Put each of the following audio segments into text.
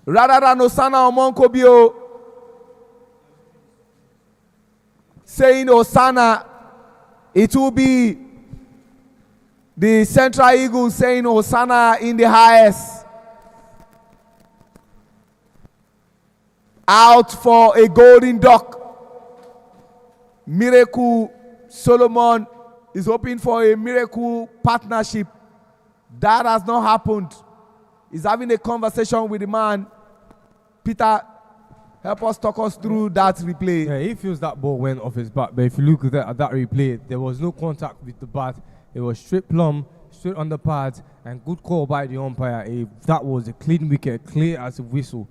rather than Osana Omonkobio saying Osana, it will be the Central Eagles saying Osana in the highest. Out for a golden duck. Miracle Solomon is hoping for a miracle partnership. That has not happened. He's having a conversation with the man. Peter, help us talk us through that replay. Yeah, he feels that ball went off his bat, but if you look at that replay, there was no contact with the bat. It was straight plumb, straight on the pad, and good call by the umpire. That was a clean wicket, clear as a whistle.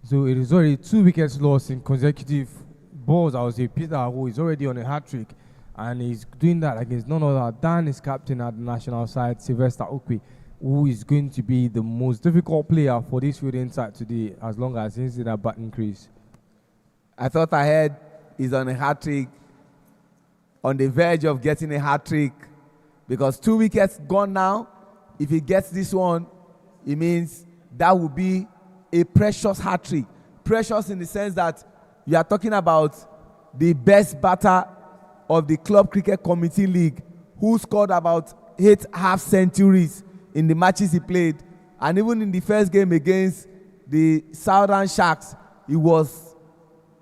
So it is already 2 wickets lost in consecutive balls. I would say Peter Aho is already on a hat-trick, and he's doing that against none other than his captain at the national side, Sylvester Okwe, who is going to be the most difficult player for this fielding side today as long as he's in a batting crease. I thought ahead is on a hat-trick, on the verge of getting a hat-trick, because 2 wickets gone now. If he gets this one, it means that will be a precious hat-trick. Precious in the sense that you are talking about the best batter of the Club Cricket Committee League, who scored about 8 half-centuries in the matches he played. And even in the first game against the Southern Sharks, he was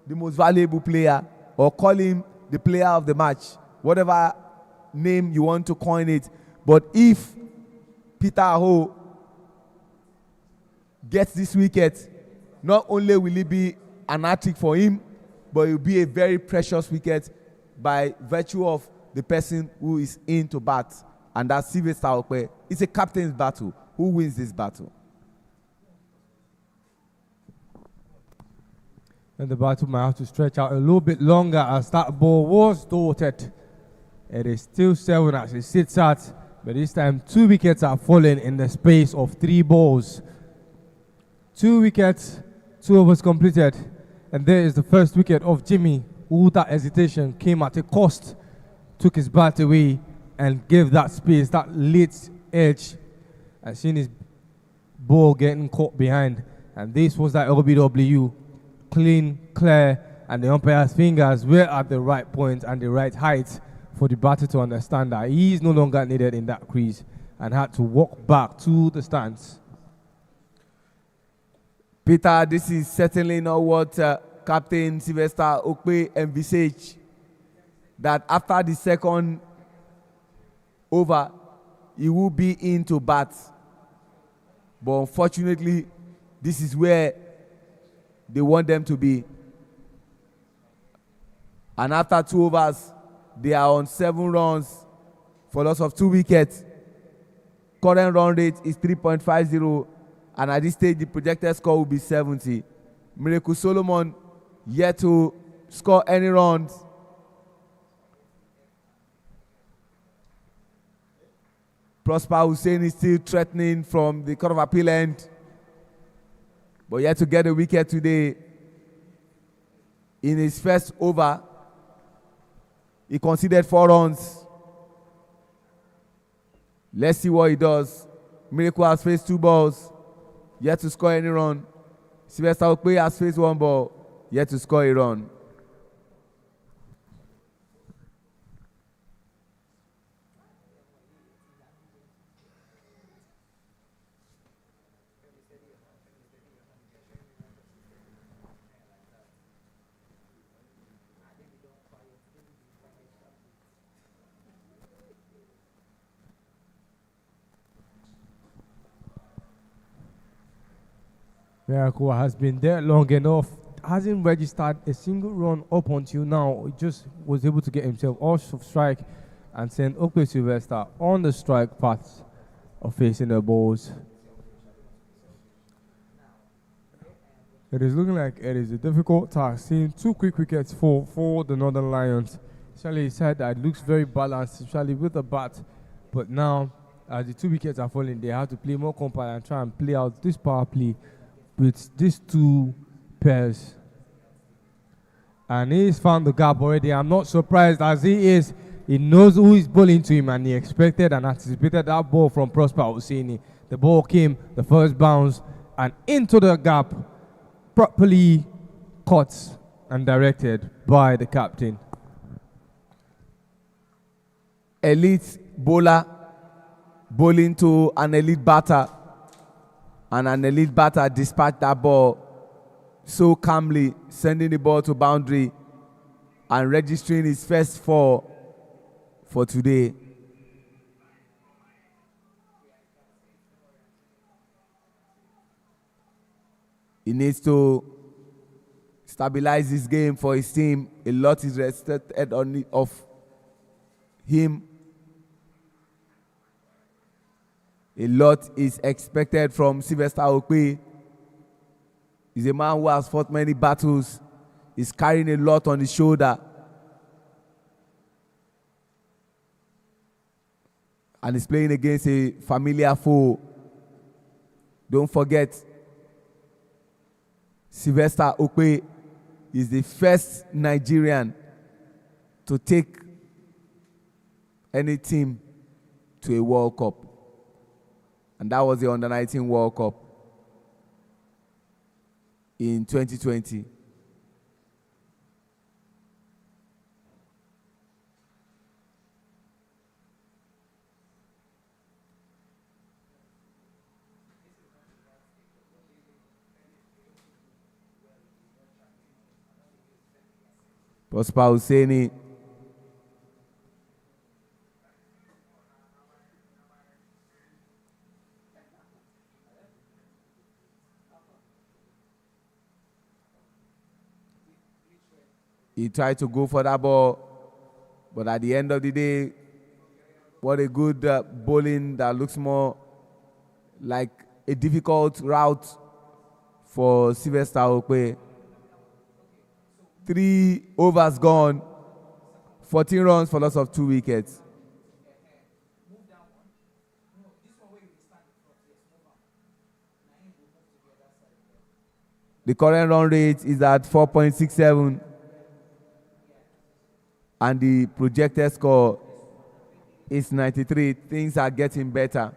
the most valuable player, or call him the player of the match, whatever name you want to coin it. But if Peter Aho gets this wicket, not only will it be an hat-trick for him, but it will be a very precious wicket by virtue of the person who is in to bat, and that's Sylvester Okwe. It's a captain's battle. Who wins this battle? And the battle might have to stretch out a little bit longer as that ball was dotted. It is still 7 as it sits at, but this time 2 wickets are fallen in the space of 3 balls. 2 wickets, 2 overs completed, and there is the first wicket of Jimmy, who that hesitation came at a cost, took his bat away and gave that space, that late edge. I seen his ball getting caught behind, and this was that LBW, clean, clear, and the umpire's fingers were at the right point and the right height for the batter to understand that he is no longer needed in that crease and had to walk back to the stands. Peter, this is certainly not what Captain Sylvester Okwe envisaged, that after the second over, he will be into bat. But unfortunately, this is where they want them to be. And after 2 overs, they are on 7 runs for loss of 2 wickets. Current run rate is 3.50. And at this stage, the projected score will be 70. Miracle Solomon yet to score any runs. Prosper Hussein is still threatening from the Court of Appeal end, but yet to get a wicket today. In his first over, he conceded 4 runs. Let's see what he does. Miracle has faced 2 balls, yet to score any run. Sylvester Okwe has faced 1 ball, yet to score a run. Miracle has been there long enough, hasn't registered a single run up until now. He just was able to get himself off of strike and send Okwe Sylvester on the strike path of facing the balls. It is looking like it is a difficult task, seeing 2 quick wickets for the Northern Lions. Charlie said that it looks very balanced, especially with the bat, but now as the 2 wickets are falling, they have to play more compact and try and play out this power play with these 2 pairs. And he's found the gap already. I'm not surprised as he is. He knows who is bowling to him, and he expected and anticipated that ball from Prosper Husseini. The ball came, the first bounce, and into the gap, properly caught and directed by the captain. Elite bowler bowling to an elite batter, and an elite batter dispatched that ball so calmly, sending the ball to boundary and registering his first four for today. He needs to stabilize his game for his team. A lot is expected of him. A lot is expected from Sylvester Okpe. He's a man who has fought many battles. He's carrying a lot on his shoulder. And he's playing against a familiar foe. Don't forget, Sylvester Okpe is the first Nigerian to take any team to a World Cup. And that was the Under-19 World Cup in 2020. Prosper Hussaini. He tried to go for that ball, but at the end of the day, what a good bowling that looks more like a difficult route for Sylvester Okpe. 3 overs gone, 14 runs for loss of 2 wickets. The current run rate is at 4.67. And the projected score is 93. Things are getting better.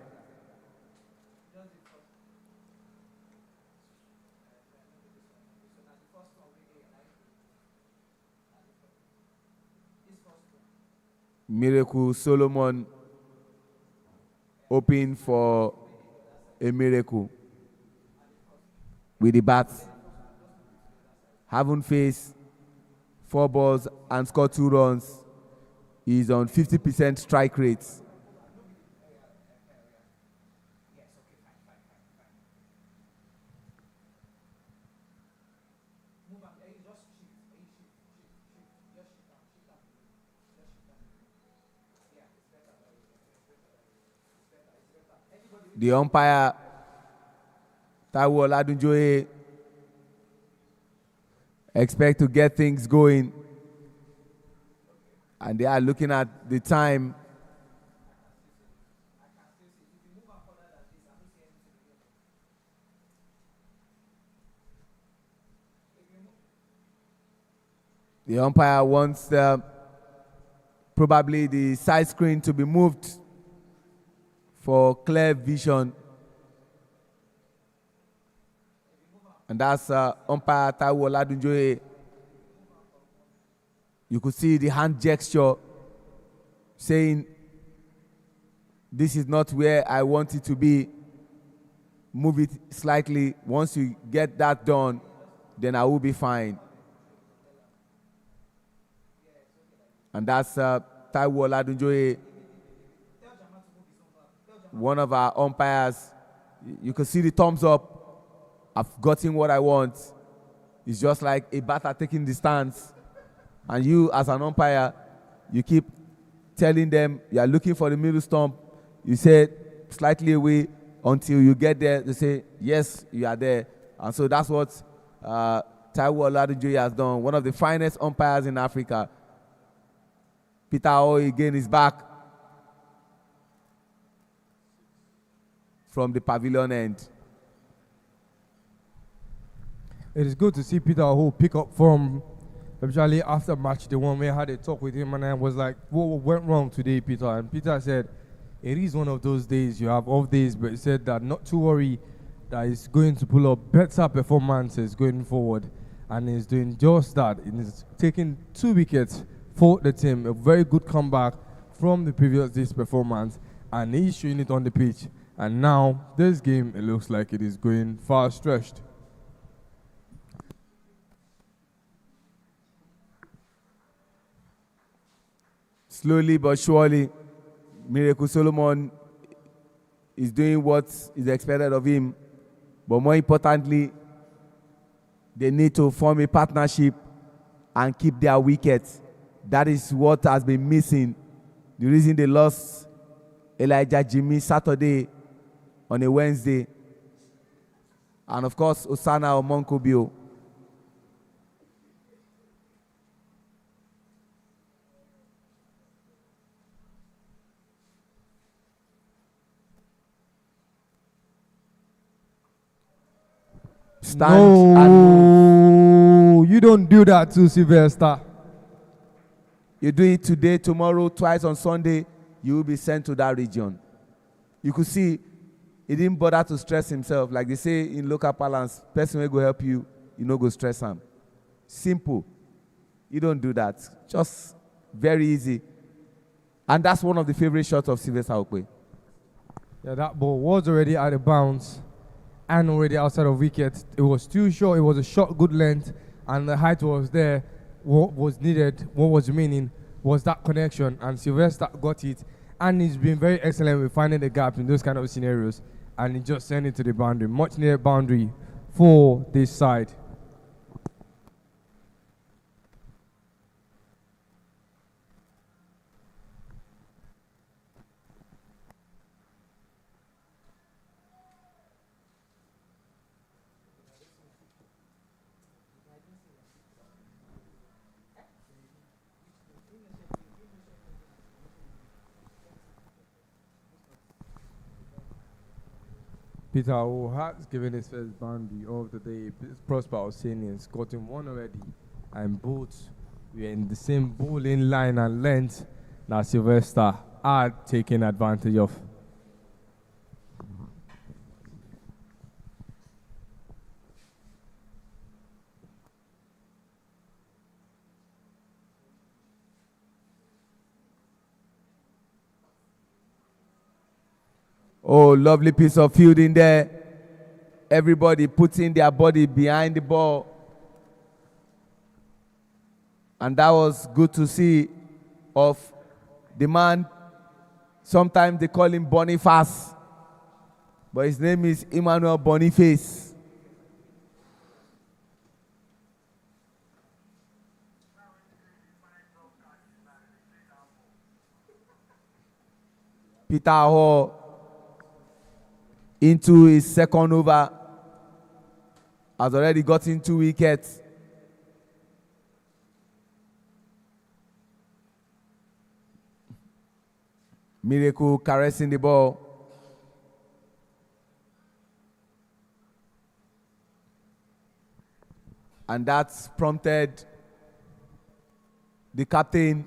Miracle Solomon hoping for a miracle with the bats. Haven't faced 4 balls and scored 2 runs. He's on 50% strike rates. The umpire, Taiwo Oladunjoye, expect to get things going. And they are looking at the time. The umpire wants probably the side screen to be moved for clear vision. And that's umpire Taiwo Oladunjoye. You could see the hand gesture saying, this is not where I want it to be. Move it slightly. Once you get that done, then I will be fine. And that's Taiwo Oladunjoye, one of our umpires. You can see the thumbs up. I've gotten what I want. It's just like a batter taking the stance. And you, as an umpire, you keep telling them you are looking for the middle stump. You say slightly away until you get there. They say, yes, you are there. And so that's what Taiwo Oladunjoye has done. One of the finest umpires in Africa. Peter Oyi again is back from the pavilion end. It is good to see Peter Oho pick up from, especially after match, the one where I had a talk with him and I was like, what went wrong today, Peter? And Peter said, it is one of those days, you have off days, but he said that not to worry, that is going to pull up better performances going forward, and he's doing just that. He's taking 2 wickets for the team, a very good comeback from the previous day's performance, and he's showing it on the pitch. And now this game, it looks like it is going far stretched. Slowly but surely, Miracle Solomon is doing what is expected of him. But more importantly, they need to form a partnership and keep their wickets. That is what has been missing. The reason they lost Elijah Jimmy Saturday on a Wednesday. And of course, Osana Omonkobio. No, you don't do that to Sylvester. You do it today, tomorrow, twice on Sunday, you will be sent to that region. You could see he didn't bother to stress himself. Like they say in local parlance, person will go help you, you know, go stress him. Simple. You don't do that. Just very easy. And that's one of the favorite shots of Sylvester Okwe. Yeah, that ball was already at the bounce and already outside of wicket. It was too short. It was a short, good length, and the height was there. What was needed, what was remaining, was that connection, and Sylvester got it. And he's been very excellent with finding the gaps in those kind of scenarios, and he just sent it to the boundary. Much needed boundary for this side. Peter, who has given his first boundary of the day, Prosper Hosseini has gotten one already, and both were in the same bowling line and length that Sylvester had taken advantage of. Oh, lovely piece of fielding there. Everybody putting their body behind the ball. And that was good to see of the man. Sometimes they call him Boniface, but his name is Emmanuel Boniface. Peter Hall into his second over, has already gotten 2 wickets. Miracle caressing the ball. And that's prompted the captain,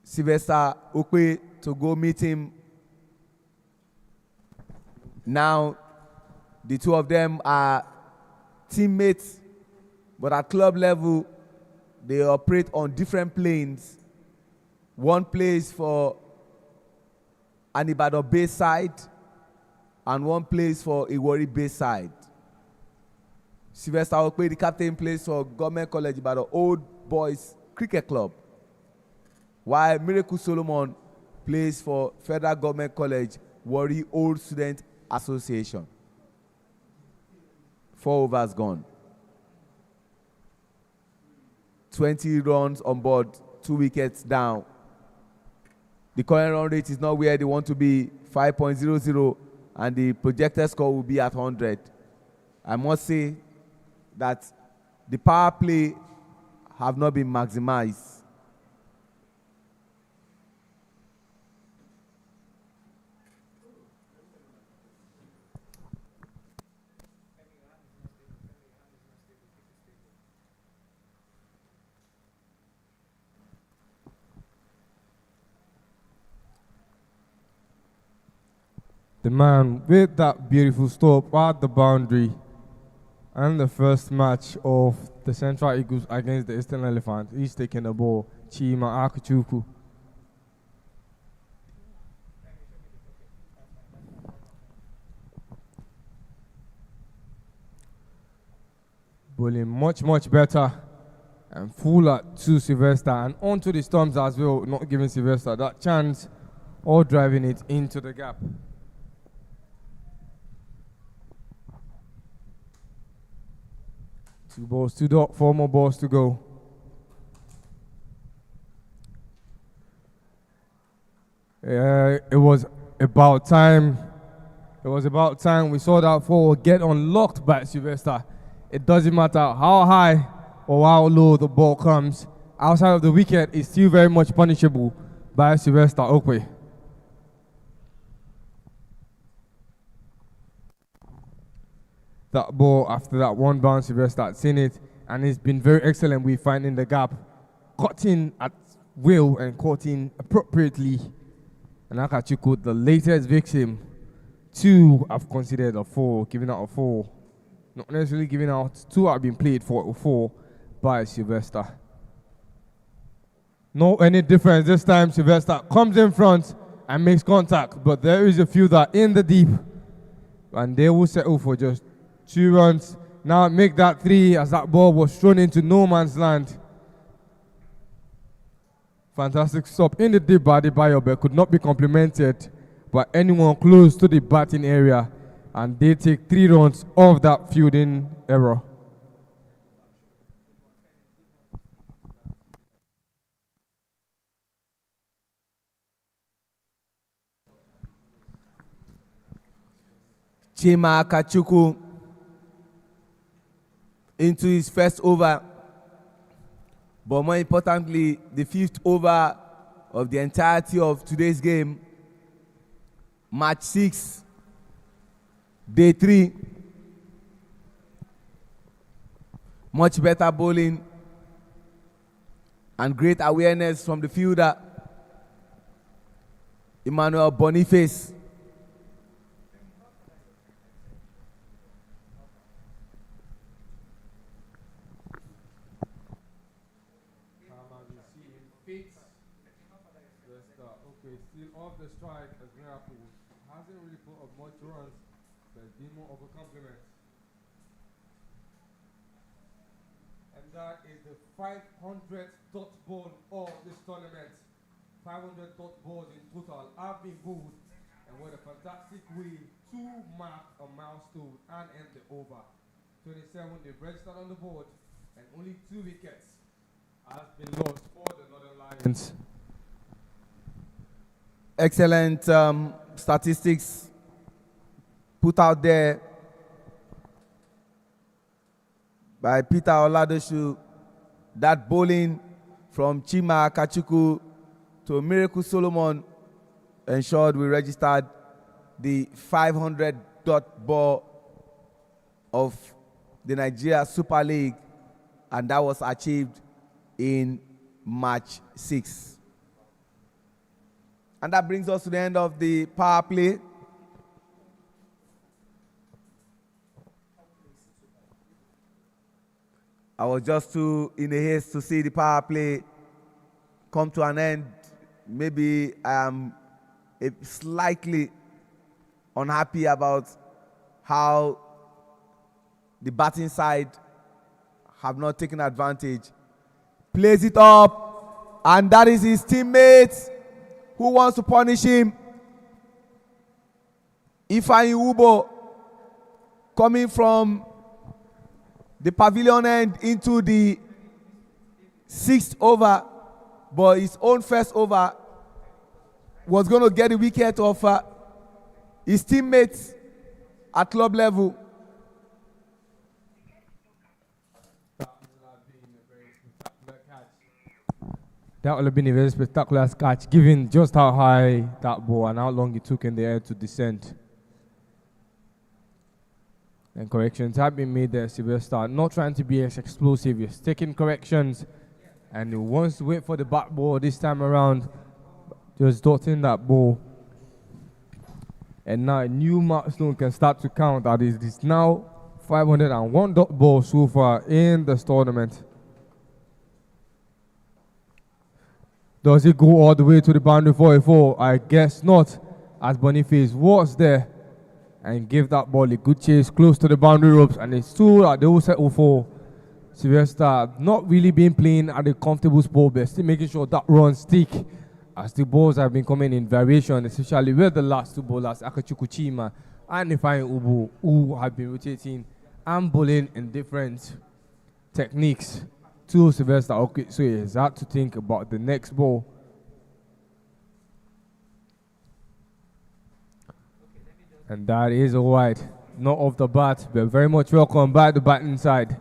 Sylvester Okwe, to go meet him. Now, the two of them are teammates, but at club level, they operate on different planes. One plays for an Ibadan Bay side, and one plays for Iwari Bay side. Sylvester Okwe, the captain, plays for Government College Ibadan Old Boys Cricket Club, while Miracle Solomon plays for Federal Government College Warri Old Student Association. 4 overs gone. 20 runs on board, 2 wickets down. The current run rate is not where they want to be, 5.00, and the projected score will be at 100. I must say that the power play have not been maximized. The man with that beautiful stop at the boundary. And the first match of the Central Eagles against the Eastern Elephants. He's taking the ball. Chima Akachuku. Bowling much better. And fuller to Sylvester. And onto the Storms as well. Not giving Sylvester that chance. Or driving it into the gap. Two balls to dot, 4 more balls to go. It was about time. It was about time we saw that 4 get unlocked by Sylvester. It doesn't matter how high or how low the ball comes. Outside of the wicket, it's still very much punishable by Sylvester Okwe. That ball, after that one bounce, Sylvester had seen it, and he's been very excellent with finding the gap, cutting at will and cutting appropriately. And Akachuku, the latest victim, 2 have considered a 4, giving out a 4. Not necessarily giving out, 2 have been played for a 4 by Sylvester. No any difference this time. Sylvester comes in front and makes contact, but there is a few that in the deep, and they will settle for just 2 runs. Now make that 3 as that ball was thrown into no man's land. Fantastic stop in the deep by Adebayo, but could not be complimented by anyone close to the batting area. And they take 3 runs off that fielding error. Chima Akachuku into his first over, but more importantly, the 5th over of the entirety of today's game, match 6, day 3. Much better bowling and great awareness from the fielder, Emmanuel Boniface. Still off the strike as Miracle hasn't really put up much runs, but it's been more of a compliment. And that is the 500th dot ball of this tournament. 500 dot balls in total have been bowled, and what a fantastic way to mark a milestone and end the over. 27 they've registered on the board, and only 2 wickets have been lost for the Northern Lions. Excellent statistics put out there by Peter Oladoshu. That bowling from Chima Akachuku to Miracle Solomon ensured we registered the 500 dot ball of the Nigeria Super League, and that was achieved in match 6. And that brings us to the end of the power play. I was just too in a haste to see the power play come to an end. Maybe I am slightly unhappy about how the batting side have not taken advantage. Plays it up, and that is his teammates who wants to punish him. Ifeanyi Ubo coming from the pavilion end into the 6th over, but his own first over was going to get the wicket of his teammates at club level. That would have been a very spectacular catch, given just how high that ball and how long it took in the air to descend. And corrections have been made there, Sylvester. Not trying to be as explosive, he's taking corrections, and he wants to wait for the back ball this time around, just dotting that ball. And now a new milestone can start to count. That is, it's now 501 dot ball so far in this tournament. Does it go all the way to the boundary 44? I guess not, as Boniface was there and give that ball a good chase close to the boundary ropes, and it's still that they will settle for Sylvester not really been playing at a comfortable spot, but still making sure that runs stick as the balls have been coming in variation, especially with the last two bowlers, Akachuku Chima and Ifeanyi Ubo, who have been rotating and bowling in different techniques to Sylvester. Okay, so he has had to think about the next ball. And that is a wide, not off the bat, but very much welcome by the batting side.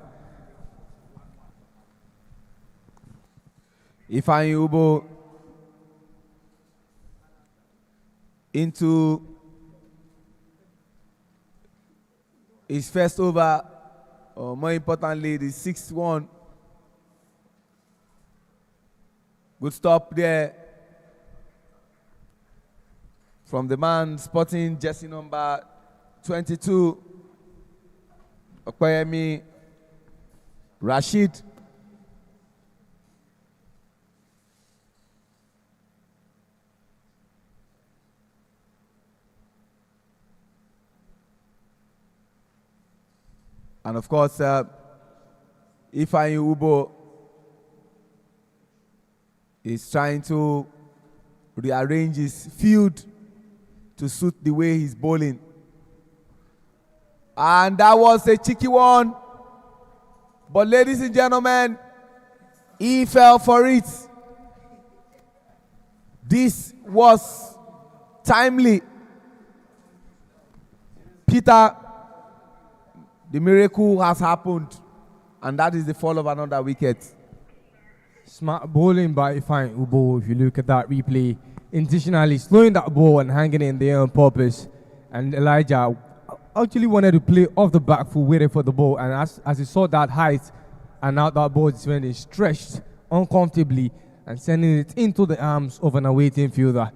Ifeanyi Ubo into his first over, or more importantly, the sixth one. Good stop there from the man spotting jersey number 22, Okoyemi Rashid. And of course, Ifeanyi Ubo is trying to rearrange his field to suit the way he's bowling. And that was a cheeky one. But ladies and gentlemen, he fell for it. This was timely. Peter, the miracle has happened, and that is the fall of another wicket. Smart bowling by Ifeanyi Ubo. If you look at that replay, intentionally slowing that ball and hanging it in the air on purpose. And Elijah actually wanted to play off the back foot, waiting for the ball. And as he saw that height, and now that ball is when it stretched uncomfortably and sending it into the arms of an awaiting fielder.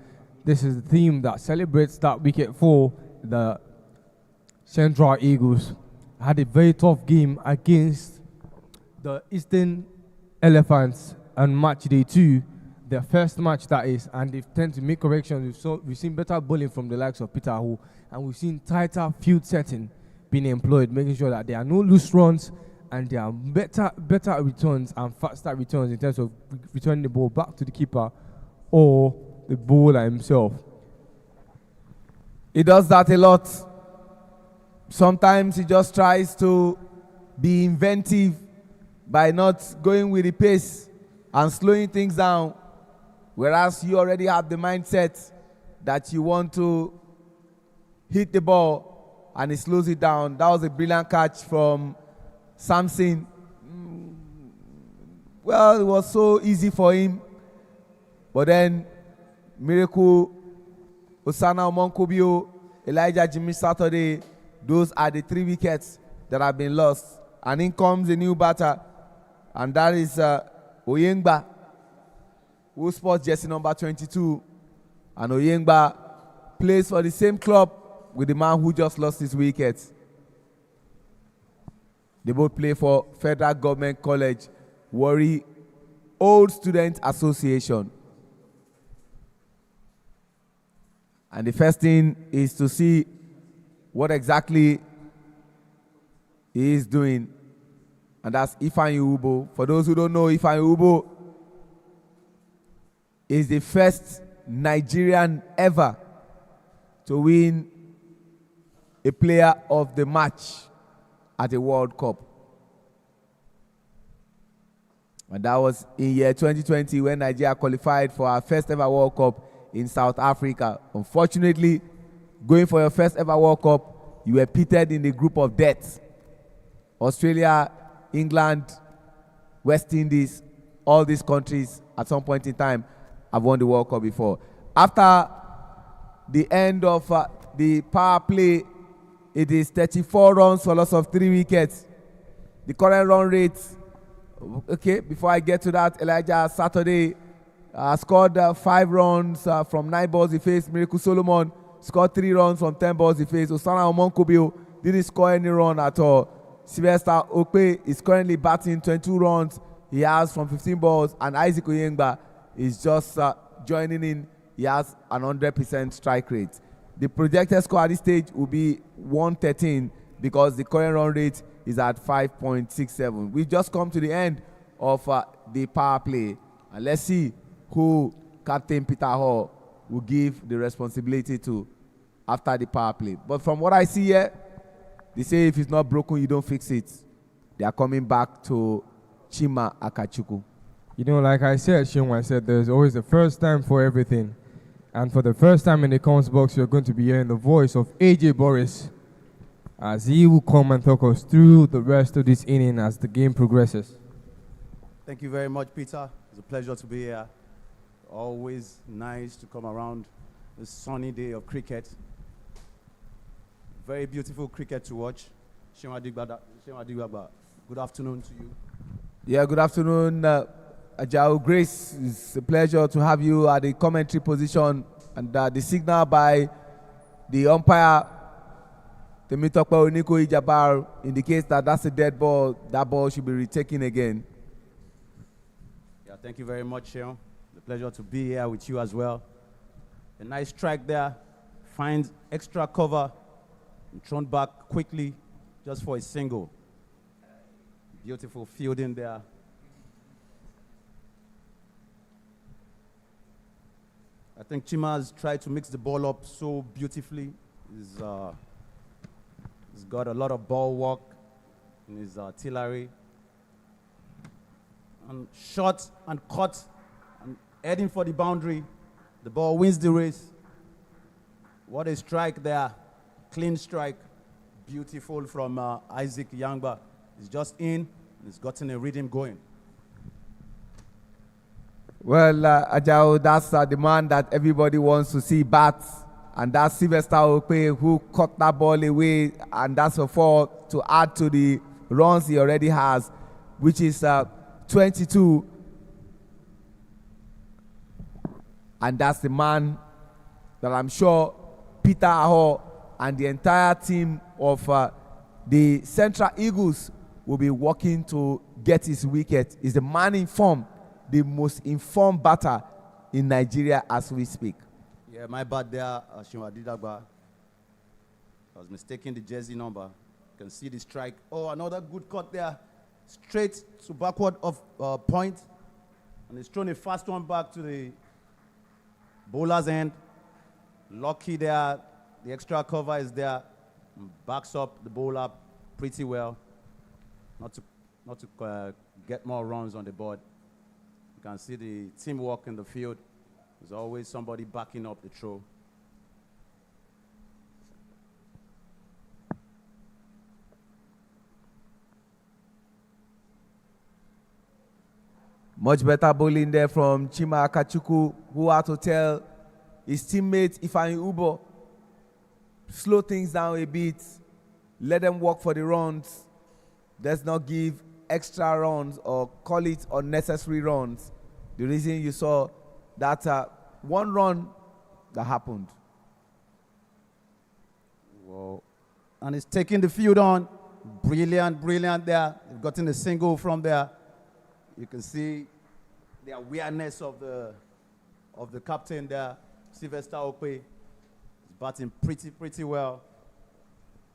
This is the team that celebrates that wicket for the Central Eagles. Had a very tough game against the Eastern Elephants on match day 2, their first match that is, and they tend to make corrections. We've seen better bowling from the likes of Peter Ho, and we've seen tighter field setting being employed, making sure that there are no loose runs and there are better returns and faster returns in terms of returning the ball back to the keeper or the bowler himself. He does that a lot. Sometimes he just tries to be inventive by not going with the pace and slowing things down, whereas you already have the mindset that you want to hit the ball and he slows it down. That was a brilliant catch from Samson. Well, it was so easy for him, but then Miracle, Osana Omonkobio, Elijah Jimmy Saturday, those are the 3 wickets that have been lost. And in comes a new batter, and that is Oyengba, who sports jersey number 22. And Oyengba plays for the same club with the man who just lost his wicket. They both play for Federal Government College, Warri Old Student Association. And the first thing is to see what exactly he is doing, and that's Ifeanyi Ubo. For those who don't know, Ifeanyi Ubo is the first Nigerian ever to win a player of the match at a World Cup. And that was in year 2020 when Nigeria qualified for our first ever World Cup in South Africa. Unfortunately, going for your first ever World Cup, you were pitted in the group of death. Australia, England, West Indies, all these countries at some point in time have won the World Cup before. After the end of the power play, it is 34 runs for loss of 3 wickets. The current run rate, okay, before I get to that, Elijah Saturday scored 5 runs from 9 balls. He faced Miracle Solomon scored 3 runs from 10 balls he faced. Osana Omonkobio didn't score any run at all. Sylvester Okpe is currently batting 22 runs. He has from 15 balls, and Isaac Oyengba is just joining in. He has an 100% strike rate. The projected score at this stage will be 113 because the current run rate is at 5.67. We've just come to the end of the power play, and let's see who Captain Peter Hall will give the responsibility to after the power play. But from what I see here, they say if it's not broken, you don't fix it. They are coming back to Chima Akachukwu. You know, like I said, Shinwa, I said there's always a first time for everything. And for the first time in the comments box, you're going to be hearing the voice of AJ Boris as he will come and talk us through the rest of this inning as the game progresses. Thank you very much, Peter. It's a pleasure to be here. Always nice to come around this sunny day of cricket. Very beautiful cricket to watch. Shinwa Digbagba, good afternoon to you. Yeah, good afternoon, Ajao Grace. It's a pleasure to have you at the commentary position, and the signal by the umpire, Temitope Oniko Ijabar, indicates that that's a dead ball. That ball should be retaken again. Yeah, thank you very much, Sean. It's a pleasure to be here with you as well. A nice strike there. Finds extra cover and thrown back quickly just for a single. Beautiful fielding there. I think Chima has tried to mix the ball up so beautifully. He's got a lot of ball work in his artillery. And shot and cut and heading for the boundary. The ball wins the race. What a strike there. Clean strike. Beautiful from Isaac Yangba. He's just in. He's gotten a rhythm going. Well, Ajao, that's the man that everybody wants to see bat. And that's Sylvester Okpe who caught that ball away. And that's a 4 to add to the runs he already has, which is 22. And that's the man that I'm sure Peter Aho and the entire team of the Central Eagles will be working to get his wicket. Is the man in form, the most informed batter in Nigeria as we speak. Yeah, my bad there, Shinwa Digbagba. I was mistaking the jersey number. You can see the strike. Oh, another good cut there. Straight to backward of point. And he's thrown a fast one back to the bowler's end. Lucky there. The extra cover is there. Backs up the bowler pretty well. Not to get more runs on the board. You can see the teamwork in the field. There's always somebody backing up the throw. Much better bowling there from Chima Akachukwu, who had to tell his teammate Ifeanyi Ubo, slow things down a bit, let them work for the runs. Let's not give extra runs or call it unnecessary runs. The reason you saw that one run that happened. Whoa. And he's taking the field on. Brilliant, brilliant there. They've gotten a single from there. You can see the awareness of the captain there, Sylvester Okpe. He's batting pretty well.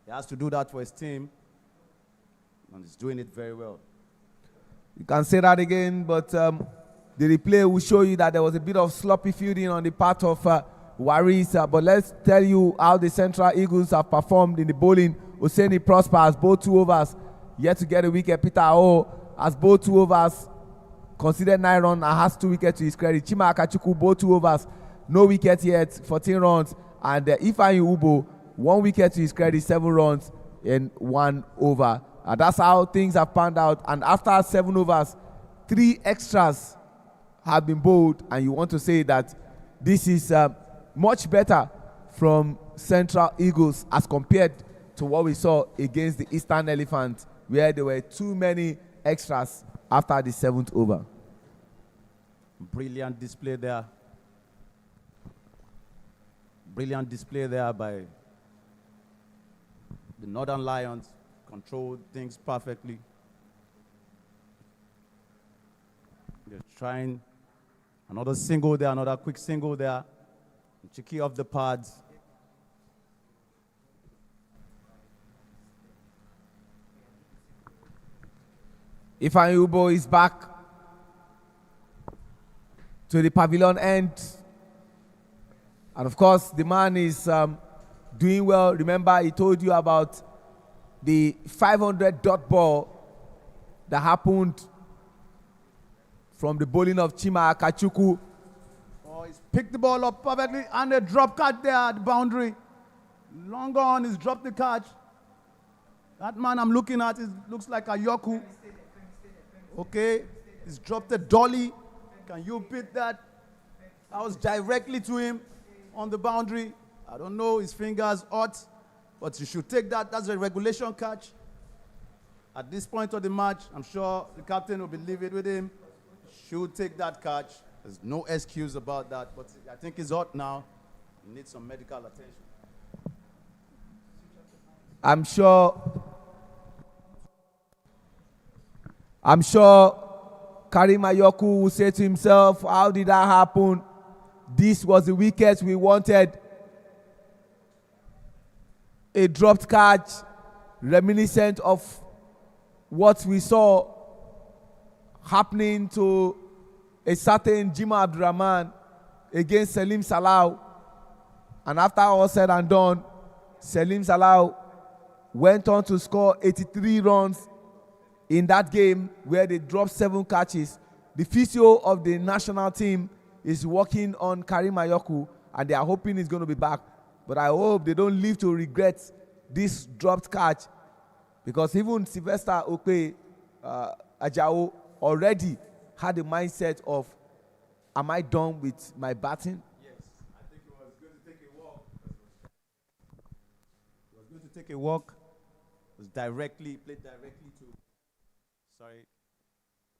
He has to do that for his team, and he's doing it very well. You can say that again, but the replay will show you that there was a bit of sloppy fielding on the part of Waris. But let's tell you how the Central Eagles have performed in the bowling. Oseni Prosper has bowled 2 overs, yet to get a wicket. Peter O has bowled 2 overs, considered 9 runs, and has 2 wickets to his credit. Chima Akachukwu bowled 2 overs, no wicket yet, 14 runs. And Ifeanyi Ubo, 1 wicket to his credit, 7 runs in 1 over. That's how things have panned out. And after 7 overs, 3 extras have been bowled. And you want to say that this is much better from Central Eagles as compared to what we saw against the Eastern Elephant, where there were too many extras after the 7th over. Brilliant display there. Brilliant display there by the Northern Lions. Controlled things perfectly. They're trying another single there, another quick single there. Chiki off the pads. Ifeanyi Ubo is back to the pavilion end. And of course, the man is doing well. Remember, he told you about the 500 dot ball that happened from the bowling of Chima Akachukwu. Oh, he's picked the ball up perfectly and a drop catch there at the boundary. Long on, he's dropped the catch. That man I'm looking at looks like a Yoku. Okay, he's dropped a dolly. Can you beat that? That was directly to him on the boundary. I don't know, his fingers hot, but you should take that. That's a regulation catch. At this point of the match, I'm sure the captain will believe it with him. Should take that catch. There's no excuse about that, but I think he's hot now. He needs some medical attention. I'm sure Karim Ayoku will say to himself, how did that happen? This was the wicket we wanted. A dropped catch, reminiscent of what we saw happening to a certain Jima Abdurrahman against Salim Salau. And after all said and done, Salim Salau went on to score 83 runs in that game where they dropped 7 catches. The physio of the national team is working on Karim Ayoku, and they are hoping he's going to be back. But I hope they don't live to regret this dropped catch, because even Sylvester Okwe Ajao already had the mindset of, am I done with my batting? Yes, I think he was going to take a walk. He was going to take a walk. It was played directly to, sorry.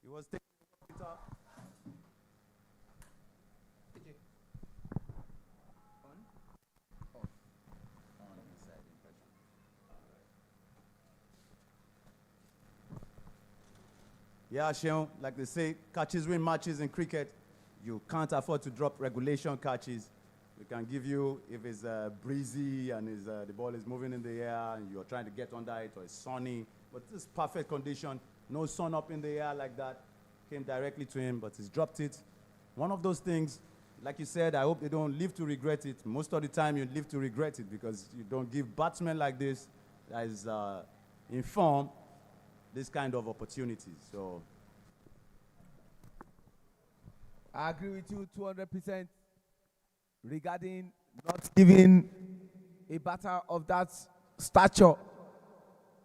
He was taking a walk. Yeah, Sheon, like they say, catches win matches in cricket. You can't afford to drop regulation catches. We can give you, if it's breezy and the ball is moving in the air and you're trying to get under it, or it's sunny, but this is perfect condition. No sun up in the air like that. Came directly to him, but he's dropped it. One of those things, like you said, I hope they don't live to regret it. Most of the time you live to regret it because you don't give batsmen like this, that is in form, this kind of opportunities. So I agree with you 200% regarding not giving a batter of that stature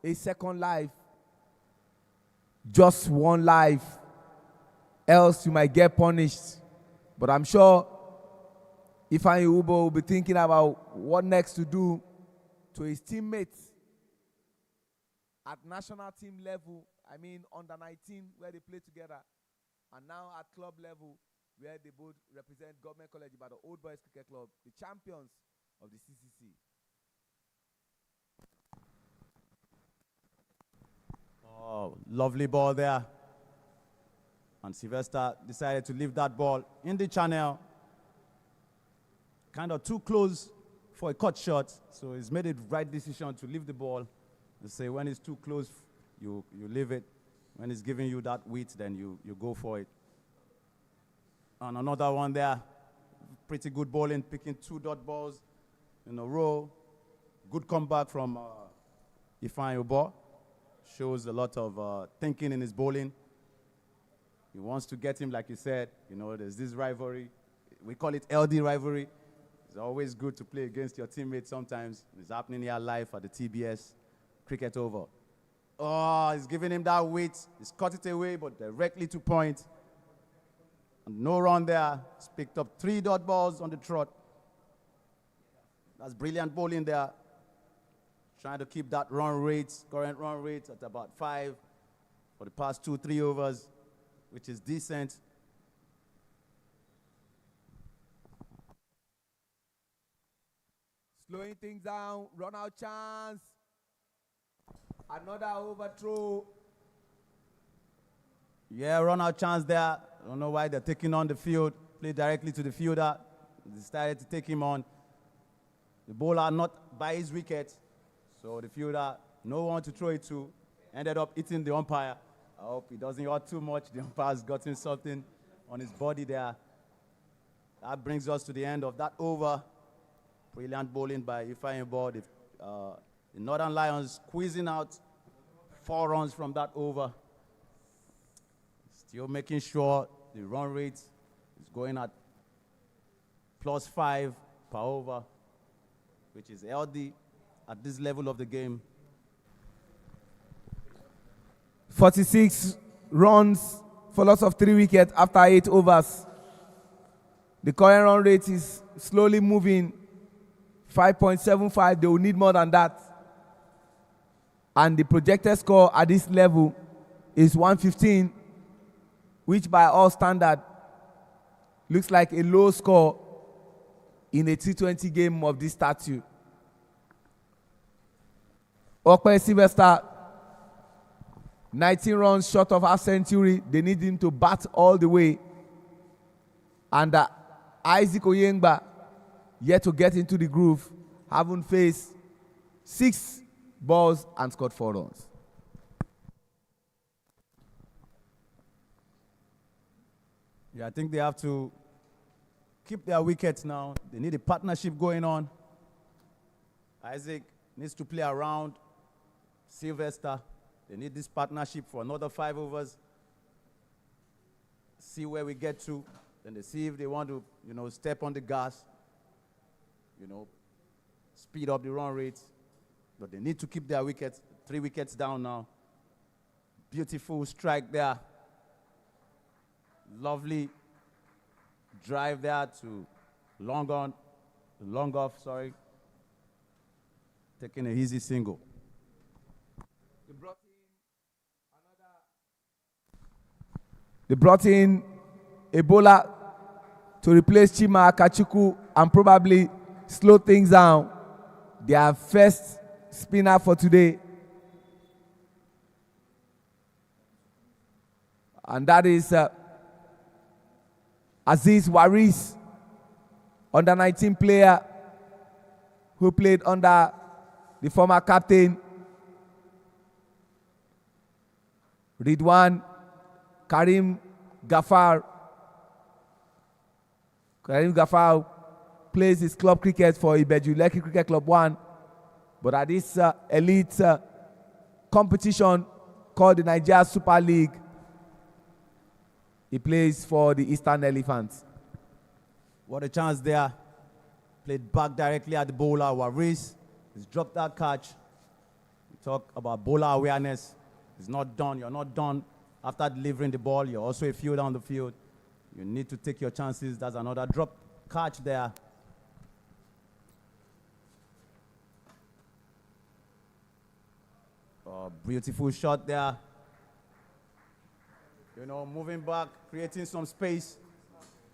a second life, just one life, else you might get punished. But I'm sure Ifeanyi Ubo will be thinking about what next to do to his teammates at national team level, I mean under 19 where they play together, and now at club level where they both represent Government College Ibadan Old Boys Cricket Club, the champions of the CCC. Oh, lovely ball there. And Sylvester decided to leave that ball in the channel. Kind of too close for a cut shot, so he's made the right decision to leave the ball. They say when it's too close, you leave it. When it's giving you that width, then you go for it. And another one there, pretty good bowling, picking 2 dot balls in a row. Good comeback from Ifeanyi Ubo. Shows a lot of thinking in his bowling. He wants to get him, like you said, there's this rivalry. We call it LD rivalry. It's always good to play against your teammates sometimes. It's happening here live at the TBS. Cricket over. Oh, he's giving him that weight. He's cut it away, but directly to point. And no run there. He's picked up 3 dot balls on the trot. That's brilliant bowling there. Trying to keep that current run rate at about 5 for the past 2-3 overs, which is decent. Slowing things down, run out chance. Another overthrow. Yeah, run out chance there. I don't know why they're taking on the field. Play directly to the fielder. They decided to take him on. The bowler not by his wicket. So the fielder, no one to throw it to, ended up hitting the umpire. I hope he doesn't hurt too much. The umpire's gotten something on his body there. That brings us to the end of that over. Brilliant bowling by Ifeanyi Ubah. The Northern Lions squeezing out 4 runs from that over. Still making sure the run rate is going at +5 per over, which is healthy at this level of the game. 46 runs for loss of 3 wickets after 8 overs. The current run rate is slowly moving. 5.75, they will need more than that. And the projected score at this level is 115, which by all standard looks like a low score in a T20 game of this stature. Okpe Sylvester, 19 runs short of half century. They need him to bat all the way. And Isaac Oyengba, yet to get into the groove, haven't faced 6 balls and scored 4 runs. Yeah, I think they have to keep their wickets now. They need a partnership going on. Isaac needs to play around Sylvester. They need this partnership for another 5 overs. See where we get to. Then they see if they want to, step on the gas, speed up the run rate. But they need to keep their wickets, 3 wickets down now. Beautiful strike there. Lovely drive there to long off, taking an easy single. They brought in a bowler to replace Chima Akachukwu and probably slow things down. Their first spinner for today. And that is Aziz Waris, under 19 player who played under the former captain Ridwan Karim Ghaffar. Karim Ghaffar plays his club cricket for Ibeju Lekki Cricket Club 1, but at this elite competition called the Nigeria Super League, he plays for the Eastern Elephants. What a chance there. Played back directly at the bowler. Waris has dropped that catch. We talk about bowler awareness. It's not done. You're not done after delivering the ball. You're also a fielder on the field. You need to take your chances. That's another drop catch there. Beautiful shot there. Moving back, creating some space,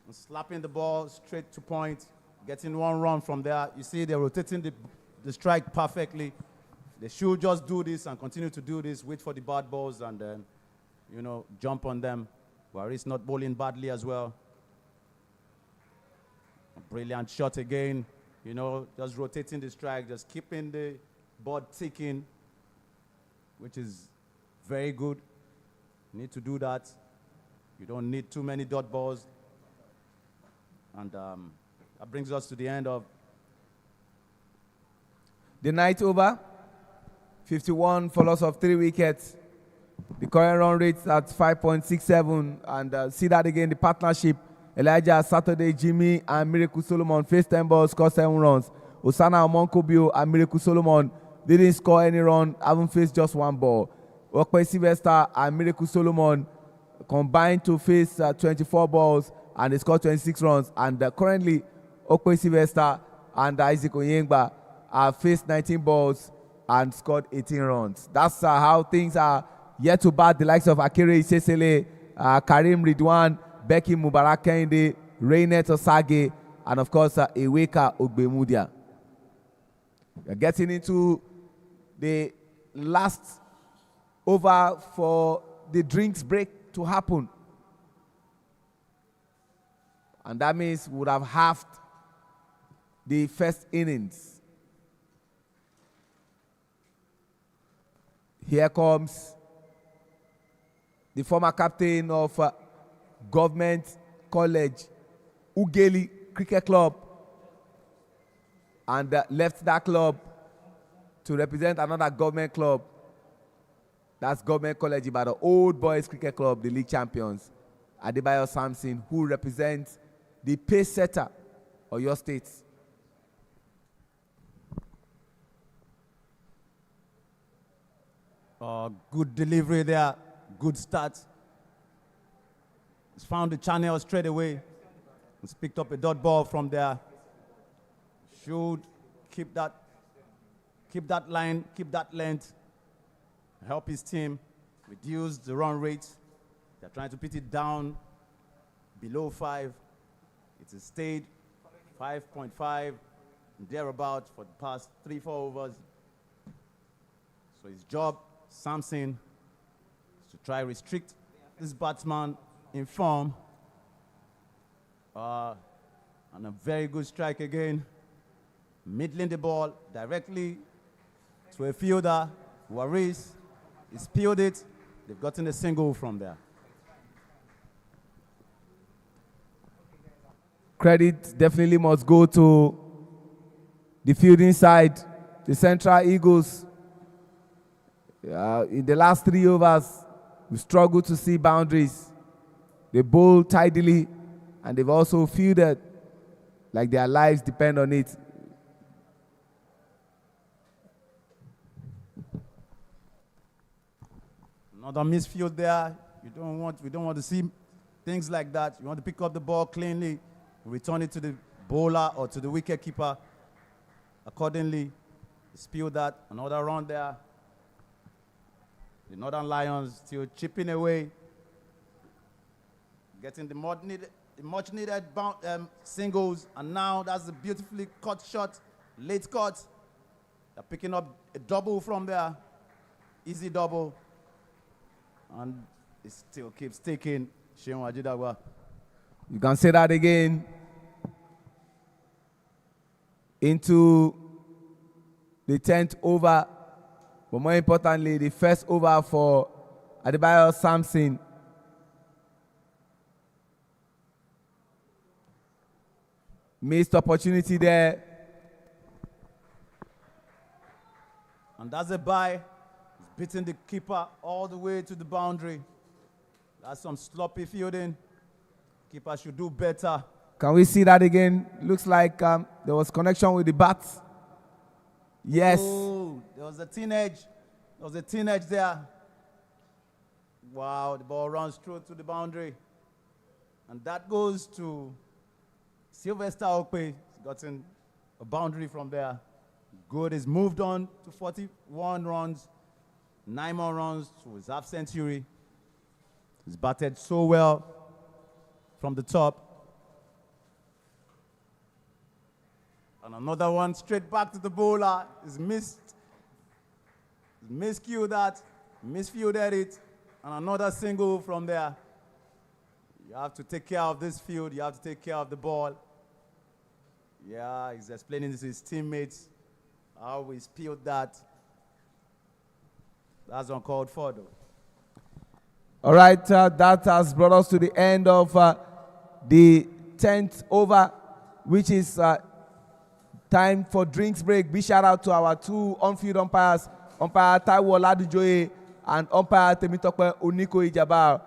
and slapping the ball straight to point, getting 1 run from there. You see they're rotating the strike perfectly. They should just do this and continue to do this, wait for the bad balls and then, jump on them. Waris not bowling badly as well. A brilliant shot again, just rotating the strike, just keeping the board ticking, which is very good. You need to do that. You don't need too many dot balls. And that brings us to the end of the night over. 51 for loss of 3 wickets. The current run rate at 5.67. And see that again, the partnership. Elijah Saturday, Jimmy, and Miracle Solomon faced 10 balls, scored 7 runs. Osana Omonkobio and Miracle Solomon didn't score any run, haven't faced just 1 ball. Okpe Sylvester and Miracle Solomon combined to face 24 balls and they scored 26 runs. And currently, Okpe Sylvester and Isaac Oyengba have faced 19 balls and scored 18 runs. That's how things are yet to bat. The likes of Akere Isesele, Karim Ridwan, Becky Mubarak Kehinde, Rainet Osage, and of course, Eweka Ogbemudia. We're getting into the last over for the drinks break to happen. And that means we would have halved the first innings. Here comes the former captain of Government College, Ughelli Cricket Club, and left that club to represent another government club. That's Government College by the Old Boys Cricket Club, the league champions. Adebayo Samson, who represents the pace setter of your state. Good delivery there, good start. He's found the channel straight away. He's picked up a dot ball from there. Should keep that line, keep that length, help his team reduce the run rate. They're trying to put it down below 5. It has stayed 5.5 thereabout for the past 3-4 overs. So his job, Samson, is to try restrict this batsman in form. And a very good strike again. Middling the ball directly to a fielder, Waris. He's peeled it. They've gotten a single from there. Credit definitely must go to the fielding side, the Central Eagles. In the last 3 overs, we struggled to see boundaries. They bowled tidily, and they've also fielded like their lives depend on it. Another misfield there. We don't want to see things like that. You want to pick up the ball cleanly, return it to the bowler or to the wicket keeper. Accordingly, spill that. Another run there. The Northern Lions still chipping away, getting the much needed singles, and now that's a beautifully cut shot, late cut. They're picking up a double from there, easy double, and it still keeps taking. Sheon Ajidagba. You can say that again. Into the 10th over, but more importantly, the first over for Adebayo Samson. Missed opportunity there. And that's a bye. He's beating the keeper all the way to the boundary. That's some sloppy fielding. Keeper should do better. Can we see that again? Looks like there was connection with the bat. Yes. Oh, there was a teenage there. Wow, the ball runs through to the boundary. And that goes to Sylvester Okpe. He's gotten a boundary from there. Good, he's moved on to 41 runs, 9 more runs to his half century. He's batted so well from the top. And another one straight back to the bowler. He's miscued that, misfielded it, and another single from there. You have to take care of this field. You have to take care of the ball. Yeah, he's explaining this to his teammates, how we spilled that. That's uncalled for, though. All right, that has brought us to the end of the 10th over, which is time for drinks break. Big shout out to our 2 on-field umpires, umpire Taiwo Oladujoye and umpire Temitope Oniko Ijabar.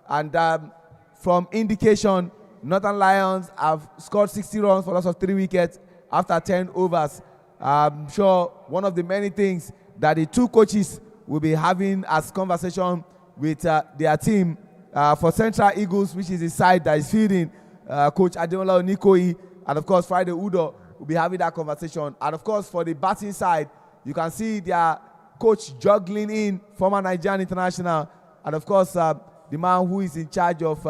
And from indication, Northern Lions have scored 60 runs for loss of 3 wickets after 10 overs. I'm sure one of the many things that the 2 coaches will be having as conversation with their team for Central Eagles, which is the side that is fielding Coach Ademola Onikoyi, and of course Friday Udo will be having that conversation. And of course for the batting side, you can see their coach juggling in former Nigerian international, and of course the man who is in charge of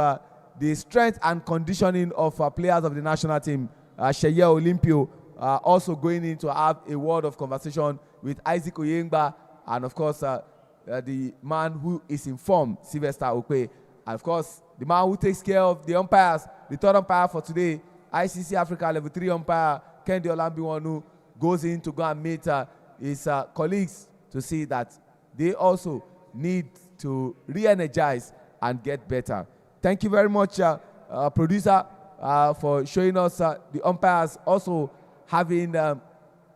the strength and conditioning of players of the national team, Sheye Olympio, also going in to have a word of conversation with Isaac Oyengba and, of course, the man who is informed, Sylvester Okwe. And, of course, the man who takes care of the umpires, the third umpire for today, ICC Africa Level 3 umpire, Kendi Olambiwonu, goes in to go and meet his colleagues to see that they also need to re-energize and get better. Thank you very much, producer, for showing us the umpires also having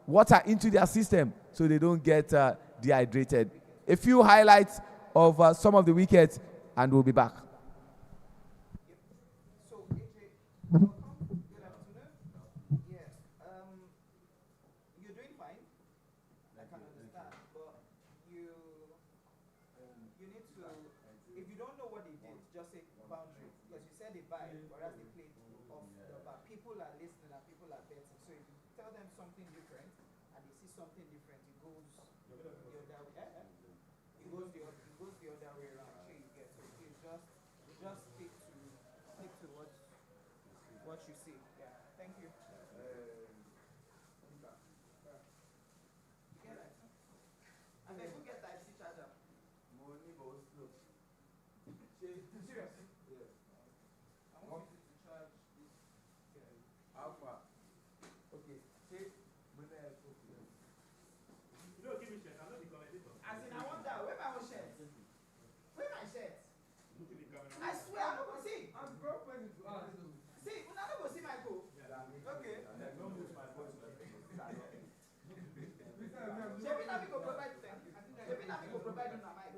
water into their system so they don't get dehydrated. A few highlights of some of the wickets, and we'll be back. So, AJ, good afternoon. Yeah, you're doing fine. I can understand, but you need to, if you don't know what they did, just say boundary, because you said they buy, whereas they played off the bar. People are listening and people are betting. So if you tell them something different and they see something different, it goes the other way. It goes the other way around. So you get, so please just stick to what you see. Yeah. Thank you. And then who get that IC charger? Serious? Yes. I want you to charge this. Alpha. Okay. You don't give me shit. I'm not the commentator. As in, I want that. Where my own shirt? Where my shirt? Look at the camera. I swear, I'm not going to see. I'm broken to us. See, I'm not going to see my coat. Okay. Don't use my voice. Shebi na me go provide them. Shebi na me go provide them na mic.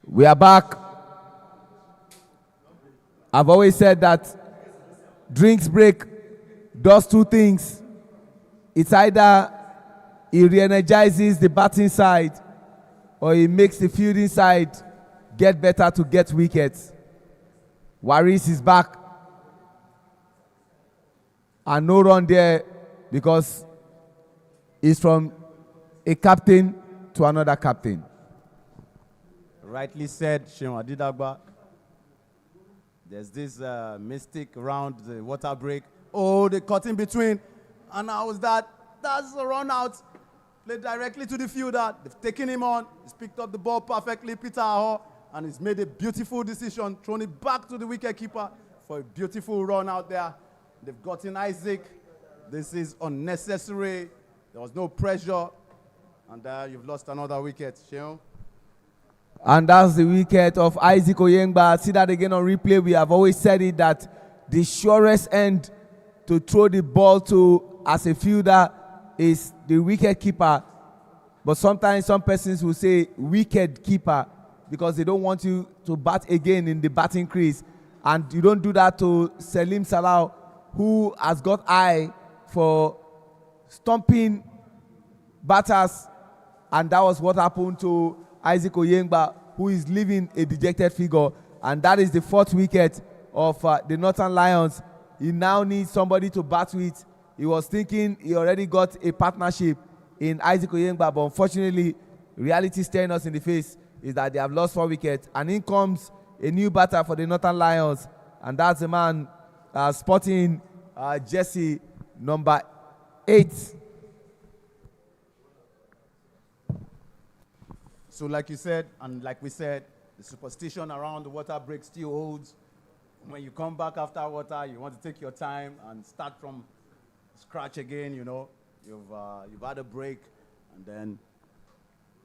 We are back. I've always said that drinks break does two things. It's either it re-energizes the batting side or it makes the fielding side get better to get wickets. Waris is back. And no run there because it's from a captain to another captain. Rightly said, Sheon Adidagba. There's this mystic round, the water break. Oh, they cut in between. And how was that? That's a run out. Played directly to the fielder. They've taken him on. He's picked up the ball perfectly, Peter Aho, and he's made a beautiful decision, thrown it back to the wicketkeeper for a beautiful run out there. They've gotten Isaac. This is unnecessary. There was no pressure. And you've lost another wicket, Sheon. And that's the wicket of Isaac Oyengba. See that again on replay. We have always said it that the surest end to throw the ball to as a fielder is the wicket keeper. But sometimes some persons will say wicket keeper because they don't want you to bat again in the batting crease. And you don't do that to Salim Salah, who has got eye for stomping batters. And that was what happened to Isaac Oyengba, who is leaving a dejected figure. And that is the fourth wicket of the Northern Lions. He now needs somebody to bat with. He was thinking he already got a partnership in Isaac Oyengba, but unfortunately, reality staring us in the face is that they have lost 4 wickets. And in comes a new batter for the Northern Lions, and that's the man sporting jersey number 8. So like you said, and like we said, the superstition around the water break still holds. When you come back after water, you want to take your time and start from scratch again, you know. You've had a break, and then,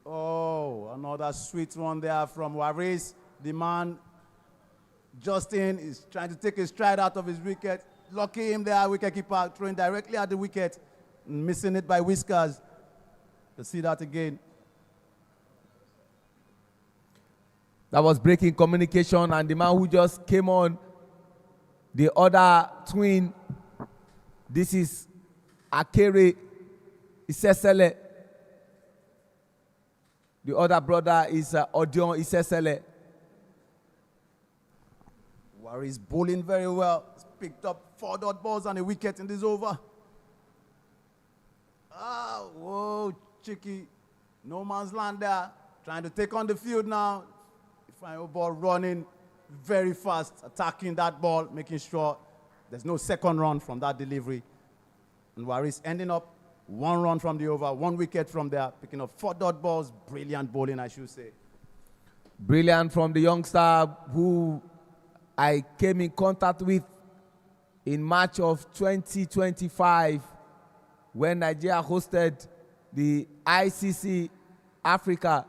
oh, another sweet one there from Waris. The man, Justin, is trying to take a stride out of his wicket. Lucky him there, wicketkeeper, throwing directly at the wicket, missing it by whiskers. Let's see that again. That was breaking communication, and the man who just came on, the other twin, this is Akere Isesele. The other brother is Odion Isesele. Waris bowling very well. He's picked up 4 dot balls and a wicket in this over. Ah, whoa, cheeky. No man's land there. Trying to take on the field now. Final ball running very fast, attacking that ball, making sure there's no second run from that delivery. And Waris ending up 1 run from the over, 1 wicket from there, picking up 4 dot balls. Brilliant bowling, I should say. Brilliant from the youngster who I came in contact with in March of 2025 when Nigeria hosted the ICC Africa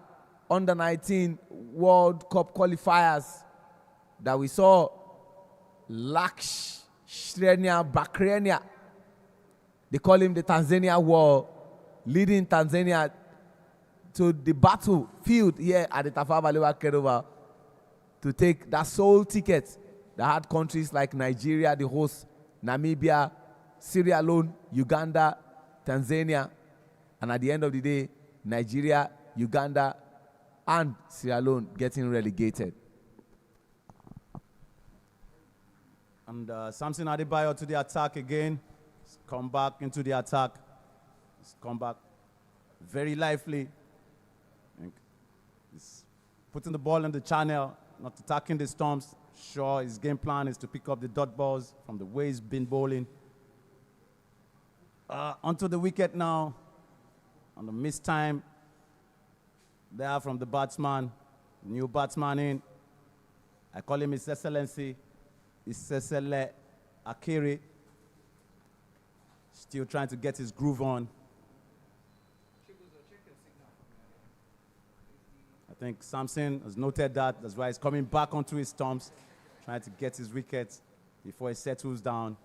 Under-19 World Cup qualifiers, that we saw Laksh Shrenia Bakrenia. They call him the Tanzania War, leading Tanzania to the battlefield here at the Tafawa Balewa Keruva to take that sole ticket that had countries like Nigeria, the host, Namibia, Sierra Leone, Uganda, Tanzania, and at the end of the day, Nigeria, Uganda, and Sierra Leone getting relegated. And Samson Adebayo to the attack again. He's come back into the attack. He's come back very lively. He's putting the ball in the channel, not attacking the stumps. Sure, his game plan is to pick up the dot balls from the way he's been bowling. Onto the wicket now. On the missed time. There from the batsman. New batsman in. I call him His Excellency Isesele Akere. Still trying to get his groove on. I think Samson has noted that. That's why he's coming back onto his stumps, trying to get his wickets before he settles down.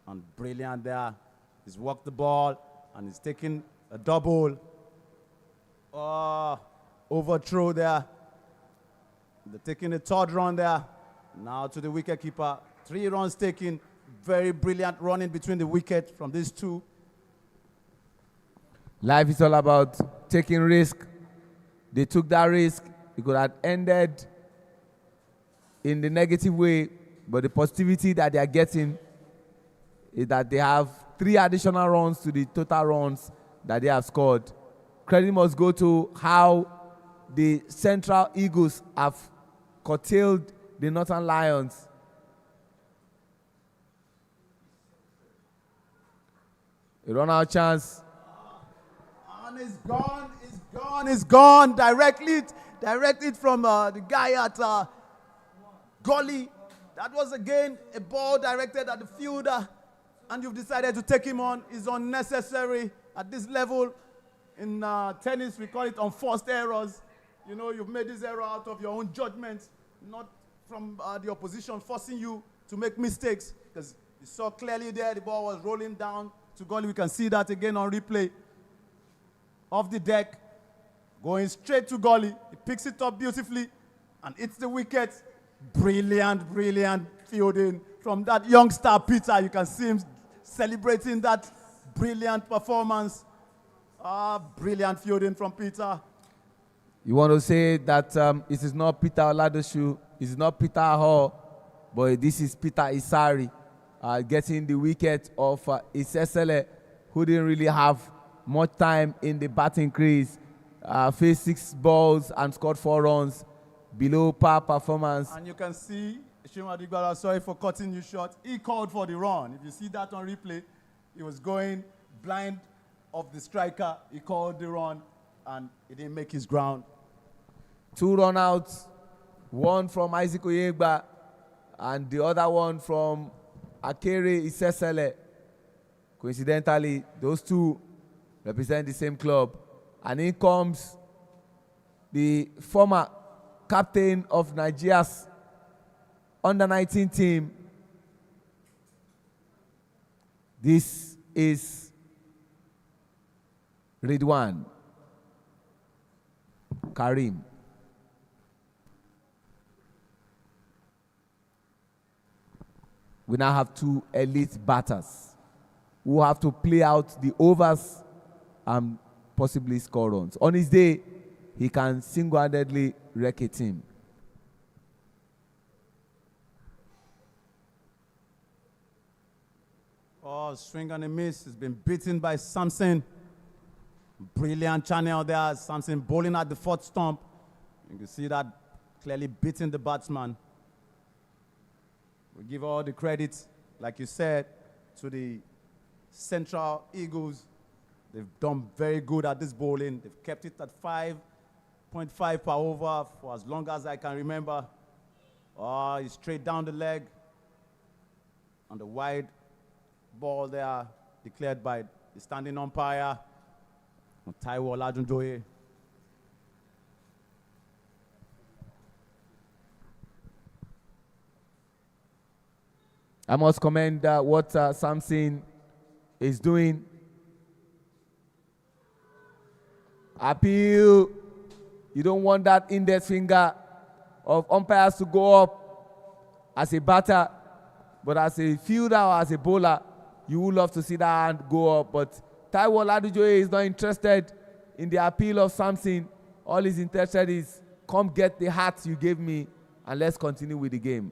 And brilliant there. He's walked the ball and he's taking a double. Oh, overthrow there. They're taking the 3rd run there. Now to the wicketkeeper. 3 runs taken. Very brilliant running between the wicket from these two. Life is all about taking risk. They took that risk. It could have ended in the negative way, but the positivity that they are getting is that they have 3 additional runs to the total runs that they have scored. Credit must go to how the Central Eagles have curtailed the Northern Lions. A run-out chance. And it's gone, it's gone, it's gone. Directed from the guy at Gully. That was again a ball directed at the fielder. And you've decided to take him on. It's unnecessary at this level. In tennis, we call it unforced errors. You know, you've made this error out of your own judgment, not from the opposition forcing you to make mistakes. Because you saw clearly there the ball was rolling down to Gully. We can see that again on replay. Off the deck, going straight to Gully. He picks it up beautifully and hits the wicket. Brilliant, brilliant fielding from that youngster, Peter. You can see him celebrating that brilliant performance. Brilliant fielding from Peter. You want to say that it is not Peter Oladoshu, it is not Peter Hall, but this is Peter Isari getting the wicket of Isesele, who didn't really have much time in the batting crease. Faced 6 balls and scored 4 runs. below par performance. And you can see Shima Digbala, sorry for cutting you short. He called for the run. If you see that on replay, he was going blind of the striker. He called the run, and he didn't make his ground. 2 run outs, one from Isaac Oyegba and the other one from Akere Isesele. Coincidentally, those two represent the same club. And in comes the former captain of Nigeria's under-19 team. This is Ridwan Karim. We now have 2 elite batters who have to play out the overs and possibly score runs. On his day, he can single-handedly wreck a team. Oh, swing and a miss. He's been beaten by Samson. Brilliant channel there. Samson bowling at the 4th stump. You can see that clearly beating the batsman. We give all the credit, like you said, to the Central Eagles. They've done very good at this bowling. They've kept it at 5.5 per over for as long as I can remember. Oh, he's straight down the leg. And the wide ball there declared by the standing umpire, Taiwo Oladunjoye. I must commend what Samson is doing. Appeal. You don't want that index finger of umpires to go up as a batter, but as a fielder or as a bowler, you would love to see that hand go up. But Taiwo Oladunjoye is not interested in the appeal of Samson. All he's interested is, come get the hat you gave me and let's continue with the game.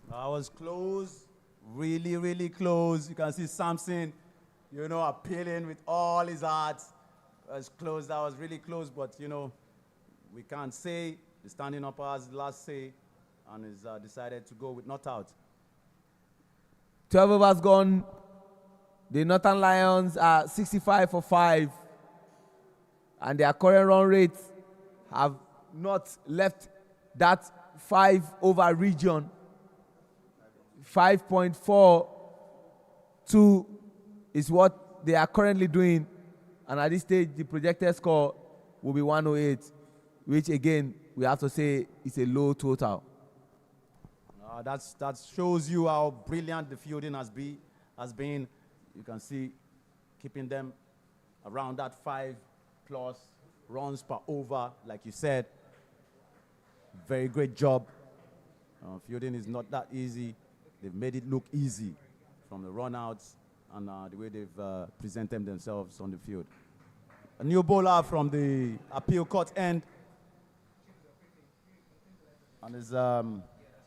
That was close, really, really close. You can see Samson, you know, appealing with all his heart. That was close, that was really close, but, you know, we can't say. The standing umpire has the last say and has decided to go with not out. 12 overs gone. The Northern Lions are 65 for 5. And their current run rates have not left that 5-over region. 5.42 is what they are currently doing. And at this stage, the projected score will be 108, which again, we have to say is a low total. That shows you how brilliant the fielding has been. You can see keeping them around that 5+ runs per over, like you said. Very great job. Fielding is not that easy. They've made it look easy from the run-outs and the way they've presented themselves on the field. A new bowler from the appeal court end. And is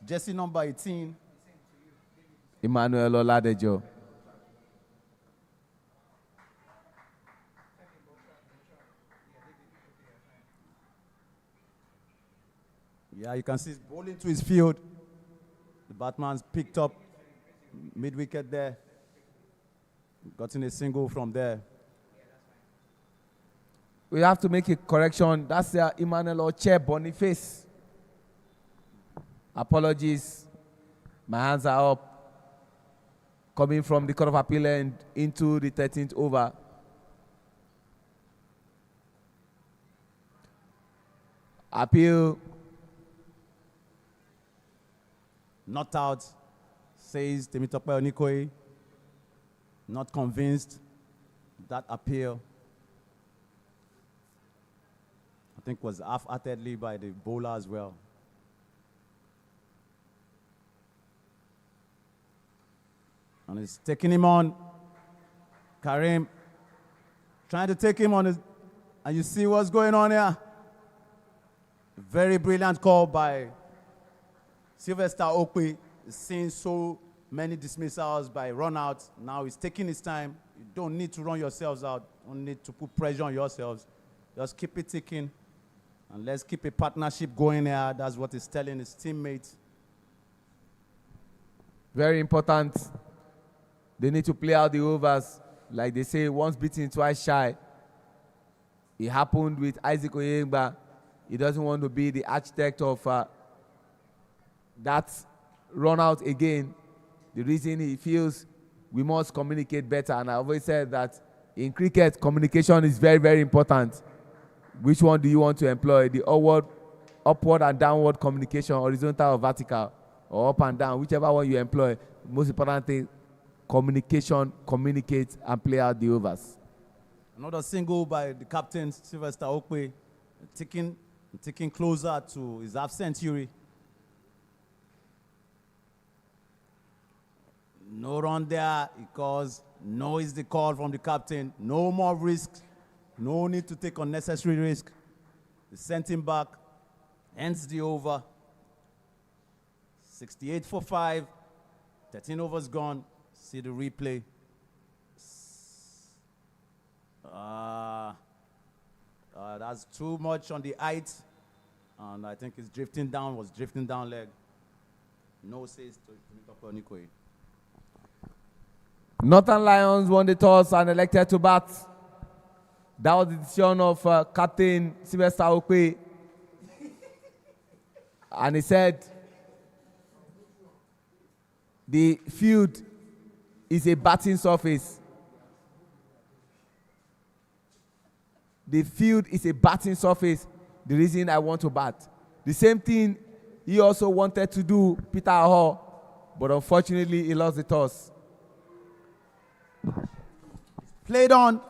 jersey number 18. Emmanuel Oladejo. Yeah, you can see he's bowling to his field. The Batman's picked up mid-wicket there. Gotten a single from there. We have to make a correction. That's Emmanuel Oche Boniface. Apologies. My hands are up. Coming from the Court of Appeal end into the 13th over. Appeal. Not out, says Temitope Onikoye. Not convinced. That appeal, I think, was half-heartedly by the bowler as well. And he's taking him on. Karim trying to take him on his, and you see what's going on here. Very brilliant call by Sylvester Okwe. He's seen so many dismissals by run-outs. Now he's taking his time. You don't need to run yourselves out. You don't need to put pressure on yourselves. Just keep it ticking. And let's keep a partnership going here. That's what he's telling his teammates. Very important. They need to play out the overs. Like they say, once beaten, twice shy. It happened with Isaac Oyemba. He doesn't want to be the architect of that run out again. The reason he feels we must communicate better. And I always said that in cricket, communication is very, very important. Which one do you want to employ? The upward and downward communication, horizontal or vertical, or up and down, whichever one you employ. Most important thing, communication, communicate, and play out the overs. Another single by the captain, Sylvester Okwe, taking closer to his half century. No run there because no is the call from the captain. No more risks. No need to take unnecessary risk. They sent him back. Ends the over. 68 for 5. 13 overs gone. See the replay. That's too much on the height. And I think it's drifting down, was drifting down leg. No says to Dr. Nikwe. Northern Lions won the toss and elected to bat. That was the decision of Captain Sylvester Okwe. And he said, the field is a batting surface. The field is a batting surface. The reason I want to bat. The same thing he also wanted to do, Peter Aho, but unfortunately he lost the toss. Played on.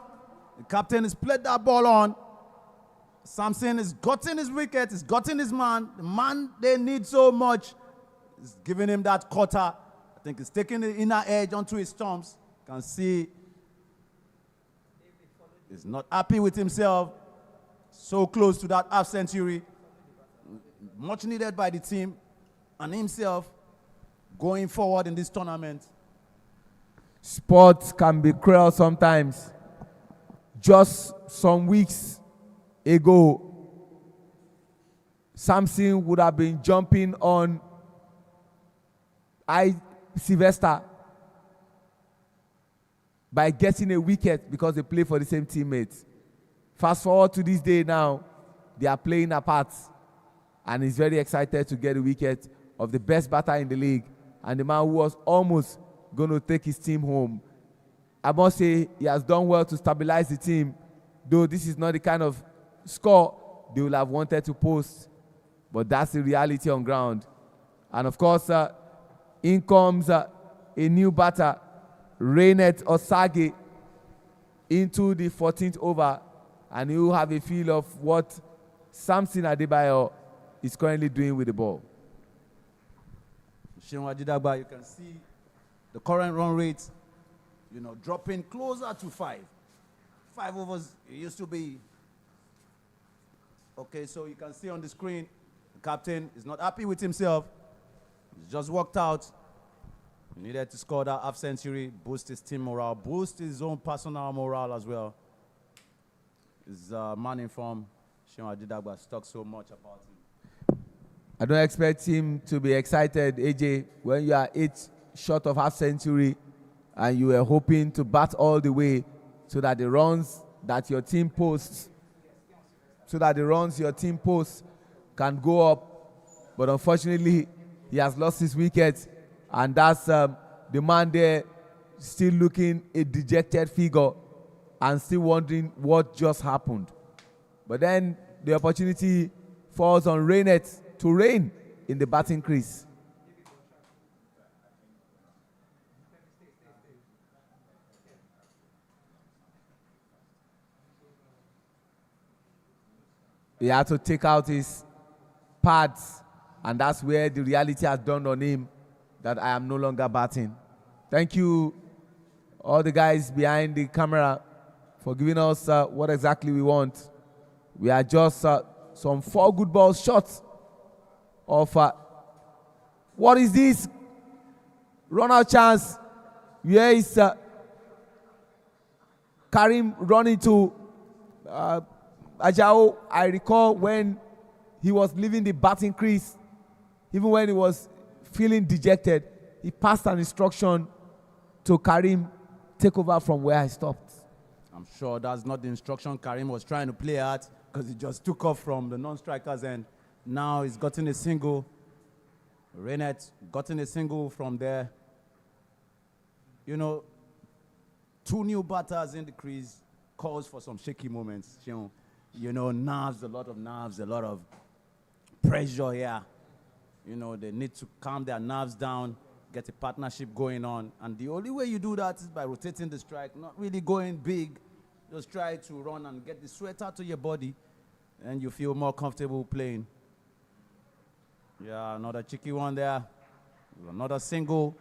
The captain has played that ball on. Samson has gotten his wicket, he's gotten his man. The man they need so much is giving him that cutter. I think he's taking the inner edge onto his stumps. Can see he's not happy with himself. So close to that half century. Much needed by the team and himself going forward in this tournament. Sports can be cruel sometimes. Just some weeks ago, Samson would have been jumping on Sylvester by getting a wicket because they play for the same teammates. Fast forward to this day now, they are playing apart, and he's very excited to get a wicket of the best batter in the league and the man who was almost going to take his team home. I must say he has done well to stabilize the team, though this is not the kind of score they will have wanted to post, but that's the reality on ground. And of course, in comes a new batter, Rainet Osage, into the 14th over, and you have a feel of what Samson Adebayo is currently doing with the ball. Shinwa Didagba, you can see the current run rate, dropping closer to 5. 5 overs, it used to be. Okay, so you can see on the screen, the captain is not happy with himself. He's just walked out. He needed to score that half century, boost his team morale, boost his own personal morale as well. His man in form, Shinwa Didagba, talks so much about him. I don't expect him to be excited, AJ, when you are 8 short of half century and you were hoping to bat all the way so that the runs that your team posts, can go up. But unfortunately, he has lost his wicket, and that's the man there still looking a dejected figure and still wondering what just happened. But then the opportunity falls on Rainet to reign in the batting crease. He had to take out his pads, and that's where the reality has dawned on him that I am no longer batting. Thank you, all the guys behind the camera, for giving us what exactly we want. We are just some 4 good ball shots of what is this? Run out chance. Where is Karim running to Ajao? I recall when he was leaving the batting crease, even when he was feeling dejected, he passed an instruction to Karim, take over from where I stopped. I'm sure that's not the instruction Karim was trying to play at, because he just took off from the non-strikers and now he's gotten a single. Reinert gotten a single from there. You know, two new batters in the crease calls for some shaky moments. You know, nerves, a lot of nerves, a lot of pressure here. You know, they need to calm their nerves down, get a partnership going on. And the only way you do that is by rotating the strike, not really going big. Just try to run and get the sweat out of your body, and you feel more comfortable playing. Yeah, another cheeky one there. Another single.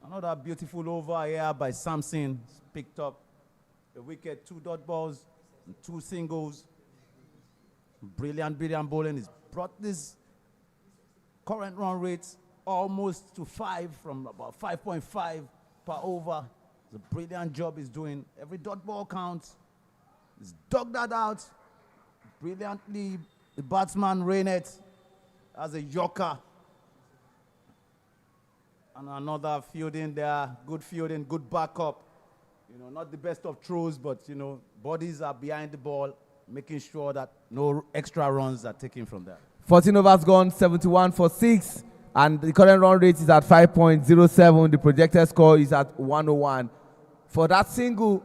Another beautiful over here by Samson. Picked up a wicket, 2 dot balls, and 2 singles. Brilliant bowling. He's brought this current run rate almost to 5 from about 5.5 per over. It's a brilliant job he's doing. Every dot ball counts. He's dug that out brilliantly. The batsman Reinert has a yorker. And another fielding there. Good fielding, good backup. You know, not the best of throws, but, you know, bodies are behind the ball, making sure that no extra runs are taken from there. 14 overs gone, 71 for 6. And the current run rate is at 5.07. The projected score is at 101. For that single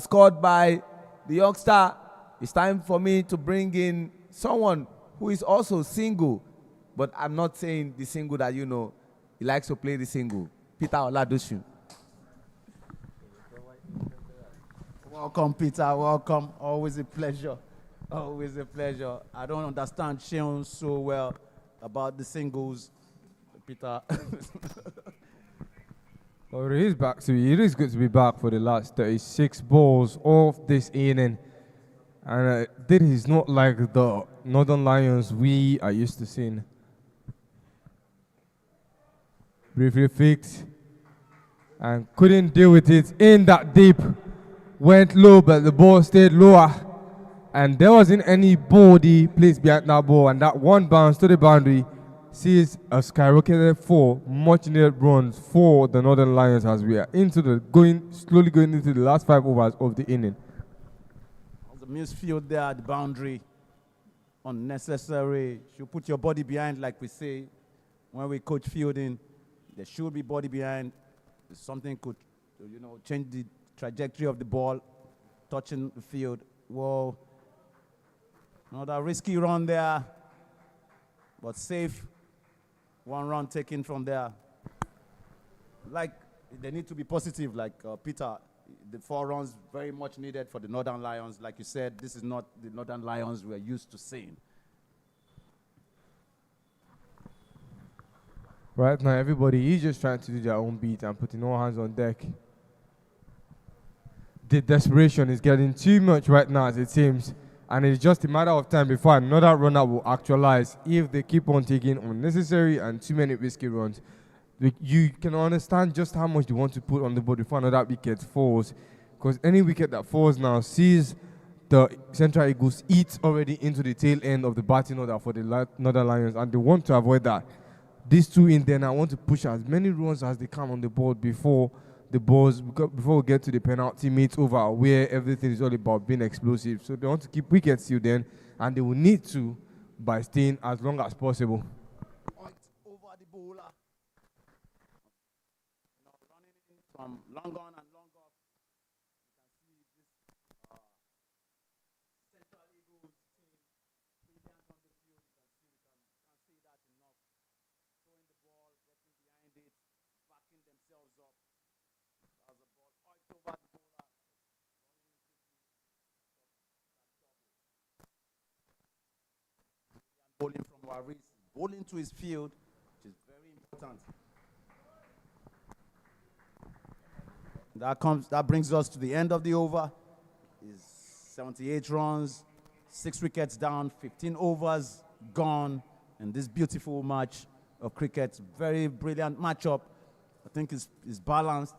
scored by the youngster, it's time for me to bring in someone who is also single. But I'm not saying the single that you know. He likes to play the single. Peter Oladosun. Welcome, Peter. Welcome. Always a pleasure. Always a pleasure. I don't understand Sheon so well about the singles, Peter. Well, it is back, so it is good to be back for the last 36 balls of this inning. And this is not like the Northern Lions we are used to seeing. Briefly fixed and couldn't deal with it in that deep. Went low, but the ball stayed lower. And there wasn't any body placed behind that ball. And that one bounce to the boundary sees a skyrocketed 4 much needed runs for the Northern Lions as we are slowly going into the last 5 overs of the inning. The misfield there at the boundary, unnecessary. You put your body behind, like we say when we coach fielding. There should be body behind. If something could, you know, change the trajectory of the ball, touching the field. Whoa. Another risky run there, but safe. 1 run taken from there. Like, they need to be positive, like Peter. The 4 runs very much needed for the Northern Lions. Like you said, this is not the Northern Lions we're used to seeing. Right now, everybody is just trying to do their own beat and putting all hands on deck. The desperation is getting too much right now, as it seems. And it's just a matter of time before another runner will actualize if they keep on taking unnecessary and too many risky runs. You can understand just how much they want to put on the board before another wicket falls. Because any wicket that falls now sees the Central Eagles eat already into the tail end of the batting order for the Northern Lions. And they want to avoid that. These two in there now want to push as many runs as they can on the board before we get to the penalty meet over, where everything is all about being explosive. So they want to keep wickets till then, and they will need to by staying as long as possible. Point over the bowler. Now running in from long on and long off. You can see this Central Eagles team brilliant on the field. You can see that enough. Throwing the ball, getting behind it, backing themselves up. As a ball point over the bowler. Bowling from Waris, bowling to his field, which is very important. That brings us to the end of the over. Is 78 runs, 6 wickets down, 15 overs gone, and this beautiful match of cricket. Very brilliant matchup. I think it's balanced.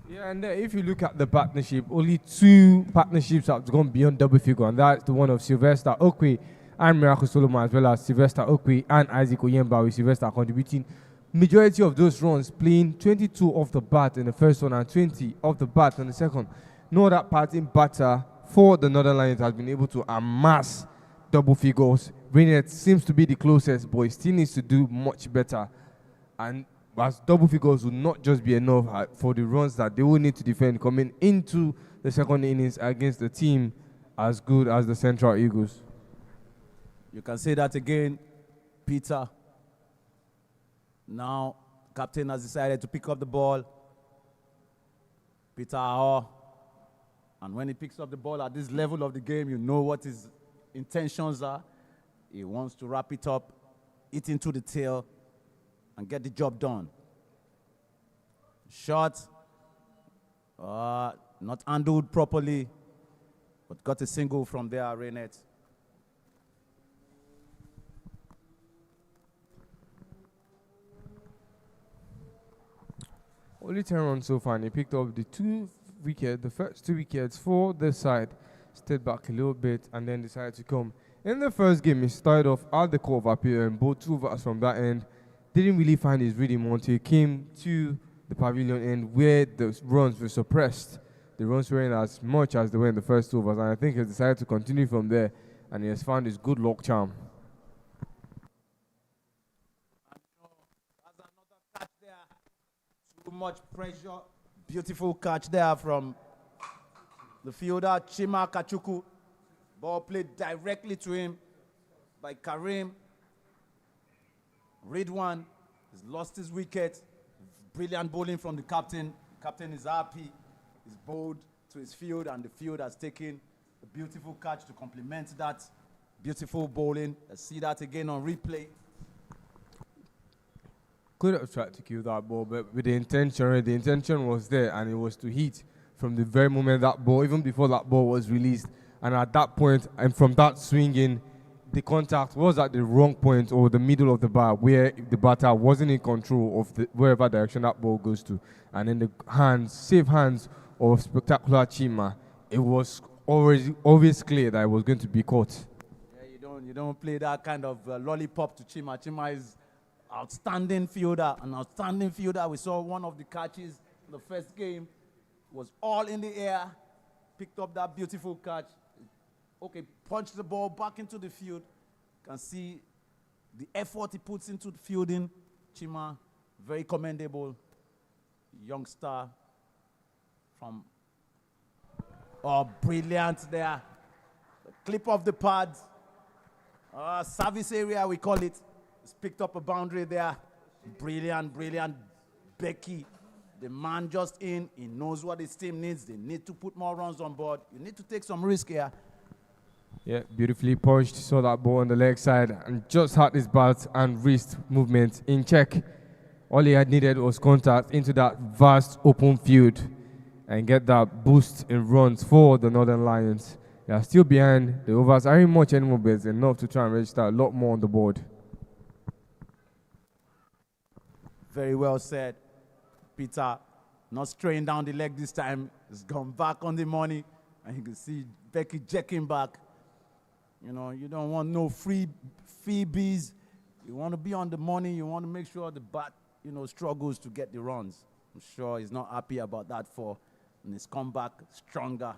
Yeah, and if you look at the partnership, only two partnerships have gone beyond double figure, and that's the one of Sylvester Okwe and Miracle Solomon, as well as Sylvester Okwe and Isaac Oyemba, with Sylvester contributing majority of those runs, playing 22 off the bat in the first one and 20 off the bat in the second. No other parting batter for the Northern Lions has been able to amass double figures. Rainet seems to be the closest, but he still needs to do much better. And as double figures will not just be enough for the runs that they will need to defend coming into the second innings against a team as good as the Central Eagles. You can say that again, Peter. Now, captain has decided to pick up the ball. Peter Aho. And when he picks up the ball at this level of the game, you know what his intentions are. He wants to wrap it up, hit into the tail, and get the job done. Shot, not handled properly, but got a single from there, Rainet. Only 10 runs so far, and he picked up the first 2 wickets for this side. Stayed back a little bit and then decided to come. In the first game, he started off at the Court of Appeal and bowled 2 overs from that end. Didn't really find his rhythm until he came to the pavilion end where the runs were suppressed. The runs weren't as much as they were in the first 2 overs, and I think he decided to continue from there, and he has found his good luck charm. That's another catch there. Too much pressure. Beautiful catch there from the fielder, Chima Kachuku. Ball played directly to him by Karim. Ridwan has lost his wicket. Brilliant bowling from the captain. Captain is happy. He's bowled to his field, and the field has taken a beautiful catch to complement that beautiful bowling. Let's see that again on replay. Could have tried to kill that ball, but with the intention was there, and it was to hit from the very moment that ball, even before that ball was released. And at that point, and from that swinging, the contact was at the wrong point or the middle of the bar where the batter wasn't in control of wherever direction that ball goes to. And in the safe hands of Spectacular Chima, it was always clear that it was going to be caught. Yeah, you don't play that kind of lollipop to Chima. Chima is outstanding fielder, an outstanding fielder. We saw one of the catches in the first game was all in the air, picked up that beautiful catch. Okay, punched the ball back into the field. Can see the effort he puts into the fielding. Chima, very commendable youngster from, brilliant there. The clip of the pad, service area we call it. He's picked up a boundary there. Brilliant Becky. The man just in, he knows what his team needs. They need to put more runs on board. You need to take some risk here. Yeah, beautifully punched, saw that ball on the leg side and just had his bat and wrist movement in check. All he had needed was contact into that vast open field and get that boost in runs for the Northern Lions. They are still behind. The overs aren't much anymore, but it's enough to try and register a lot more on the board. Very well said, Peter. Not straying down the leg this time. He's gone back on the money, and you can see Becky checking back. You know, you don't want no freebies. You want to be on the money. You want to make sure the bat, struggles to get the runs. I'm sure he's not happy about that and his comeback stronger.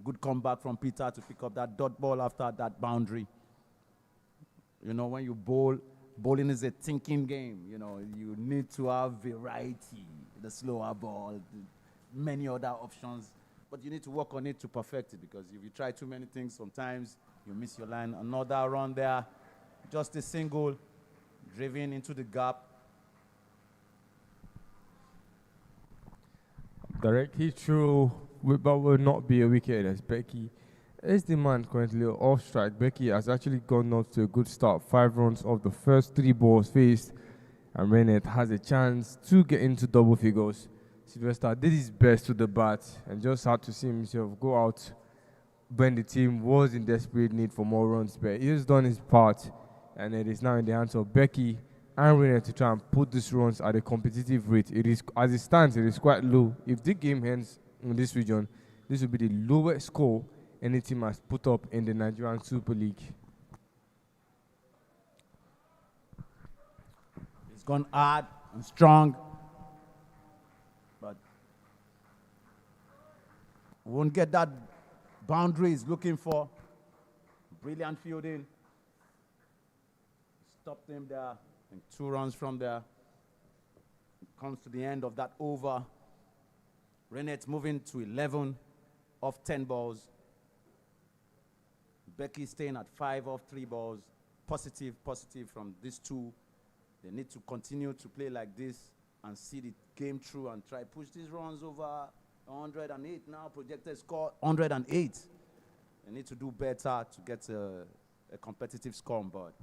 Good comeback from Peter to pick up that dot ball after that boundary. When you bowling is a thinking game. You need to have variety. The slower ball, many other options. But you need to work on it to perfect it, because if you try too many things, sometimes you miss your line. Another run there, just a single, driven into the gap. Direct hit through, but will not be a wicket as Becky is the man currently off strike. Becky has actually gone off to a good start. 5 runs off the first 3 balls faced, and Rainet has a chance to get into double figures. Sylvester did his best to the bat and just had to see himself go out when the team was in desperate need for more runs. But he has done his part, and it is now in the hands of Becky and Rennet to try and put these runs at a competitive rate. It is, as it stands, it is quite low. If the game ends in this region, this will be the lowest score any team has put up in the Nigerian Super League. It's gone hard and strong, but won't get that boundary he's looking for. Brilliant fielding. Stopped him there. And 2 runs from there. Comes to the end of that over. Rennet moving to 11 off 10 balls. Becky staying at 5 off 3 balls. Positive from these 2. They need to continue to play like this and see the game through and try push these runs over 108 now. Projected score 108. They need to do better to get a competitive score on board.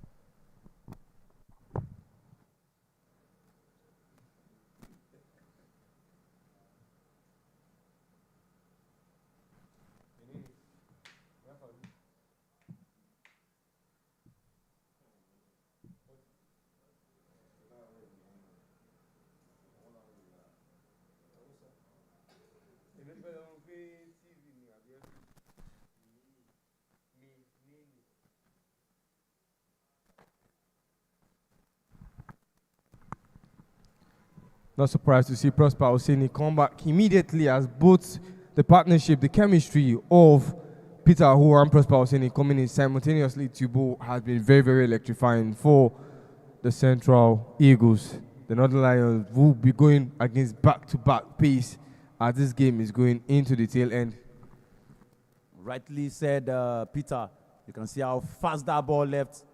Not surprised to see Prosper Oseni come back immediately, as both the partnership, the chemistry of Peter Ahoua and Prosper Oseni coming in simultaneously to bowl has been very, very electrifying for the Central Eagles. The Northern Lions will be going against back-to-back pace as this game is going into the tail end. Rightly said, Peter. You can see how fast that ball left.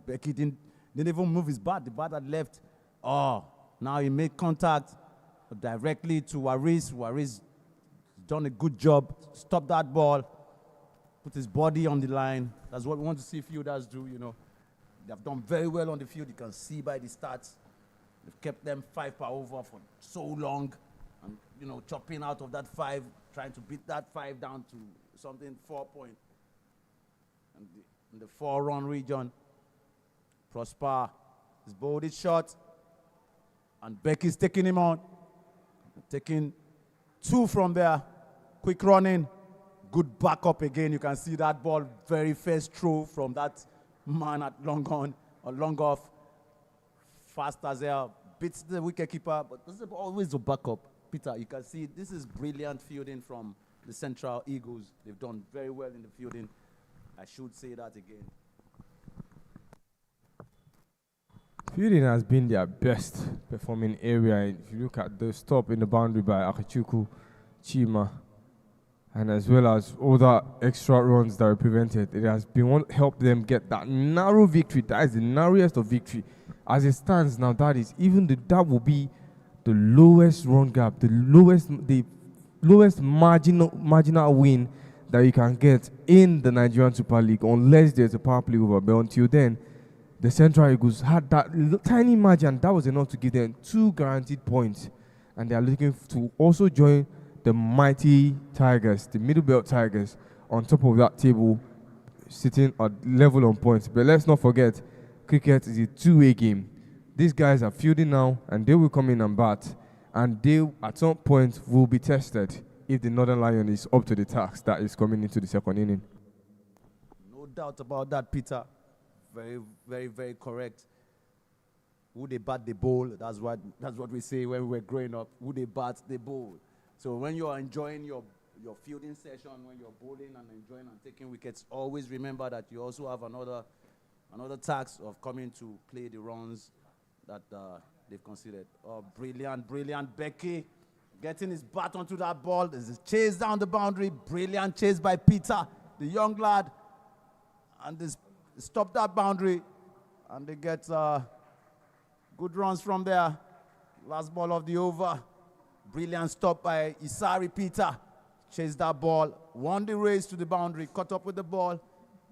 Becky didn't even move his bat. The bat had left. Oh, now he made contact directly to Waris. Waris done a good job. Stop that ball. Put his body on the line. That's what we want to see fielders do, you know. They have done very well on the field. You can see by the stats. They've kept them 5 per over for so long. And, you know, chopping out of that 5, trying to beat that 5 down to something 4 point. And in the 4-run region, Prosper is bowled it short. And Becky's taking him on. Taking 2 from there. Quick running. Good backup again. You can see that ball, very first throw from that man at long on or long off. Fast as hell. Beats the wicketkeeper, but this is always a backup. Peter, you can see this is brilliant fielding from the Central Eagles. They've done very well in the fielding. I should say that again. Fielding has been their best performing area. If you look at the stop in the boundary by Akichuku, Chima, and as well as all the extra runs that were prevented, it has been what helped them get that narrow victory. That is the narrowest of victory. As it stands now, that will be the lowest run gap, the lowest marginal win that you can get in the Nigerian Super League, unless there's a power play over. But until then, the Central Eagles had that tiny margin. That was enough to give them 2 guaranteed points. And they are looking to also join the mighty Tigers, the Middle Belt Tigers, on top of that table, sitting at level on points. But let's not forget, cricket is a 2-way game. These guys are fielding now, and they will come in and bat. And they, at some point, will be tested if the Northern Lion is up to the task that is coming into the second inning. No doubt about that, Peter. Very, very, very correct. Who they bat, they bowl. That's what we say when we were growing up. Who they bat, they bowl. So when you are enjoying your fielding session, when you're bowling and enjoying and taking wickets, always remember that you also have another task of coming to play the runs that they've considered. Oh, brilliant Becky. Getting his bat onto that ball. There's a chase down the boundary. Brilliant chase by Peter, the young lad. And this stop that boundary. And they get good runs from there. Last ball of the over. Brilliant stop by Isari Peter. Chased that ball. Won the race to the boundary. Caught up with the ball.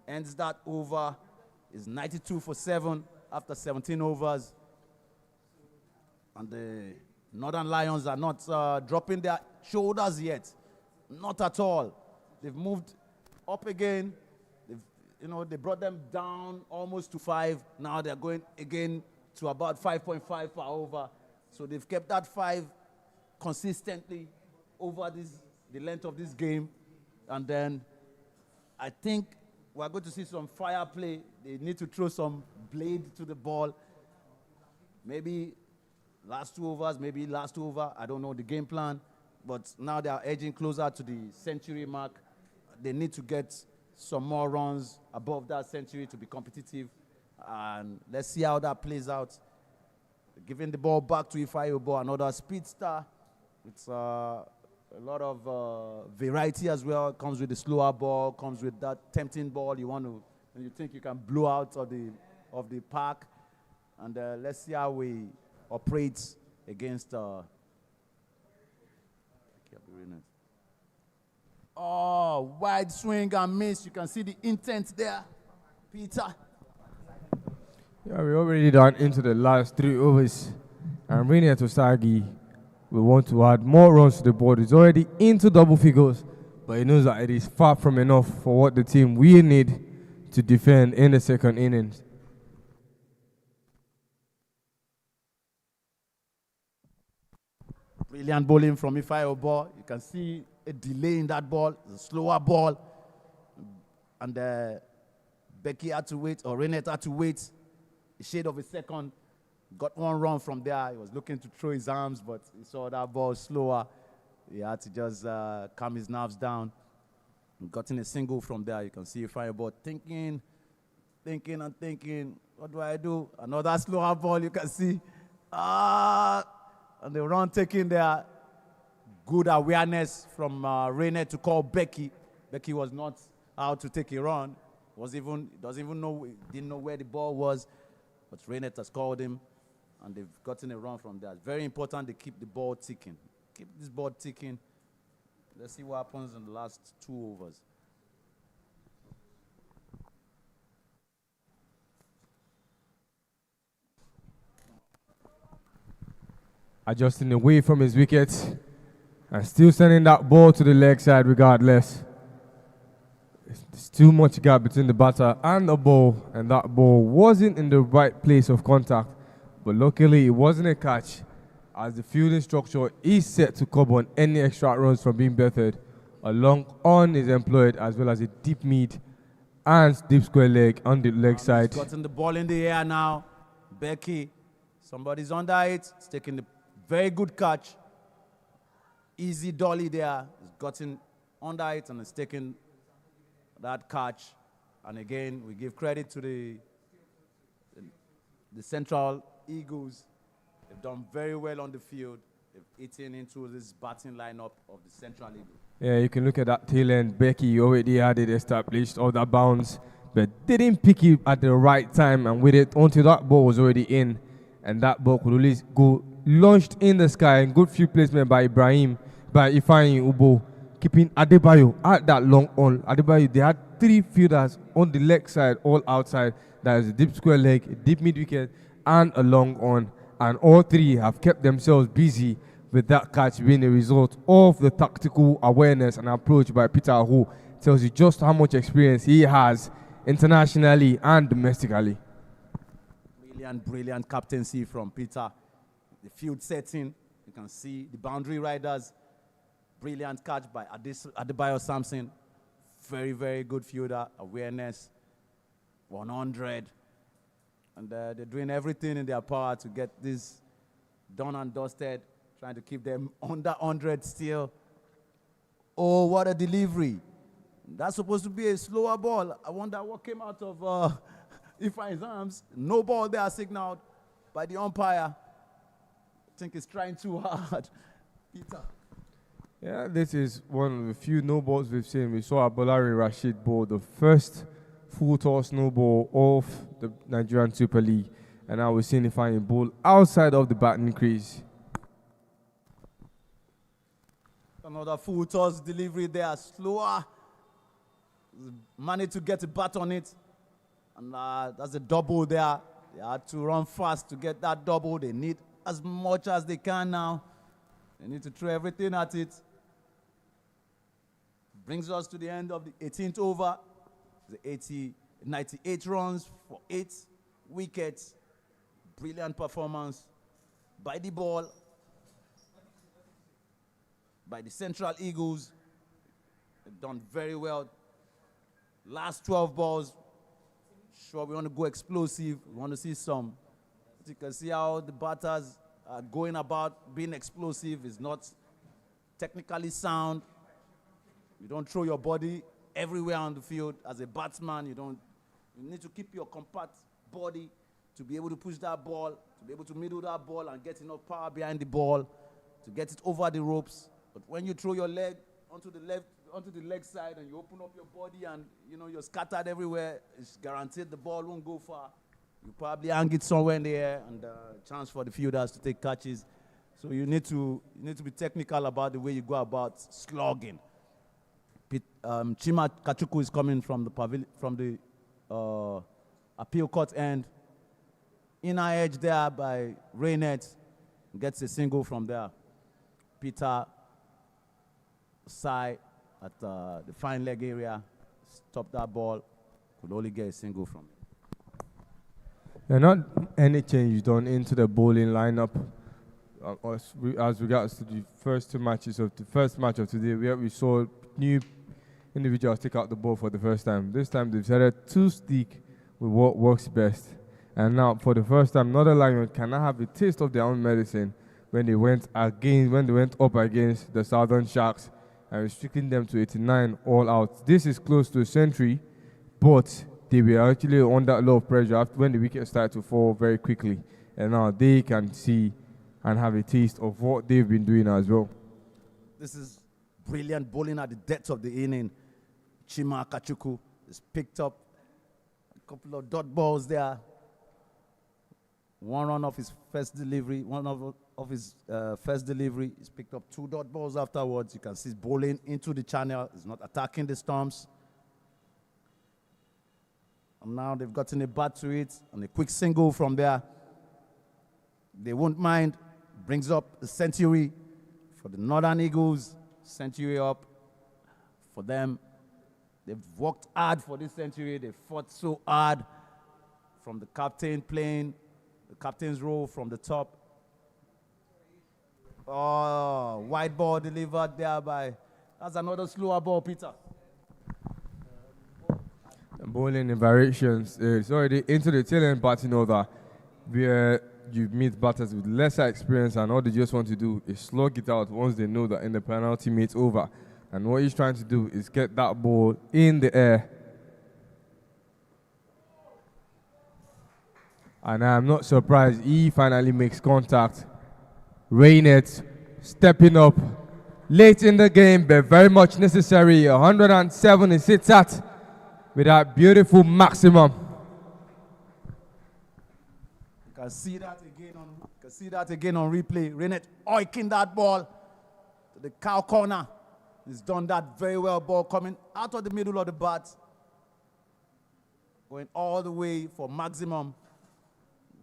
Ends that over. Is 92 for 7 after 17 overs. And the Northern Lions are not dropping their shoulders yet. Not at all. They've moved up again. They brought them down almost to 5. Now they're going again to about 5.5 per over. So they've kept that 5 consistently over the length of this game. And then I think we're going to see some fire play. They need to throw some blade to the ball. Maybe last 2 overs, maybe last 2 over. I don't know the game plan. But now they are edging closer to the century mark. They need to get some more runs above that century to be competitive. And let's see how that plays out. Giving the ball back to Ifeanyi Ubah, another speedster. It's a lot of variety as well. Comes with the slower ball, comes with that tempting ball you want to, when you think you can blow out of the park. And let's see how we operate against. Oh, wide swing and miss. You can see the intent there, Peter. Yeah, we're already down into the last 3 overs. And Rene Tosagi will want to add more runs to the board. He's already into double figures, but he knows that it is far from enough for what the team will need to defend in the second innings. Brilliant bowling from Ifeanyi Ubah. You can see a delay in that ball, a slower ball. And Becky had to wait, or Renette had to wait a shade of a second. Got 1 run from there. He was looking to throw his arms, but he saw that ball slower. He had to just calm his nerves down. Got in a single from there. You can see Ifeanyi Ubah thinking, what do I do? Another slower ball, you can see. And the run taken there. Good awareness from Rene to call Becky. Becky was not out to take a run. Didn't know where the ball was. But Rene has called him, and they've gotten a run from there. It's very important they keep the ball ticking. Keep this ball ticking. Let's see what happens in the last 2 overs. Adjusting away from his wicket and still sending that ball to the leg side regardless. There's too much gap between the batter and the ball, and that ball wasn't in the right place of contact. But luckily, it wasn't a catch, as the fielding structure is set to cover on any extra runs from being bettered. A long on is employed, as well as a deep mid and deep square leg on the leg side. He's gotten the ball in the air now. Becky, somebody's under it. It's taking the very good catch. Easy dolly there. He's gotten under it and it's taken that catch. And again, we give credit to the Central Eagles. They've done very well on the field. They've eaten into this batting lineup of the Central Eagles. Yeah, you can look at that tail end. Becky already had it established, all that bounce, but didn't pick it at the right time and with it until that ball was already in. And that ball could always go launched in the sky. And good field placement by Ifeanyi Ubah, keeping Adebayo at that long on. Adebayo, they had 3 fielders on the leg side, all outside. That is a deep square leg, a deep mid wicket, and a long on. And all 3 have kept themselves busy, with that catch being a result of the tactical awareness and approach by Peter Aho. Tells you just how much experience he has internationally and domestically. Brilliant captaincy from Peter. The field setting, you can see the boundary riders. Brilliant catch by Adebayo Samson. Very, very good fielder. Awareness. 100. And they're doing everything in their power to get this done and dusted. Trying to keep them under 100 still. Oh, what a delivery. That's supposed to be a slower ball. I wonder what came out of Ifeanyi's arms. No ball there signaled by the umpire. I think he's trying too hard. Peter. Yeah, this is one of the few no balls we've seen. We saw Abolari Rashid bowl the first full toss no ball of the Nigerian Super League. And now we're seeing Ifeanyi bowl outside of the batting crease. Another full toss delivery there, slower. Managed to get a bat on it. And that's a double there. They had to run fast to get that double. They need as much as they can now. They need to throw everything at it. Brings us to the end of the 18th over. The 98 runs for 8 wickets. Brilliant performance by the ball, by the Central Eagles. They've done very well. Last 12 balls, sure, we want to go explosive. We want to see some. You can see how the batters are going about being explosive. It's not technically sound. You don't throw your body everywhere on the field. As a batsman, you need to keep your compact body to be able to push that ball, to be able to middle that ball and get enough power behind the ball to get it over the ropes. But when you throw your leg onto the leg side and you open up your body and you're scattered everywhere, it's guaranteed the ball won't go far. You probably hang it somewhere in the air and chance for the fielders to take catches. So you need to be technical about the way you go about slogging. Chima Kachuku is coming from the appeal court end. Inner edge there by Rainet gets a single from there. Peter Sai at the fine leg area stopped that ball. Could only get a single from it. Yeah, not any change done into the bowling lineup. As regards to the first two matches of the first match of today, we saw new individuals take out the ball for the first time. This time they've decided to stick with what works best. And now, for the first time, Northern Lions cannot have a taste of their own medicine when they went up against the Southern Sharks and restricting them to 89 all out. This is close to a century, but they were actually under a lot of pressure after when the wickets started to fall very quickly. And now they can see and have a taste of what they've been doing as well. This is brilliant bowling at the depth of the inning. Chima Kachuku has picked up a couple of dot balls there. One run off his first delivery, He's picked up 2 dot balls afterwards. You can see he's bowling into the channel. He's not attacking the stumps. And now they've gotten a bat to it and a quick single from there. They won't mind. Brings up a century for the Northern Eagles. Century up for them. They've worked hard for this century. They fought so hard from the captain playing the captain's role from the top. Oh, wide ball delivered there by... That's another slower ball, Peter. Bowling in variations. It's already into the tail end batting over, where you meet batters with lesser experience and all they just want to do is slug it out once they know that in the penalty mate's over. And what he's trying to do is get that ball in the air. And I'm not surprised he finally makes contact. Rainet stepping up late in the game, but very much necessary. 107 he sits at with that beautiful maximum. You can see that again on replay. Rainet oiking that ball to the cow corner. He's done that very well. Ball coming out of the middle of the bat, going all the way for maximum,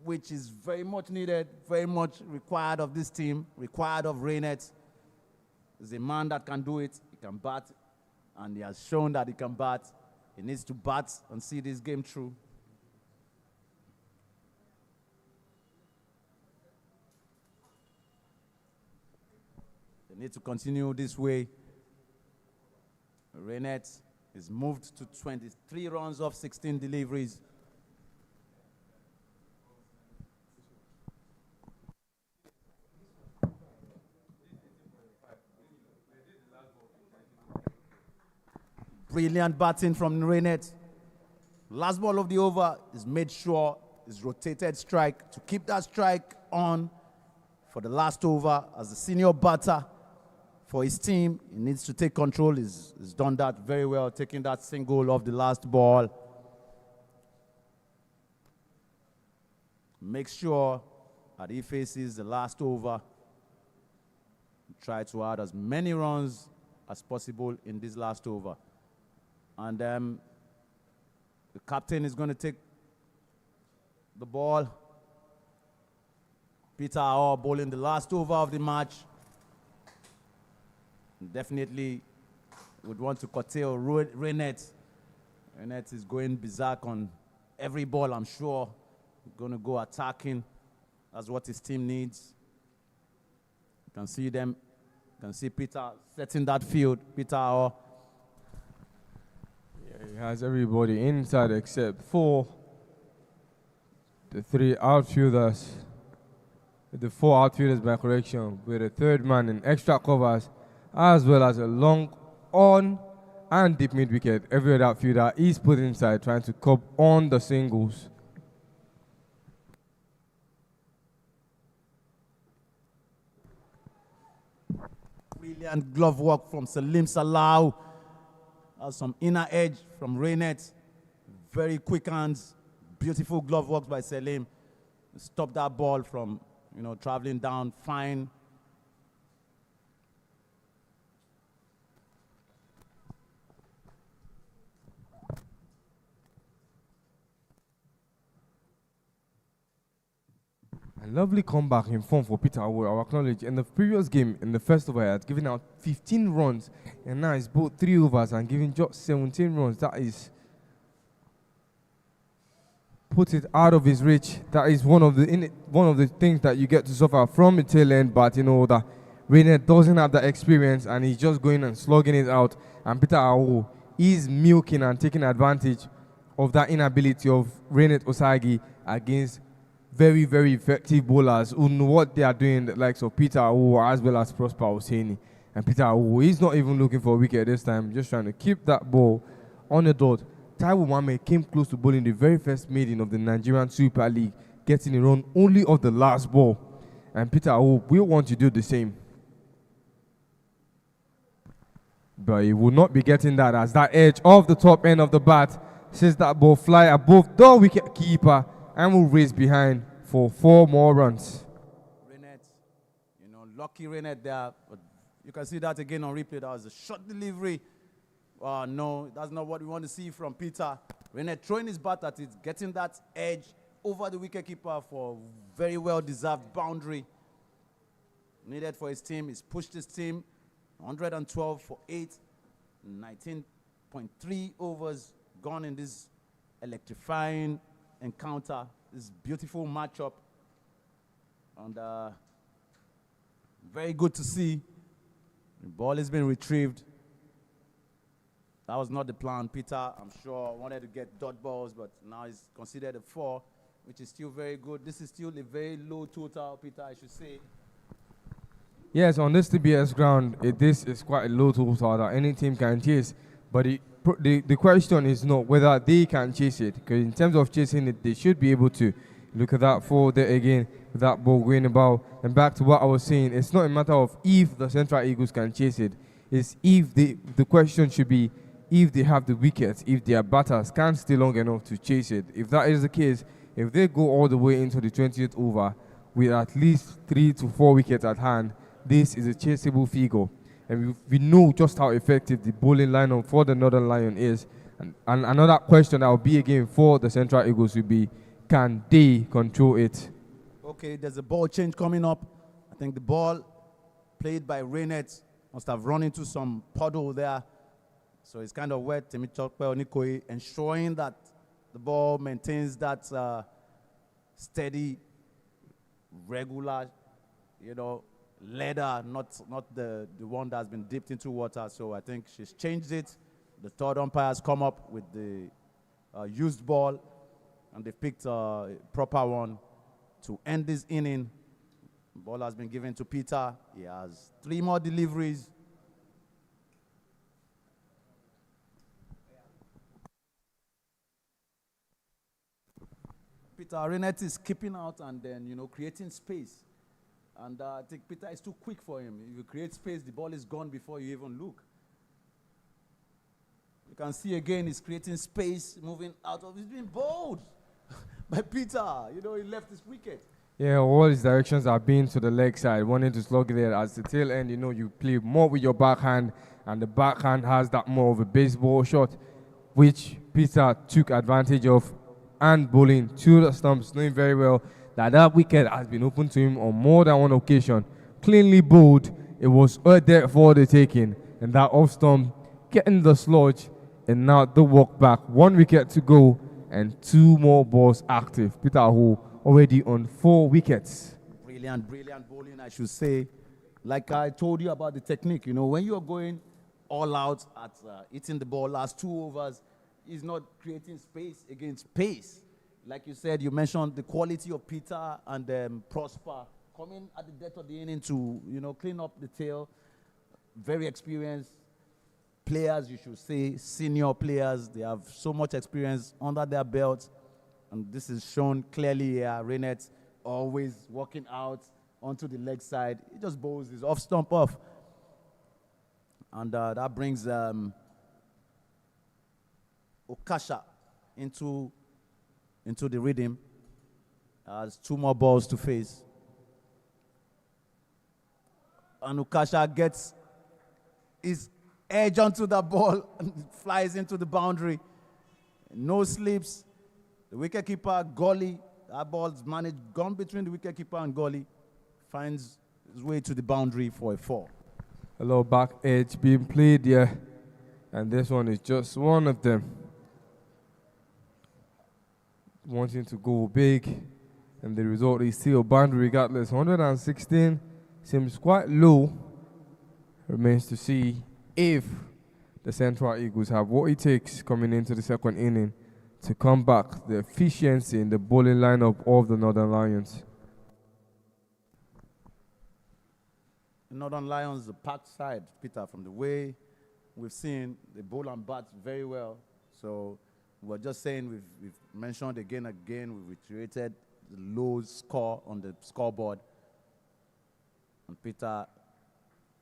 which is very much needed, very much required of this team, required of Rainet. He's a man that can do it. He can bat, and he has shown that he can bat. He needs to bat and see this game through. They need to continue this way. Rainet is moved to 23 runs off 16 deliveries. Brilliant batting from Rainet. Last ball of the over is made sure is rotated strike to keep that strike on for the last over as the senior batter for his team. He needs to take control. He's done that very well, taking that single off the last ball. Make sure that he faces the last over. Try to add as many runs as possible in this last over. And the captain is going to take the ball. Peter Aor bowling the last over of the match. Definitely would want to curtail Rainet. Rainet is going berserk on every ball, I'm sure. Going to go attacking That's what his team needs. You can see them. You can see Peter setting that field. Peter Aho. Yeah, he has everybody inside except for the three outfielders. The four outfielders by correction, with a third man in extra covers, as well as a long on and deep mid wicket. Every other outfielder is put inside trying to cope on the singles. Brilliant glove work from Salim Salau. Some inner edge from Rainet. Very quick hands. Beautiful glove work by Salim. Stop that ball from, traveling down fine. A lovely comeback in form for Peter Aho. I'll acknowledge in the previous game, in the first over, he had given out 15 runs, and now he's bought 3 overs and giving just 17 runs. That is put it out of his reach. That is one of the things that you get to suffer from the tail end. But that Rainet doesn't have that experience, and he's just going and slugging it out. And Peter Aho is milking and taking advantage of that inability of Rainet Osagi against very, very effective bowlers who know what they are doing, the likes of Peter Aho as well as Prosper Hosseini. And Peter Aho is not even looking for a wicket this time, just trying to keep that ball on the dot. Taiwo Mohammed came close to bowling the very first maiden of the Nigerian Super League, getting a run only of the last ball. And Peter Aho will want to do the same. But he will not be getting that, as that edge of the top end of the bat sees that ball fly above the wicket keeper and will race behind for 4 more runs. Rainet, lucky Rainet there. But you can see that again on replay. That was a short delivery. No, that's not what we want to see from Peter. Rainet throwing his bat at it, getting that edge over the wicketkeeper for very well-deserved boundary. Needed for his team. He's pushed his team 112 for 8, 19.3 overs gone in this electrifying encounter, this beautiful matchup. And very good to see. The ball has been retrieved. That was not the plan. Peter, I'm sure, wanted to get dot balls, but now he's considered a 4, which is still very good. This is still a very low total, Peter, I should say. Yes, on this TBS ground, this is quite a low total that any team can chase. But the question is not whether they can chase it, because in terms of chasing it, they should be able to. Look at that 4 there again, with that ball going about. And back to what I was saying, it's not a matter of if the Central Eagles can chase it. It's if the question should be if they have the wickets, if their batters can't stay long enough to chase it. If that is the case, if they go all the way into the 20th over with at least 3 to 4 wickets at hand, this is a chaseable figure. And we know just how effective the bowling lineup for the Northern Lion is. And another question that will be again for the Central Eagles will be, can they control it? Okay, there's a ball change coming up. I think the ball played by Rainet must have run into some puddle there. So it's kind of wet. Temitope Onikoye ensuring that the ball maintains that steady, regular, leather, not the one that's been dipped into water. So I think she's changed it. The third umpire has come up with the used ball, and they've picked a proper one to end this inning. The ball has been given to Peter. He has 3 more deliveries. Peter Rainet is keeping out and then, creating space. And I think Peter is too quick for him. If you create space, the ball is gone before you even look. You can see again, he's creating space, moving out of. He's being bowled by Peter. He left his wicket. Yeah, all his directions are being to the leg side, wanting to slug there. As the tail end, you play more with your backhand, and the backhand has that more of a baseball shot, which Peter took advantage of, and bowling to the stumps, knowing very well that wicket has been open to him on more than one occasion. Cleanly bowled, it was there for the taking, and that off stump getting the sludge, and now the walk back. 1 wicket to go, and 2 more balls active. Peter Aho already on 4 wickets. Brilliant, brilliant bowling, I should say. Like I told you about the technique, you know, when you're going all out at hitting the ball last 2 overs, is not creating space against pace. Like you said, you mentioned the quality of Peter and Prosper coming at the depth of the inning to, you know, clean up the tail. Very experienced players, you should say, senior players. They have so much experience under their belt. And this is shown clearly here. Reinert always walking out onto the leg side. He just bowls his off stump off. And that brings Okasha into the rhythm. Has 2 more balls to face. And Okasha gets his edge onto the ball and flies into the boundary. No slips. The wicketkeeper, Gully, that ball's managed, gone between the wicketkeeper and Gully, finds his way to the boundary for a 4. A little back edge being played here, and this one is just one of them. Wanting to go big, and the result is still boundary regardless. 116 seems quite low. Remains to see if the Central Eagles have what it takes coming into the second inning to come back the efficiency in the bowling lineup of the Northern Lions. The Northern Lions, the packed side, Peter, from the way we've seen, they bowl and bat very well. So we're just saying, we've mentioned again and again, we've reiterated the low score on the scoreboard. And Peter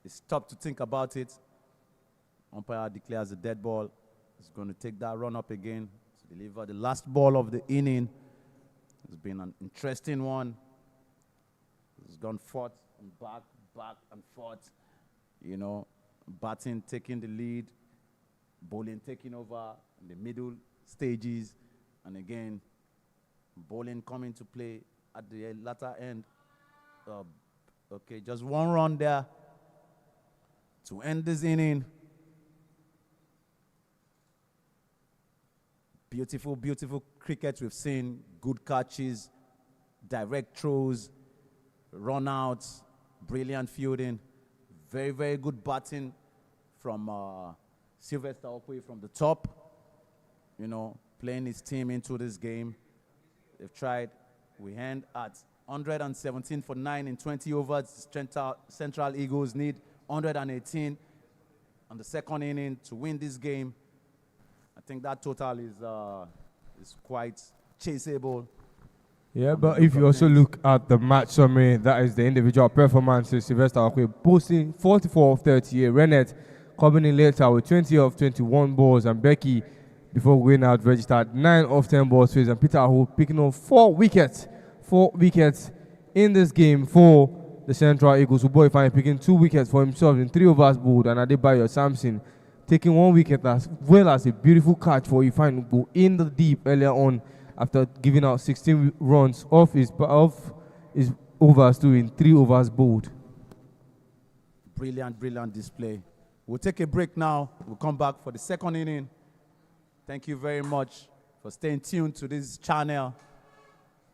is stopped to think about it. Umpire declares a dead ball. He's going to take that run up again to deliver the last ball of the inning. It's been an interesting one. It's gone forth and back and forth. You know, batting taking the lead, bowling taking over in the middle stages, and again, bowling coming to play at the latter end. Okay, just 1 run there to end this inning. Beautiful, beautiful cricket we've seen. Good catches, direct throws, run outs, brilliant fielding. Very, very good batting from Sylvester Okwe from the top. You know, playing his team into this game. They've tried. We end at 117 for 9 in 20 overs. Central Eagles need 118 on the second inning to win this game. I think that total is quite chaseable. Yeah, but if you also look at the match summary, that is the individual performances. Sylvester Okwe posting 44 of 38. Reinert coming in later with 20 of 21 balls, and Becky, before going out, registered 9 of 10 balls faced, and Peter Aho picking up 4 wickets. 4 wickets in this game for the Central Eagles. Uboy Fine picking 2 wickets for himself in 3 overs bowled, and Adebayo Samson taking 1 wicket as well as a beautiful catch for Ifeanyi Ugbo in the deep earlier on after giving out 16 runs off his overs too in 3 overs bowled. Brilliant, brilliant display. We'll take a break now. We'll come back for the second inning. Thank you very much for staying tuned to this channel.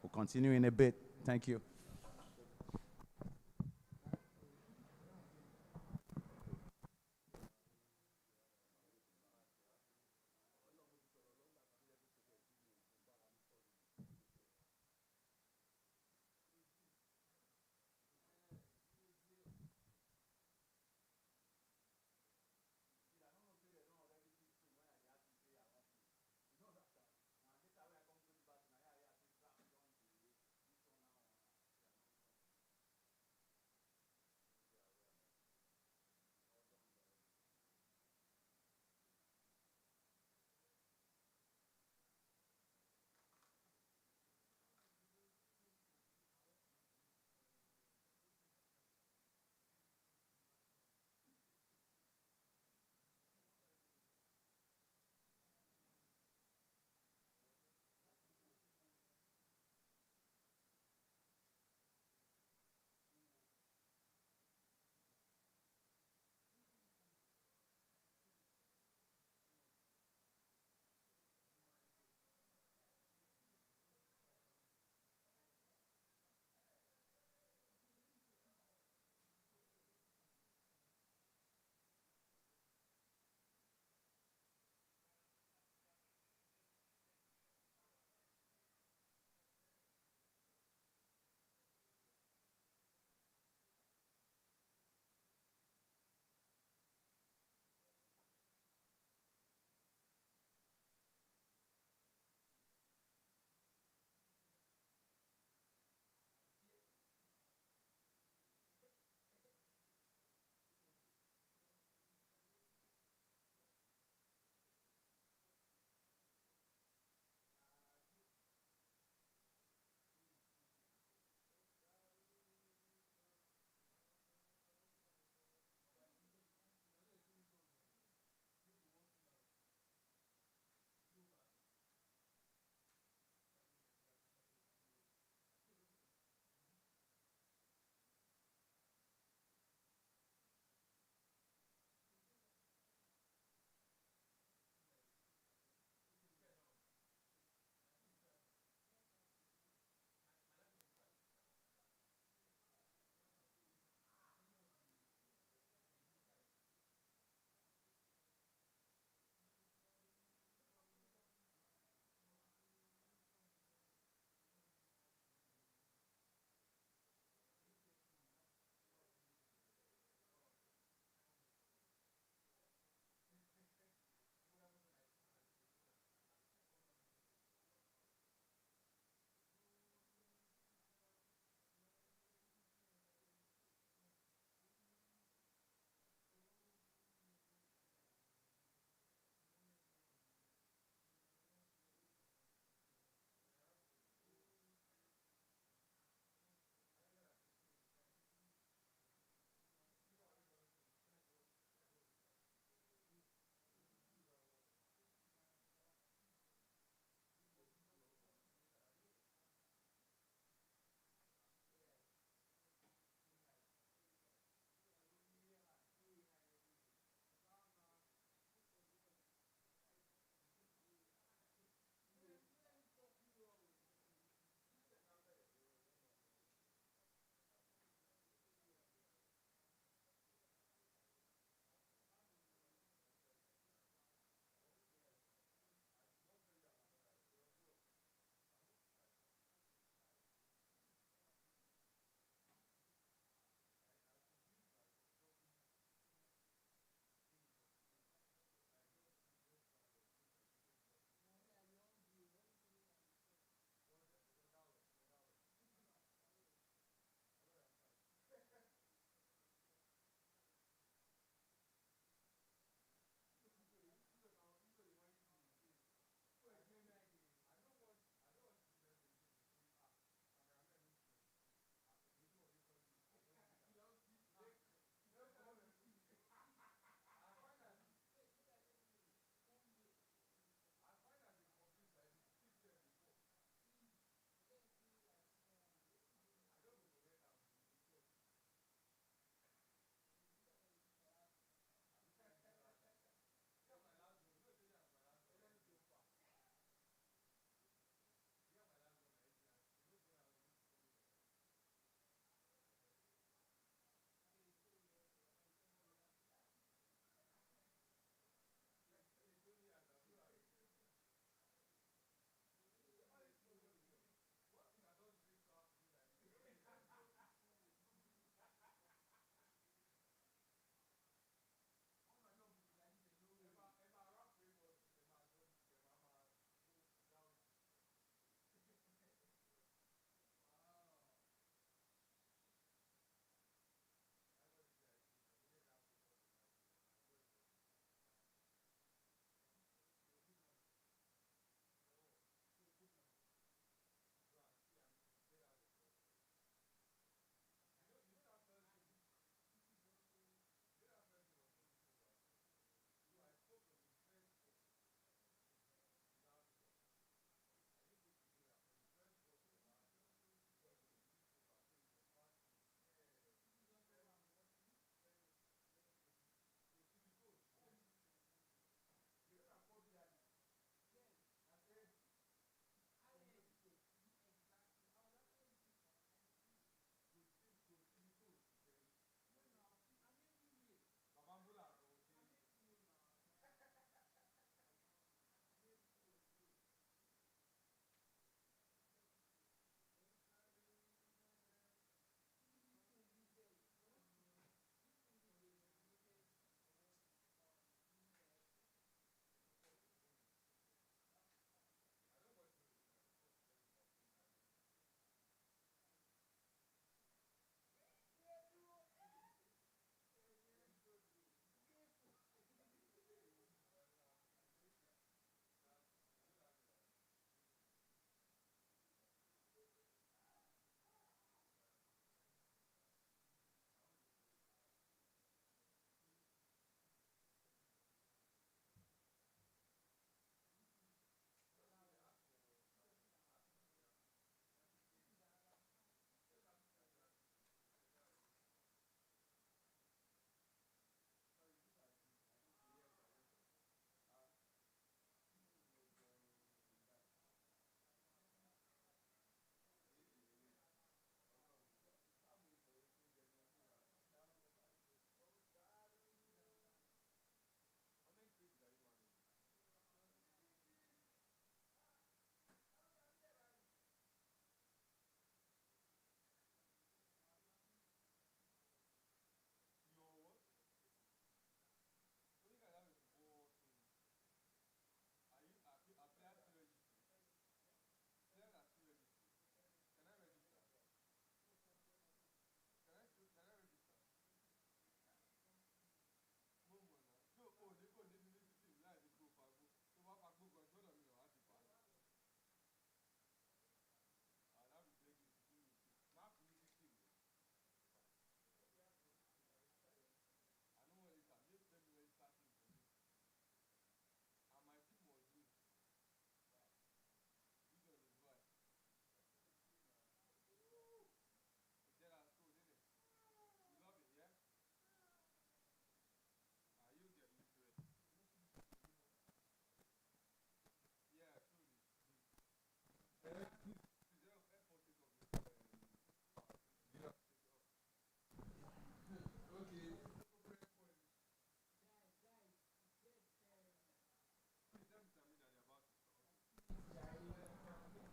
We'll continue in a bit. Thank you.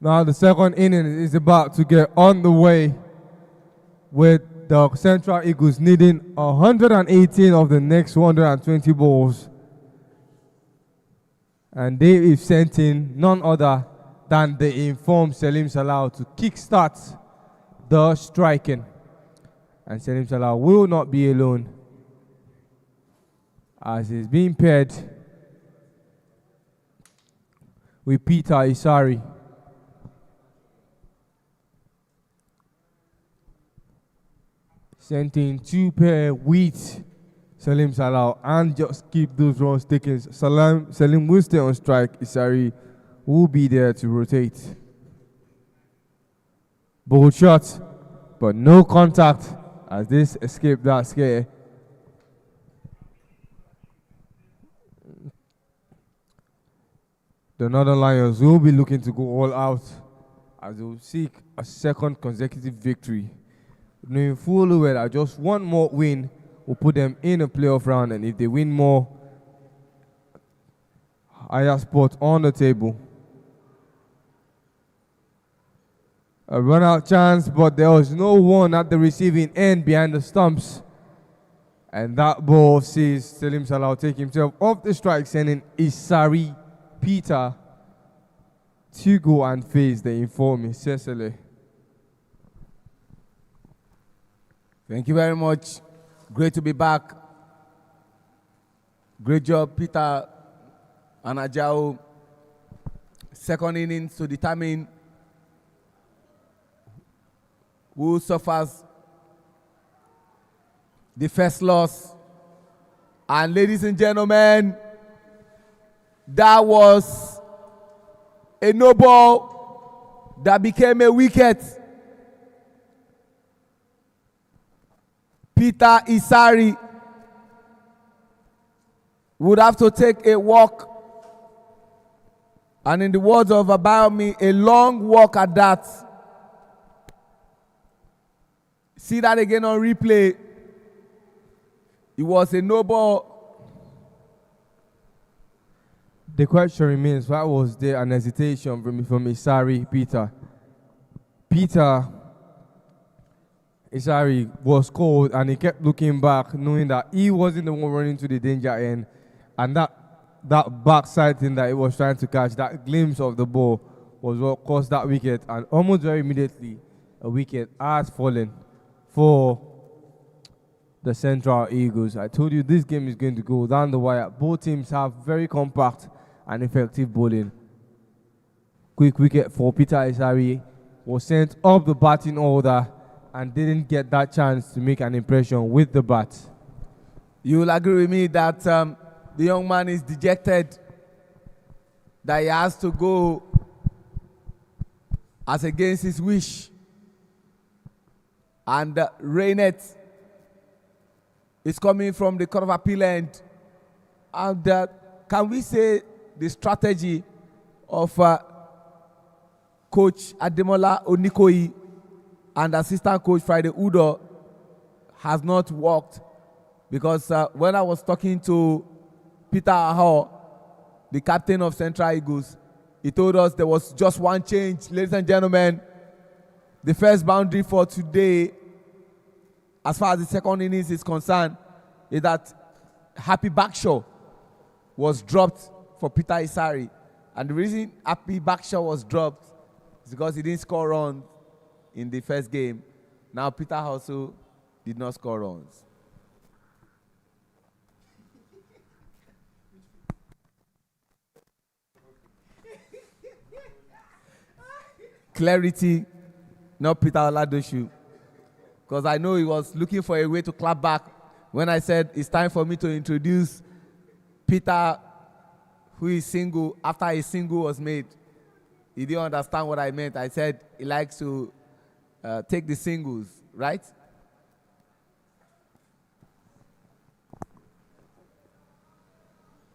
Now the second inning is about to get on the way, with the Central Eagles needing 118 of the next 120 balls. And they have sent in none other than the informed Salim Salau to kickstart the striking. And Salim Salau will not be alone, as he's being paired with Peter Isari. Sent in two pair with Salim Salau and just keep those runs taken. Salim will stay on strike. Isari will be there to rotate. Bold shot, but no contact as this escaped that scare. The Northern Lions will be looking to go all out as they will seek a second consecutive victory, knowing fully well that just one more win will put them in a playoff round, and if they win more, higher spot on the table. A run-out chance, but there was no one at the receiving end behind the stumps. And that ball sees Salim Salau take himself off the strike, sending Isari Peter to go and face the informing Cecily. Thank you very much. Great to be back. Great job, Peter and Ajao. Second innings to determine who suffers the first loss. And ladies and gentlemen, that was a no ball that became a wicket. Peter Isari would have to take a walk, and in the words of Abayomi, a long walk at that. See that again on replay. It was a no ball. The question remains, why was there an hesitation from Isari Peter? Peter Isari was called and he kept looking back, knowing that he wasn't the one running to the danger end, and that backside thing that he was trying to catch, that glimpse of the ball, was what caused that wicket. And almost very immediately, a wicket has fallen for the Central Eagles. I told you this game is going to go down the wire. Both teams have very compact and effective bowling. Quick wicket for Peter Isari, was sent up the batting order and didn't get that chance to make an impression with the bat. You will agree with me that the young man is dejected, that he has to go as against his wish. And Rainet is coming from the Court of Appeal end. And can we say the strategy of Coach Ademola Onikoyi and assistant coach Friday Udo has not worked? Because when I was talking to Peter Aho, the captain of Central Eagles, he told us there was just one change. Ladies and gentlemen, the first boundary for today, as far as the second innings is concerned, is that Happy Backshaw was dropped for Peter Isari. And the reason Happy Backshaw was dropped is because he didn't score runs in the first game. Now Peter also did not score runs. Clarity, not Peter Oladoshu. Because I know he was looking for a way to clap back when I said it's time for me to introduce Peter, who is single, after a single was made. He didn't understand what I meant. I said he likes to take the singles, right?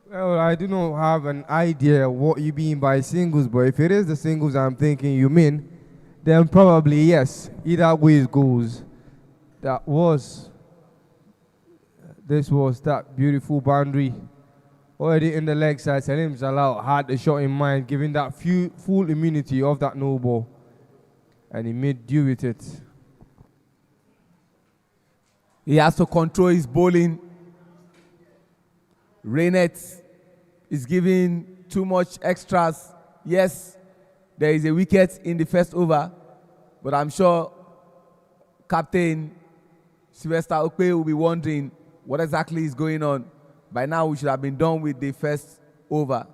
Well, I do not have an idea what you mean by singles, but if it is the singles I'm thinking you mean, then probably yes. Either way it goes. This was that beautiful boundary Already in the leg side, Salim Salah had a shot in mind, giving that full immunity of that no ball. And he made do with it. He has to control his bowling. Rainet is giving too much extras. Yes, there is a wicket in the first over, but I'm sure Captain Sylvester Okpe will be wondering what exactly is going on. By now, we should have been done with the first over.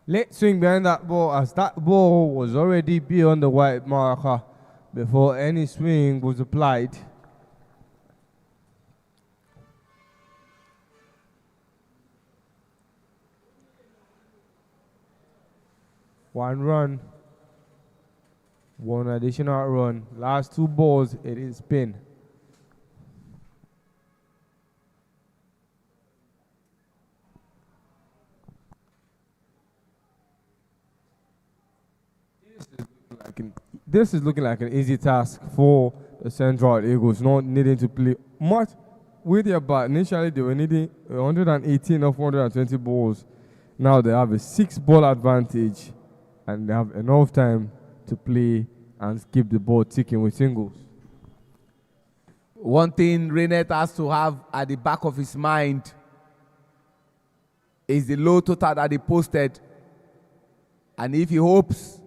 Late swing behind that ball, as that ball was already beyond the white marker before any swing was applied. One run, one additional run. Last two balls, it is spin. This is looking like an easy task for the Central Eagles, not needing to play much with their bat. Initially, they were needing 118 of 120 balls. Now they have a 6-ball advantage, and they have enough time to play and keep the ball ticking with singles. One thing Rainet has to have at the back of his mind is the low total that he posted. And if he hopes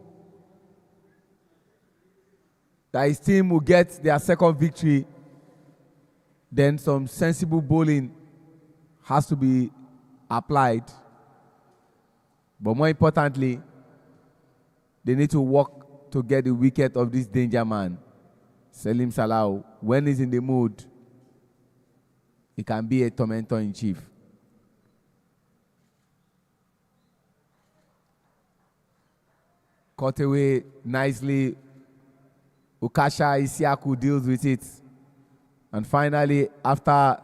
that his team will get their second victory, then some sensible bowling has to be applied. But more importantly, they need to work to get the wicket of this danger man, Salim Salah. When he's in the mood, he can be a tormentor in chief. Cut away nicely. Ukasha Isiaku deals with it. And finally, after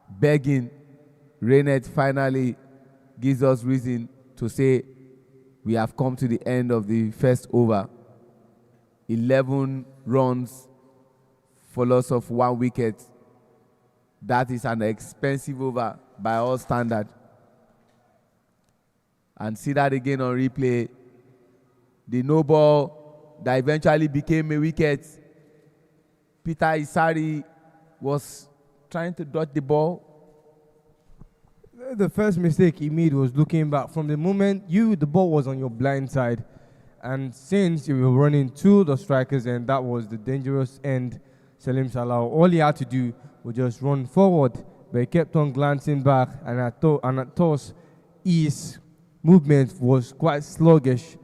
begging, Rainet finally gives us reason to say we have come to the end of the first over. 11 runs for loss of 1 wicket. That is an expensive over by all standards. And see that again on replay. The no ball that eventually became a wicket. Peter Isari was trying to dodge the ball. The first mistake he made was looking back. From the moment the ball was on your blind side, and since you were running to the strikers and that was the dangerous end, Salim Salah, all he had to do was just run forward, but he kept on glancing back, and at toss, his movement was quite sluggish,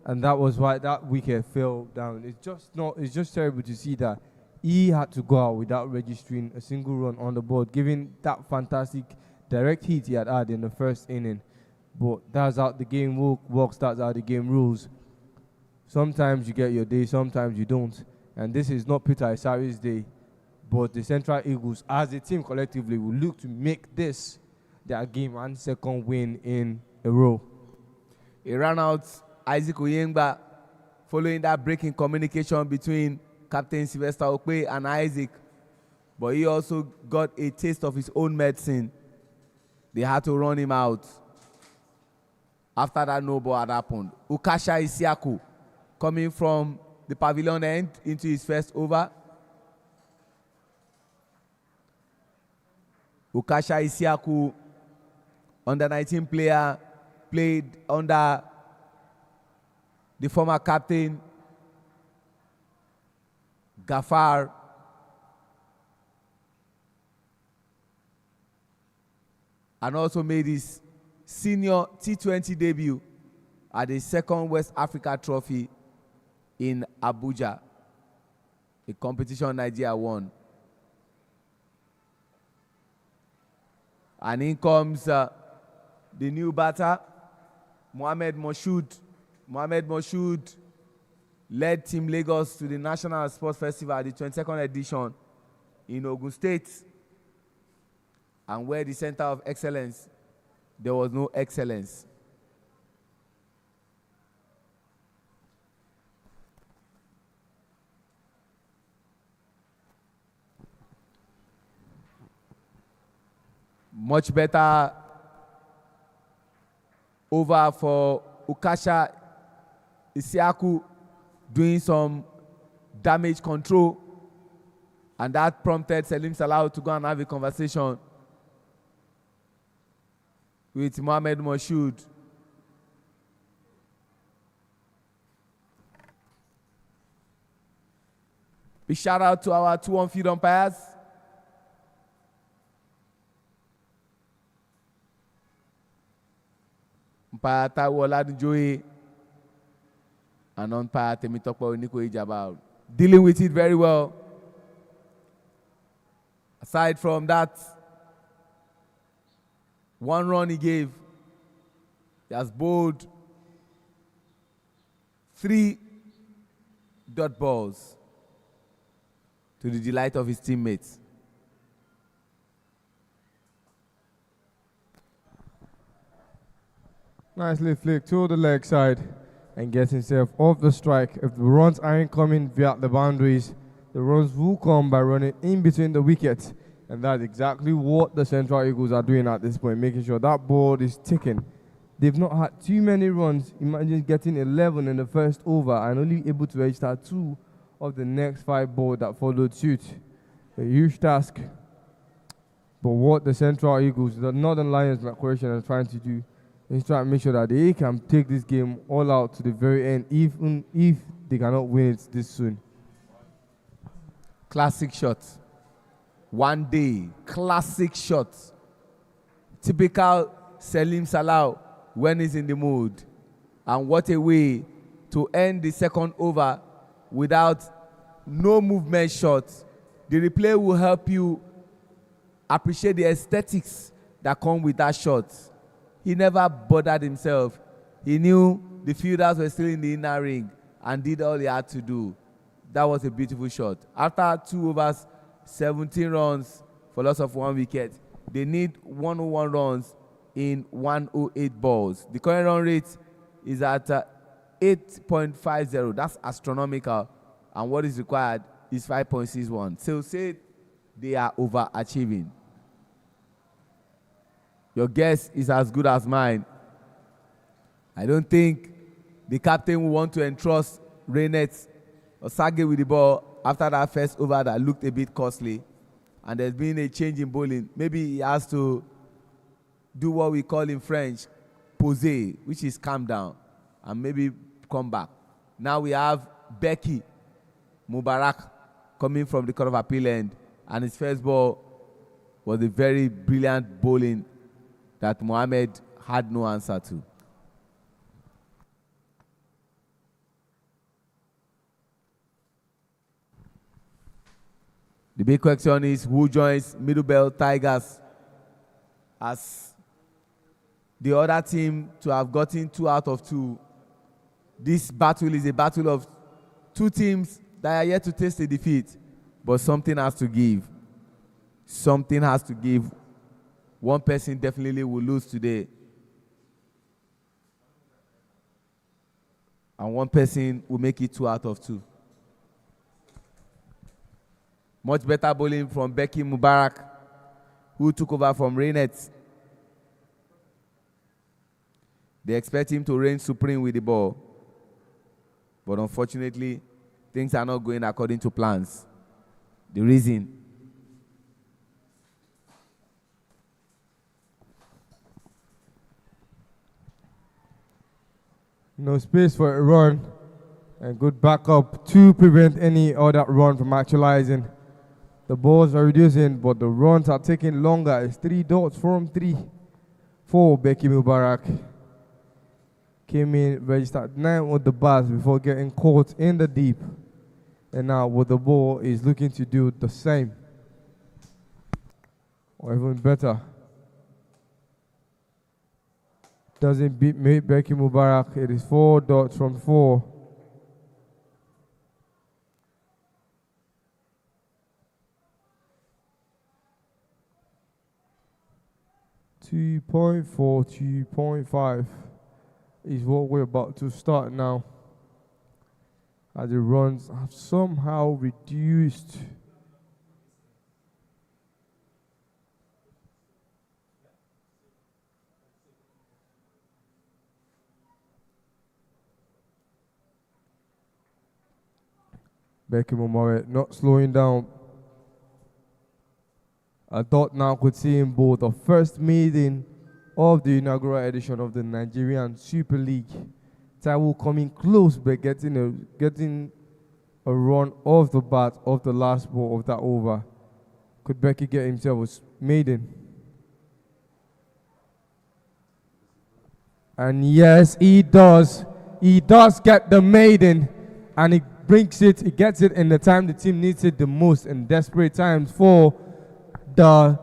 and that was why that wicket fell down. It's just terrible to see that he had to go out without registering a single run on the board, given that fantastic direct hit he had in the first inning. But that's how the game works, that's how the game rules. Sometimes you get your day, sometimes you don't. And this is not Peter Isari's day, but the Central Eagles, as a team collectively, will look to make this their game and second win in a row. He ran out Isaac Oyengba following that breaking communication between Captain Sylvester Okpe and Isaac. But he also got a taste of his own medicine. They had to run him out after that no ball had happened. Ukasha Isiaku coming from the pavilion end into his first over. Ukasha Isiaku, under 19 player, played under the former captain Gafar. And also made his senior T20 debut at the second West Africa Trophy in Abuja, a competition Nigeria won. And in comes the new batter, Mohamed Moshood. Mohamed Moshood led Team Lagos to the National Sports Festival, the 22nd edition in Ogun State. And where the center of excellence, there was no excellence. Much better over for Ukasha Isiaku doing some damage control, and that prompted Salim Salah to go and have a conversation with Mohamed Moshood. Big shout out to our 2 on-field umpires. Umpire Taiwo Oladunjoye and umpire Temitope Onikoye-Jabal. Dealing with it very well. Aside from that, 1 run he gave, he has bowled 3 dot balls to the delight of his teammates. Nicely flicked to the leg side and gets himself off the strike. If the runs aren't coming via the boundaries, the runs will come by running in between the wickets. And that's exactly what the Central Eagles are doing at this point, making sure that ball is ticking. They've not had too many runs. Imagine getting 11 in the first over and only able to register 2 of the next 5 balls that followed suit. A huge task. But what the Central Eagles, the Northern Lions, my question, are trying to do is try to make sure that they can take this game all out to the very end, even if they cannot win it this soon. Classic shot. One day, classic shot. Typical Salim Salah when he's in the mood. And what a way to end the second over without no movement shot. The replay will help you appreciate the aesthetics that come with that shot. He never bothered himself. He knew the fielders were still in the inner ring and did all he had to do. That was a beautiful shot. After 2 overs, 17 runs for loss of 1 wicket, they need 101 runs in 108 balls. The current run rate is at 8.50. That's astronomical. And what is required is 5.61. So say they are overachieving. Your guess is as good as mine. I don't think the captain will want to entrust Reynett Osage with the ball after that first over that looked a bit costly. And there's been a change in bowling. Maybe he has to do what we call in French, poser, which is calm down, and maybe come back. Now we have Becky Mubarak coming from the Court of Appeal end, and his first ball was a very brilliant bowling that Mohamed had no answer to. The big question is who joins Middlebelt Tigers as the other team to have gotten 2 out of 2. This battle is a battle of 2 teams that are yet to taste a defeat, but something has to give. Something has to give. One person definitely will lose today. And one person will make it 2 out of 2. Much better bowling from Becky Mubarak, who took over from Reynett. They expect him to reign supreme with the ball. But unfortunately, things are not going according to plans. The reason: no space for a run, and good backup to prevent any other run from actualizing. The balls are reducing, but the runs are taking longer. It's 3 dots from 3 for Becky Mubarak. Came in, registered 9 with the bats before getting caught in the deep. And now with the ball is looking to do the same, or even better. Doesn't beat Becky Mubarak. It is 4 dots from 4. .4, 2.5 is what we're about to start now, as the runs have somehow reduced. Becky Mumare not slowing down. I thought now could see him both the first maiden of the inaugural edition of the Nigerian Super League. Taiwo coming close but getting a run off the bat of the last ball of that over. Could Becky get himself a maiden? And yes, he does. He does get the maiden, and he brings it, he gets it in the time the team needs it the most in desperate times for the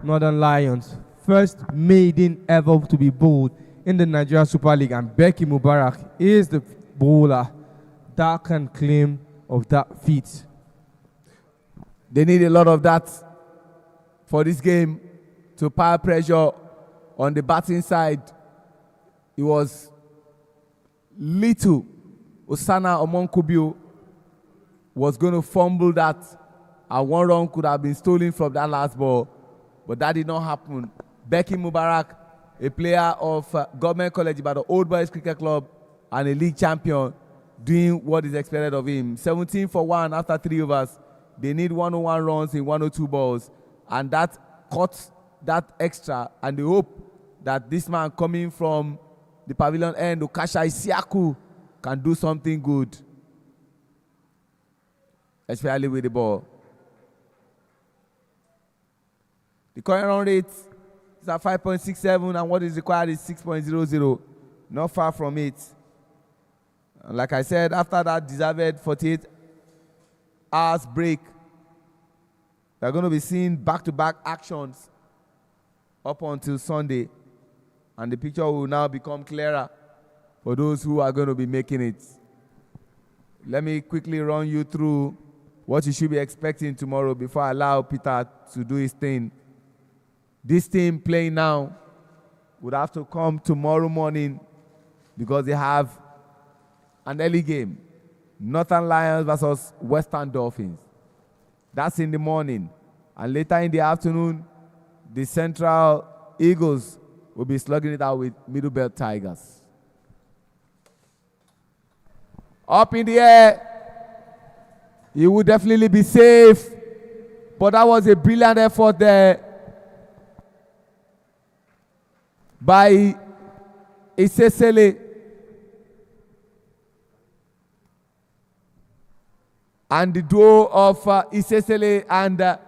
Northern Lions. First maiden ever to be bowled in the Nigeria Super League, and Becky Mubarak is the bowler that can claim of that feat. They need a lot of that for this game to pile pressure on the batting side. It was little. Osana Omonkubio was going to fumble that, and one run could have been stolen from that last ball, but that did not happen. Becky Mubarak, a player of Government College by the Old Boys Cricket Club and a league champion, doing what is expected of him. 17 for 1 after 3 overs. They need 101 runs in 102 balls, and that cuts that extra, and they hope that this man coming from the pavilion end, Okasha Isiaku, can do something good, especially with the ball. The current run rate is at 5.67, and what is required is 6.00. Not far from it. And like I said, after that deserved 48 hours break, they're going to be seeing back-to-back actions up until Sunday. And the picture will now become clearer for those who are going to be making it. Let me quickly run you through what you should be expecting tomorrow before I allow Peter to do his thing. This team playing now would have to come tomorrow morning because they have an early game. Northern Lions versus Western Dolphins. That's in the morning. And later in the afternoon, the Central Eagles will be slugging it out with Middle Belt Tigers. Up in the air, he would definitely be safe, but that was a brilliant effort there by Isesele. And the duo of Isesele and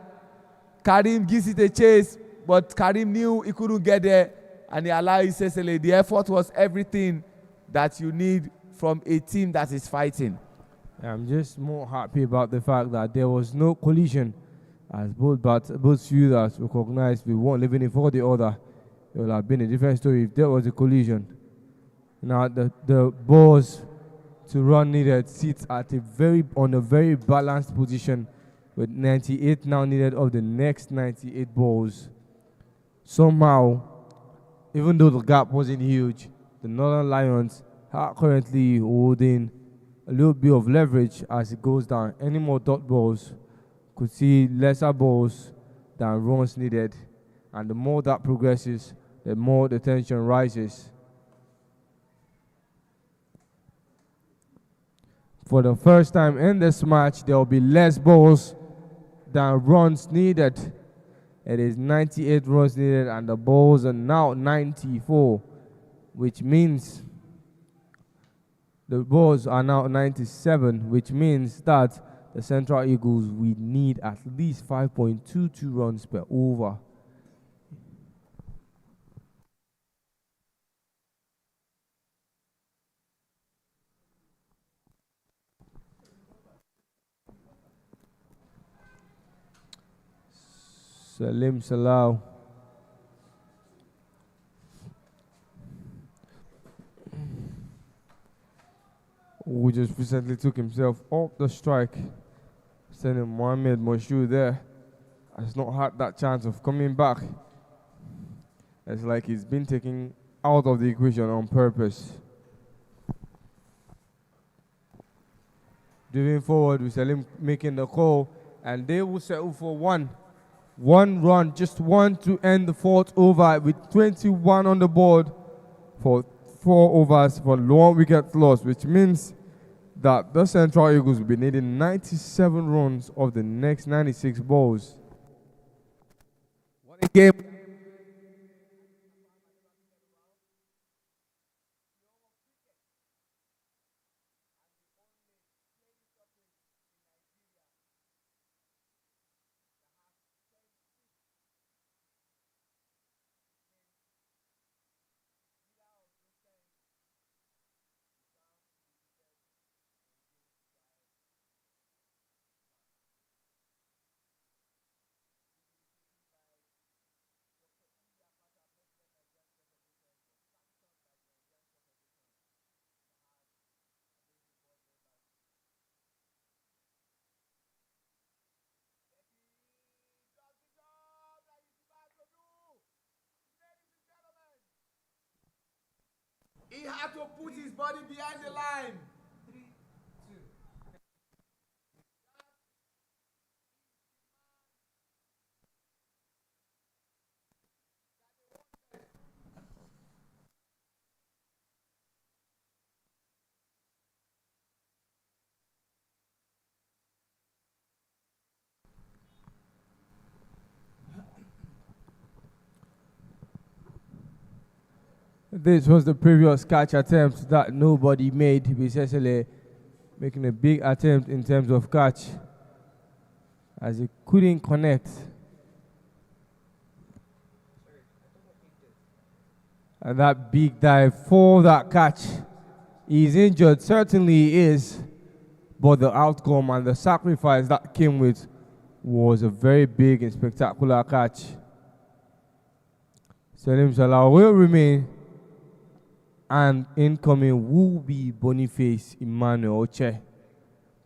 Karim gives it a chase, but Karim knew he couldn't get there, and he allowed Isesele. The effort was everything that you need from a team that is fighting. I'm just more happy about the fact that there was no collision, as both fielders recognized we weren't living it for the other. It would have been a different story if there was a collision. Now the balls to run needed sits at on a very balanced position, with 98 now needed of the next 98 balls. Somehow, even though the gap wasn't huge, the Northern Lions are currently holding a little bit of leverage as it goes down. Any more dot balls could see lesser balls than runs needed, and the more that progresses, the more the tension rises. For the first time in this match, there will be less balls than runs needed. It is 98 runs needed, and the balls are now 94, which means the balls are now 97, which means that the Central Eagles will need at least 5.22 runs per over. Salim Salau. Who just recently took himself off the strike, sending Mohamed Moshood there. Has not had that chance of coming back. It's like he's been taken out of the equation on purpose. Moving forward with Salim making the call, and they will settle for one run, just one to end the fourth over with 21 on the board for 4 overs for 1 wicket loss, which means that the Central Eagles will be needing 97 runs of the next 96 balls. What a game. He had to put his body behind the line. This was the previous catch attempt that nobody made. Bisesele making a big attempt in terms of catch as he couldn't connect. And that big dive for that catch. He's injured, certainly he is, but the outcome and the sacrifice that came with was a very big and spectacular catch. Salim Salah will remain, and incoming will be Boniface Emmanuel Oche,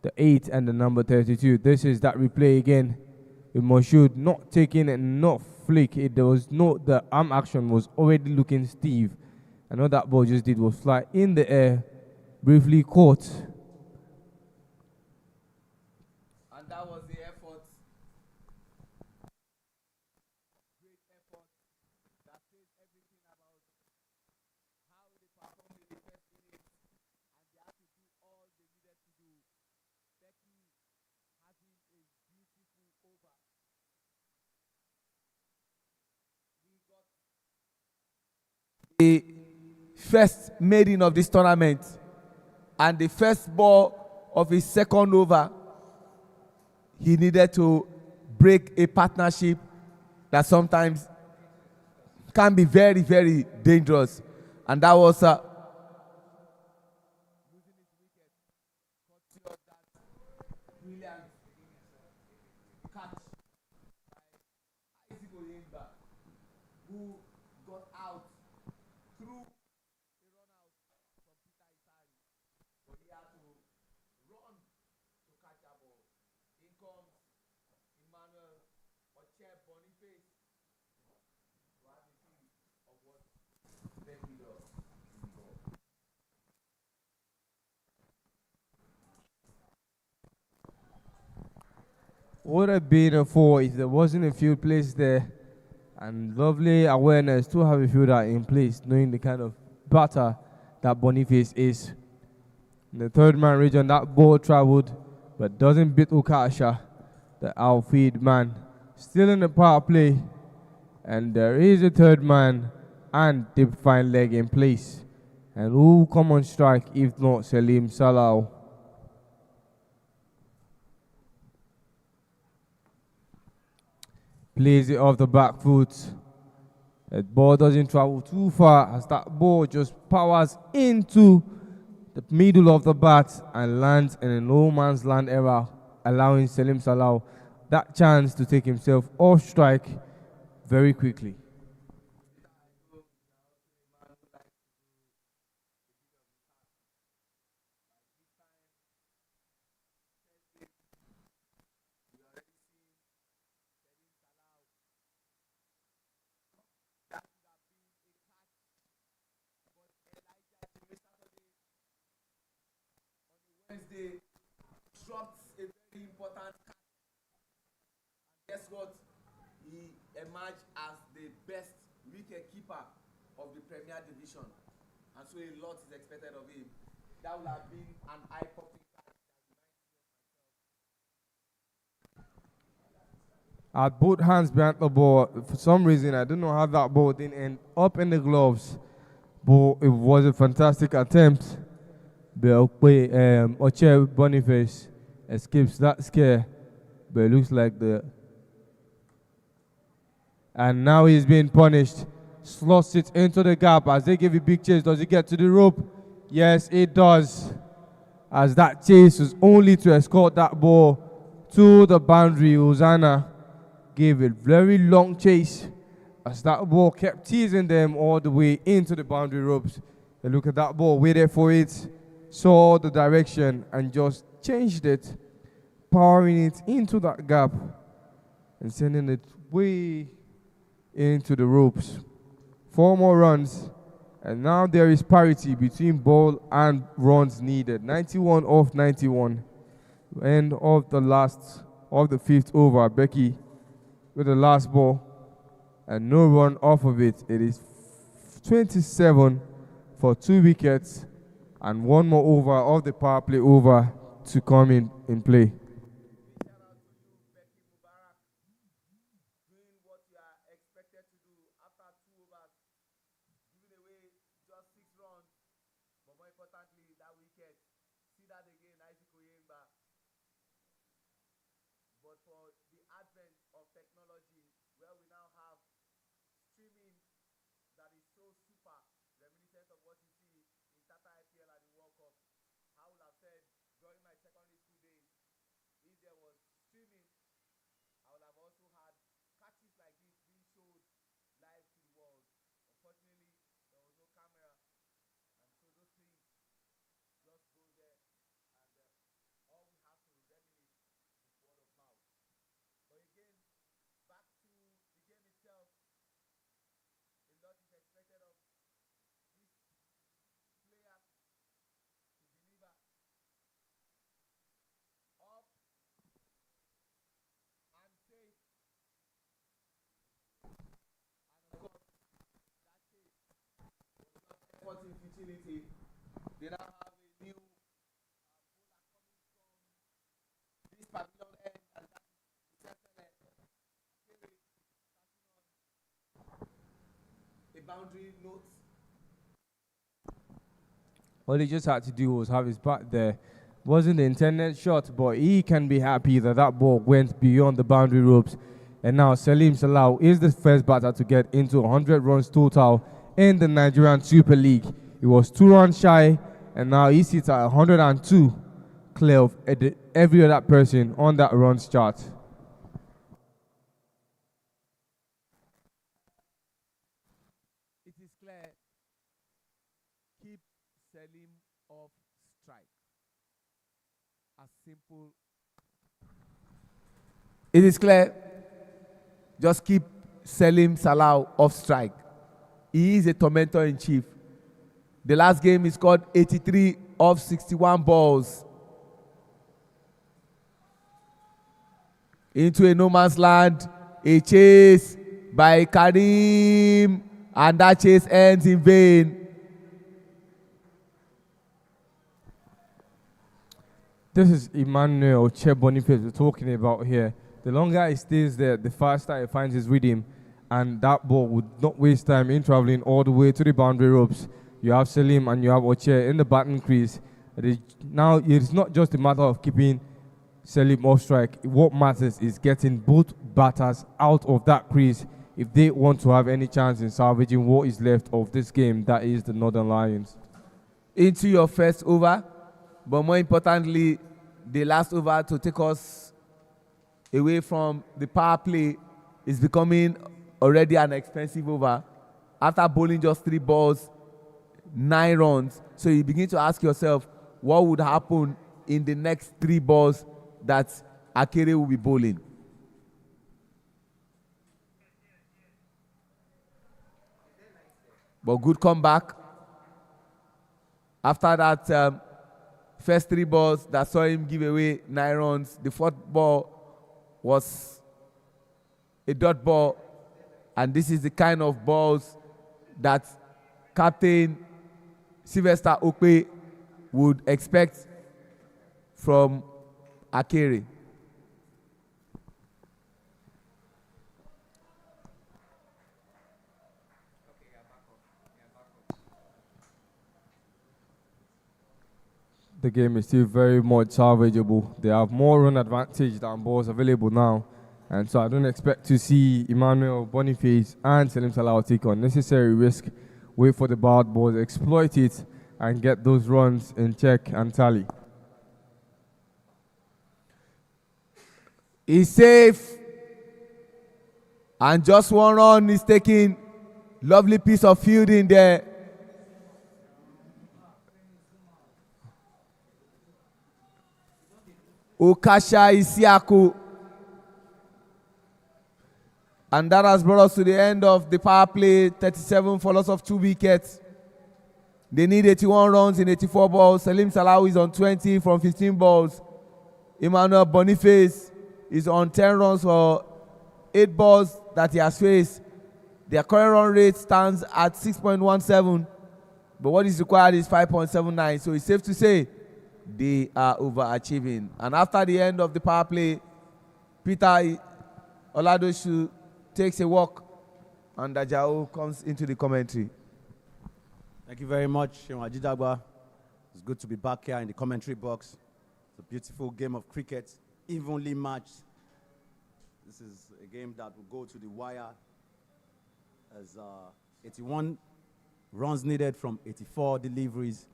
the 8 and the number 32. This is that replay again. With Moshood not taking enough flick. The arm action was already looking stiff. And all that ball just did was fly in the air, briefly caught. And that was the effort. Great effort. That says everything about how they performed in the first minute. And they had to do all they needed to do. Becky having a beautiful over. We got the first maiden of this tournament and the first ball of his second over. He needed to break a partnership that sometimes can be very, very dangerous. And that was brilliant catch by Isaac Oyemba, who got out through a run out from Peter Isari. But he had to run to catch that ball. In comes Emmanuel Oche Boniface to have a feel of what Becky does. Would have been a 4 if there wasn't a field placed there, and lovely awareness to have a fielder in place, knowing the kind of batter that Boniface is. In the third man region, that ball traveled, but doesn't beat Ukasha, the outfield man. Still in the power play, and there is a third man and deep fine leg in place. And who will come on strike if not Salim Salah? Plays it off the back foot. That ball doesn't travel too far as that ball just powers into the middle of the bat and lands in a no man's land era, allowing Salim Salah that chance to take himself off strike very quickly. Wednesday dropped a very important catch. And guess what? He emerged as the best wicket keeper of the Premier Division. And so a lot is expected of him. That would have been an eye-popping had both hands behind the ball. For some reason, I don't know how that ball didn't end up in the gloves, but it was a fantastic attempt. But Oche Boniface escapes that scare, but it looks like and now he's being punished. Slots it into the gap as they give a big chase. Does he get to the rope? Yes, it does. As that chase was only to escort that ball to the boundary. Hosanna gave a very long chase as that ball kept teasing them all the way into the boundary ropes. They look at that ball, waited for it, saw the direction and just changed it, powering it into that gap and sending it way into the ropes. 4 more runs, and now there is parity between ball and runs needed. 91 off 91. End of the 5th over. Becky with the last ball, and no run off of it. It is 27 for 2 wickets, and 1 more over of the power play over to come in play. But for the advent of technology, where we now have streaming that is so super, reminiscent of what you see in Tata IPL and the World Cup, I would have said during my secondary school days, if there was streaming, I would have also had catches like this being showed live to the world. Unfortunately, there was no camera, and so those things just go there, and all we have to reminisce is word of mouth. But again, back to the game itself, a lot is expected of these players to deliver. Up and safe. And of course, that safe was not effort in futility. They now have a new bowler coming from this pavilion end, and that is a boundary note. All he just had to do was have his bat there. Wasn't the intended shot, but he can be happy that that ball went beyond the boundary ropes. And now Salim Salau is the first batter to get into 100 runs total in the Nigerian Super League. He was 2 runs shy, and now he sits at 102, clear of every other person on that runs chart. It is clear. Keep Salim off strike. As simple. It is clear. Just keep Salim Salau off strike. He is a tormentor in chief. The last game he scored 83 off 61 balls. Into a no man's land, a chase by Karim, and that chase ends in vain. This is Emmanuel Che Boniface we're talking about here. The longer he stays there, the faster he finds his rhythm, and that ball would not waste time in traveling all the way to the boundary ropes. You have Salim and you have Oche in the batting crease. Now it's not just a matter of keeping Salim off strike. What matters is getting both batters out of that crease if they want to have any chance in salvaging what is left of this game, that is the Northern Lions. Into your first over, but more importantly, the last over to take us away from the power play is becoming already an expensive over. After bowling just 3 balls, 9 runs, so you begin to ask yourself, what would happen in the next 3 balls that Akere will be bowling? But good comeback. After that first 3 balls that saw him give away 9 runs, the 4th ball was a dot ball, and this is the kind of balls that Captain Sylvester Okpe would expect from Akere. The game is still very much salvageable. They have more run advantage than balls available now. And so I don't expect to see Emmanuel Boniface and Salim Salah take unnecessary risk, wait for the bad balls, exploit it, and get those runs in check and tally. He's safe. And just one run is taking. Lovely piece of fielding there. Okasha Isiaku. And that has brought us to the end of the power play. 37 for loss of 2 wickets. They need 81 runs in 84 balls. Salim Salah is on 20 from 15 balls. Emmanuel Boniface is on 10 runs for 8 balls that he has faced. Their current run rate stands at 6.17, but what is required is 5.79. So it's safe to say they are overachieving. And after the end of the power play, Peter Oladoshu takes a walk, and Ajao comes into the commentary. Thank you very much, Seun Ajidagba. It's good to be back here in the commentary box. It's a beautiful game of cricket, evenly matched. This is a game that will go to the wire as 81 runs needed from 84 deliveries.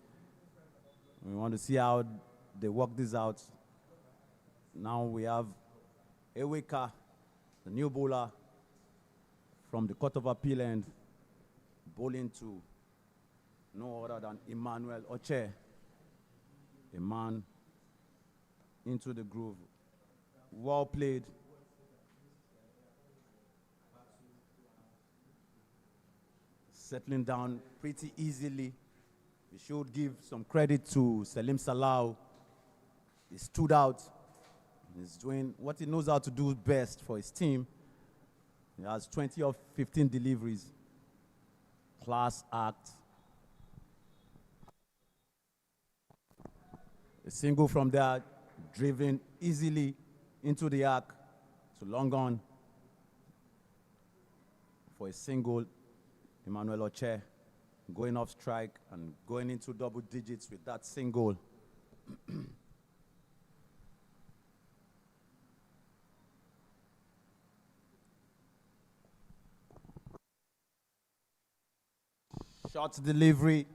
We want to see how they work this out. Now we have Eweka, the new bowler from the Court of Appeal end, bowling to no other than Emmanuel Oche, a man into the groove. Well played. Settling down pretty easily. We should give some credit to Salim Salah. He stood out. He's doing what he knows how to do best for his team. He has 20 of 15 deliveries. Class act. A single from there, driven easily into the arc to long on for a single. Emmanuel Oche going off strike and going into double digits with that single. Short delivery,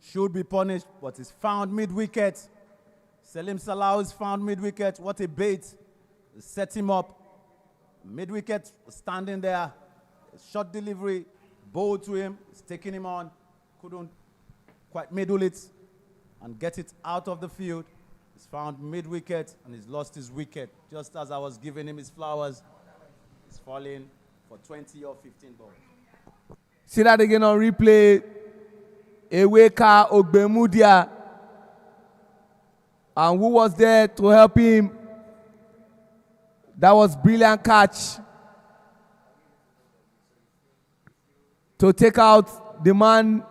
should be punished, but is found mid-wicket. Salim Salah is found mid-wicket. What a bait. Set him up. Mid-wicket, standing there. Short delivery. Bowl to him, it's taking him on, couldn't quite middle it and get it out of the field. He's found mid-wicket and he's lost his wicket. Just as I was giving him his flowers, he's falling for 20 or 15 balls. See that again on replay. Eweka Ogbemudia. And who was there to help him? That was brilliant catch. To take out the man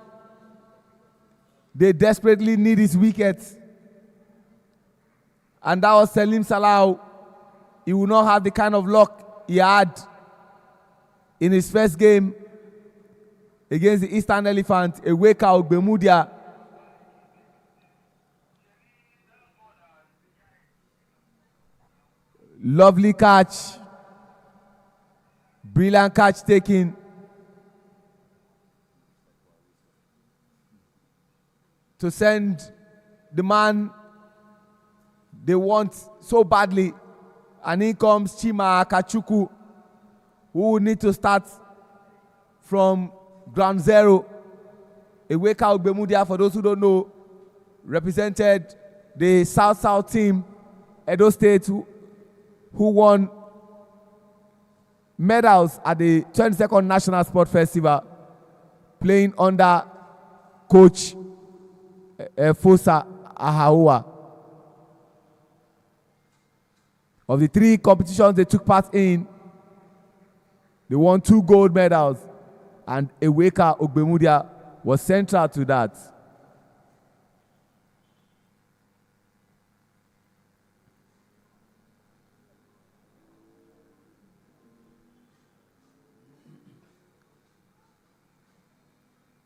they desperately need his wicket. And that was Salim Salah. He will not have the kind of luck he had in his first game against the Eastern Elephant, Eweka Ogbemudia. Lovely catch. Brilliant catch taken. To send the man they want so badly. And in comes Chima Akachuku, who will need to start from ground zero. Eweka Ogbemudia, for those who don't know, represented the South-South team, Edo State, who won medals at the 22nd National Sport Festival, playing under coach Fosa Ahaua. Of the 3 competitions they took part in, they won 2 gold medals, and Eweka Ogbemudia was central to that.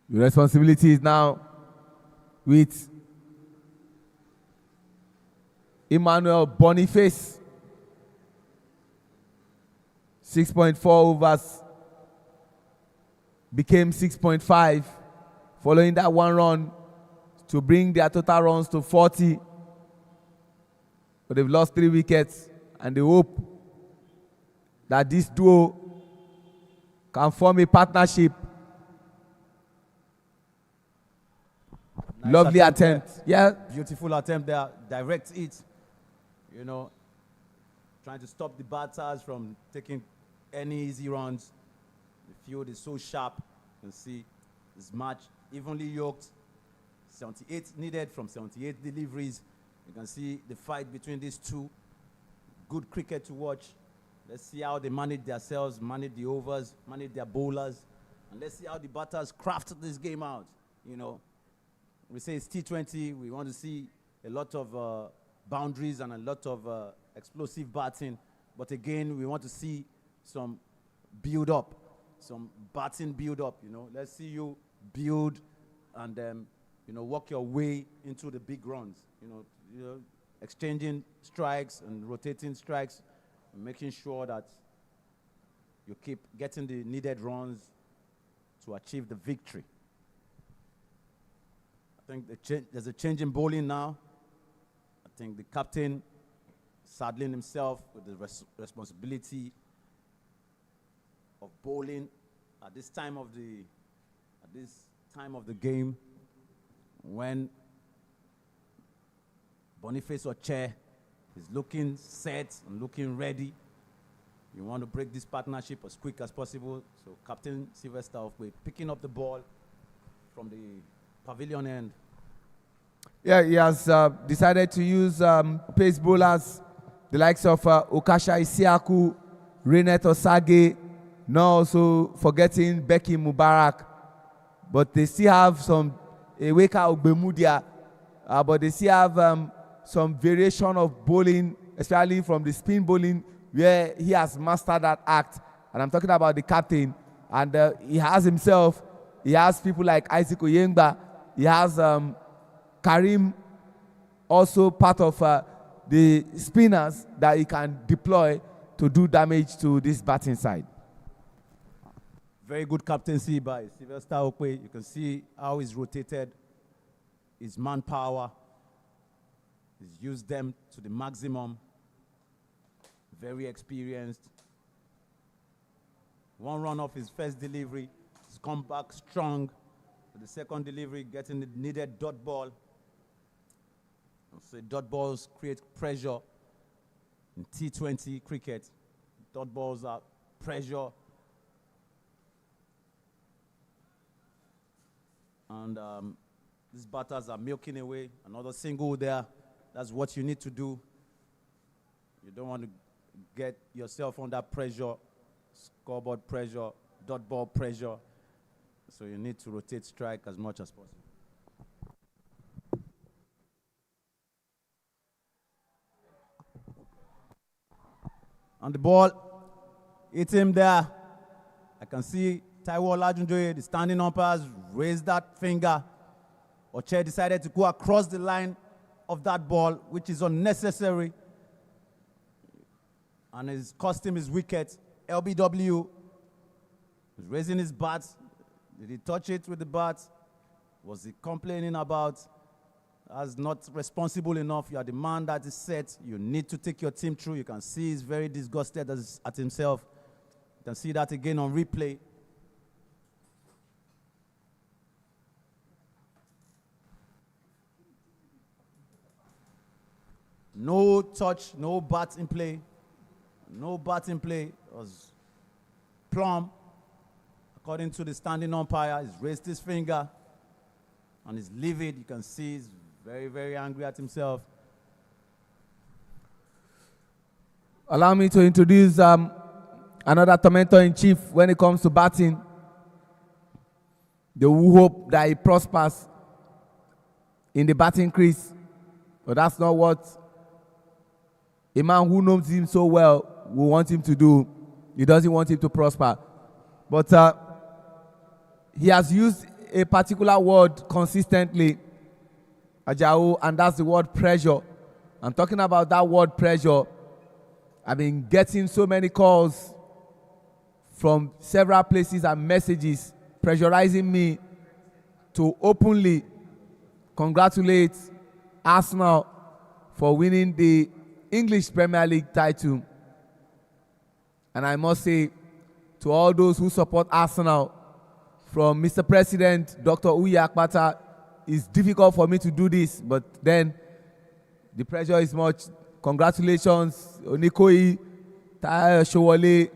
The responsibility is now with Emmanuel Boniface. 6.4 overs became 6.5 following that one run to bring their total runs to 40. But they've lost 3 wickets and they hope that this duo can form a partnership. Nice Lovely attempt attempt. Yeah. Beautiful attempt there. Direct hit. You know, trying to stop the batters from taking any easy runs. The field is so sharp. You can see this match evenly yoked. 78 needed from 78 deliveries. You can see the fight between these two. Good cricket to watch. Let's see how they manage themselves, manage the overs, manage their bowlers. And let's see how the batters craft this game out. You know, we say it's T20. We want to see a lot of boundaries and a lot of explosive batting. But again, we want to see some build-up, some batting build-up. You know, let's see you build and you know, work your way into the big runs. You know, exchanging strikes and rotating strikes, and making sure that you keep getting the needed runs to achieve the victory. I think there's a change in bowling now. I think the captain saddling himself with the responsibility of bowling at this time of the game, when Boniface Oche is looking set and looking ready. You want to break this partnership as quick as possible. So Captain Sylvester Okwe picking up the ball from the pavilion end. Yeah, he has decided to use pace bowlers, the likes of Okasha Isiaku, Rainet Osage, not also forgetting Becky Mubarak. But they still have some Eweka Ogbemudia, but they still have some variation of bowling, especially from the spin bowling, where he has mastered that act. And I'm talking about the captain. And he has himself, he has people like Isaac Oyengba, he has Karim, also part of the spinners that he can deploy to do damage to this batting side. Very good captaincy by Sylvester Okwe. You can see how he's rotated his manpower. He's used them to the maximum. Very experienced. One run off his first delivery. He's come back strong. With the second delivery, getting the needed dot ball. So dot balls create pressure in T20 cricket. Dot balls are pressure. And these batters are milking away. Another single there. That's what you need to do. You don't want to get yourself under pressure, scoreboard pressure, dot ball pressure. So you need to rotate strike as much as possible. On the ball, hit him there. I can see Taiwo Olajunjoye, the standing umpires, raised that finger. Oche decided to go across the line of that ball, which is unnecessary. And it's cost him his wicket. LBW was raising his bat. Did he touch it with the bat? Was he complaining about? That's not responsible enough. You are the man that is set. You need to take your team through. You can see he's very disgusted at himself. You can see that again on replay. No touch, no bat in play. No bat in play. It was plumb. According to the standing umpire, he's raised his finger and he's livid. You can see he's very, very angry at himself. Allow me to introduce another tormentor-in-chief when it comes to batting. They will hope that he prospers in the batting crease. But that's not what a man who knows him so well will want him to do. He doesn't want him to prosper. But he has used a particular word consistently, Ajao, and that's the word pressure. I'm talking about that word pressure. I've been getting so many calls from several places and messages pressurizing me to openly congratulate Arsenal for winning the English Premier League title. And I must say to all those who support Arsenal, from Mr. President, Dr. Uyi Akpata, it's difficult for me to do this, but then the pressure is much. Congratulations, Onikoyi, Tayo Showale,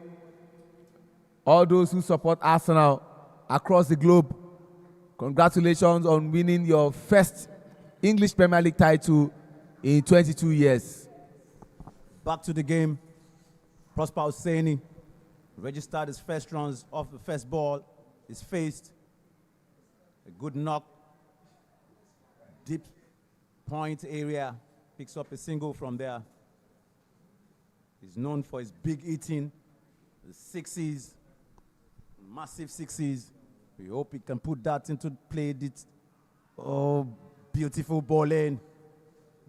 all those who support Arsenal across the globe. Congratulations on winning your first English Premier League title in 22 years. Back to the game. Prosper Hosseini registered his first runs off the first ball. He's faced a good knock, deep point area, picks up a single from there. He's known for his big hitting, the sixes, massive sixes. We hope he can put that into play. Oh, beautiful bowling.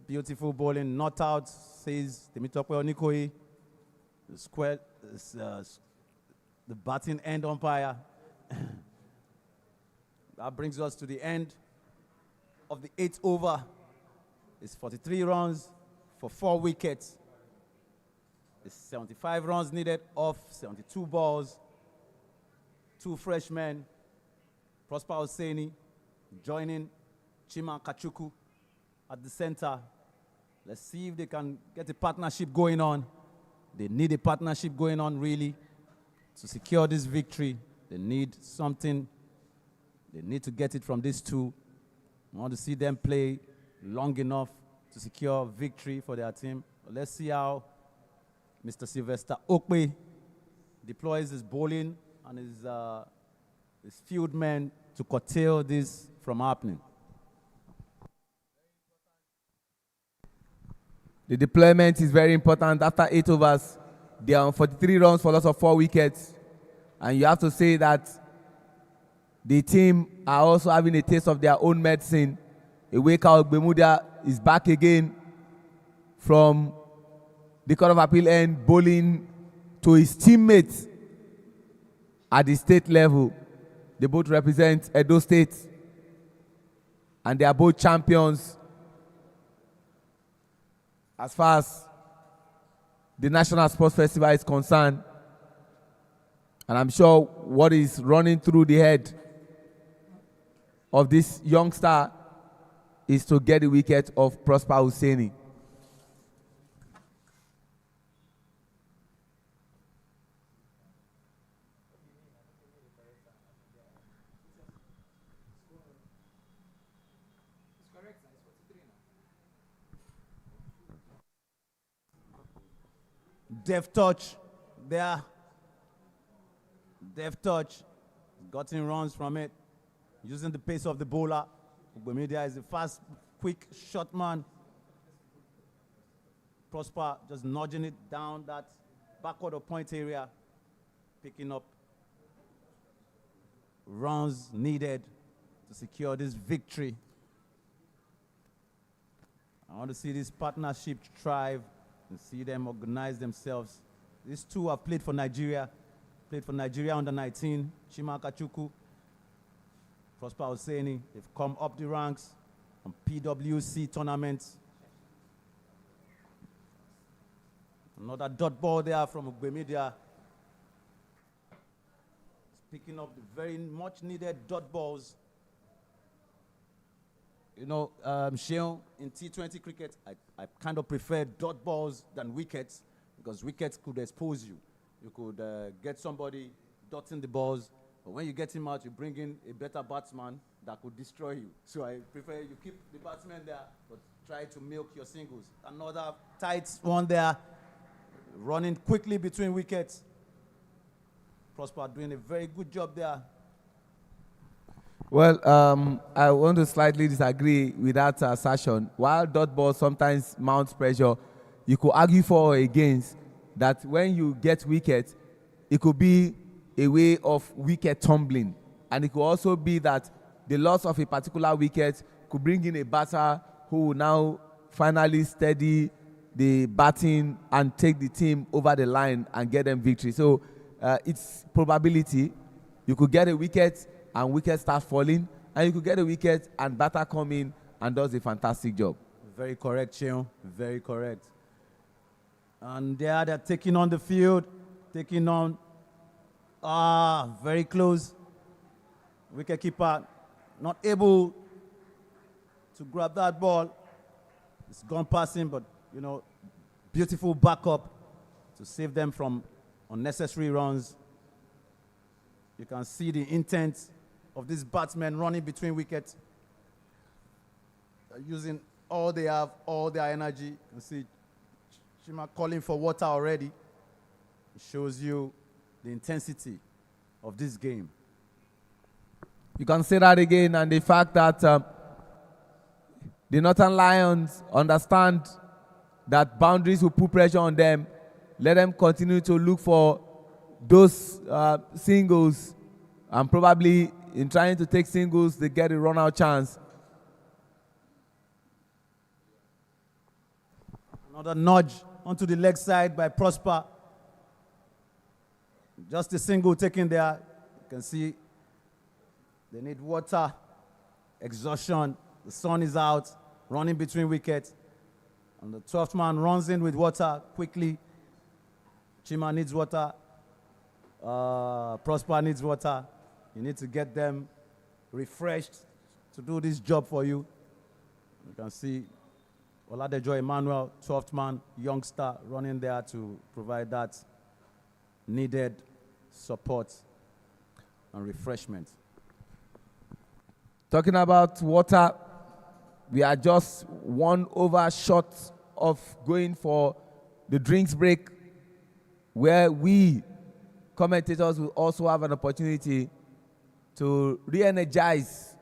Beautiful bowling. Not out, says Temitope Onikoyi. The square, the batting end umpire. That brings us to the end of the 8th over. It's 43 runs for 4 wickets. It's 75 runs needed off 72 balls. 2 freshmen, Prosper Hosseini joining Chima Kachuku at the center. Let's see if they can get a partnership going on. They need a partnership going on, really, to secure this victory. They need something. They need to get it from these two. I want to see them play long enough to secure victory for their team. Let's see how Mr. Sylvester Okpe deploys his bowling and his field men to curtail this from happening. The deployment is very important. After 8 overs, they are on 43 runs for loss of 4 wickets. And you have to say that the team are also having a taste of their own medicine. Eweka Ogbemudia is back again from the Court of Appeal end, bowling to his teammates at the state level. They both represent Edo State, and they are both champions as far as the National Sports Festival is concerned. And I'm sure what is running through the head of this youngster is to get the wicket of Prosper Hosseini. Deft touch there. Deft touch. Gotten runs from it. Using the pace of the bowler. Ogbemudia is a fast, quick shot man. Prosper just nudging it down that backward of point area. Picking up runs needed to secure this victory. I want to see this partnership thrive and see them organize themselves. These two have played for Nigeria. Played for Nigeria under 19, Chima Kachuku, Prosper Hosseini. They've come up the ranks from PWC tournaments. Another dot ball there from Ogbemudia. Picking up the very much needed dot balls. You know, Sheon, in T20 cricket, I kind of prefer dot balls than wickets because wickets could expose you. You could get somebody dotting the balls, but when you get him out, you bring in a better batsman that could destroy you. So I prefer you keep the batsman there, but try to milk your singles. Another tight one there, running quickly between wickets. Prosper doing a very good job there. Well, I want to slightly disagree with that assertion. While dot ball sometimes mounts pressure, you could argue for or against that when you get wicket, it could be a way of wicket tumbling. And it could also be that the loss of a particular wicket could bring in a batter who will now finally steady the batting and take the team over the line and get them victory. So it's probability. You could get a wicket and wicket starts falling, and you could get a wicket and batter come in and does a fantastic job. Very correct, Cheon. Very correct. And they're taking on the field, taking on, very close. Wicketkeeper not able to grab that ball. It's gone past him, but, you know, beautiful backup to save them from unnecessary runs. You can see the intent of this batsman running between wickets. They're using all they have, all their energy. You can see Chima calling for water already. It shows you the intensity of this game. You can say that again, and the fact that the Northern Lions understand that boundaries will put pressure on them. Let them continue to look for those singles, and probably in trying to take singles, they get a run-out chance. Another nudge onto the leg side by Prosper. Just a single taken there. You can see they need water, exhaustion. The sun is out, running between wickets. And the 12th man runs in with water quickly. Chima needs water. Prosper needs water. You need to get them refreshed to do this job for you. You can see Oladejo Emmanuel, 12th man, youngster, running there to provide that needed support and refreshment. Talking about water, we are just 1 over short of going for the drinks break, where we commentators will also have an opportunity to re-energize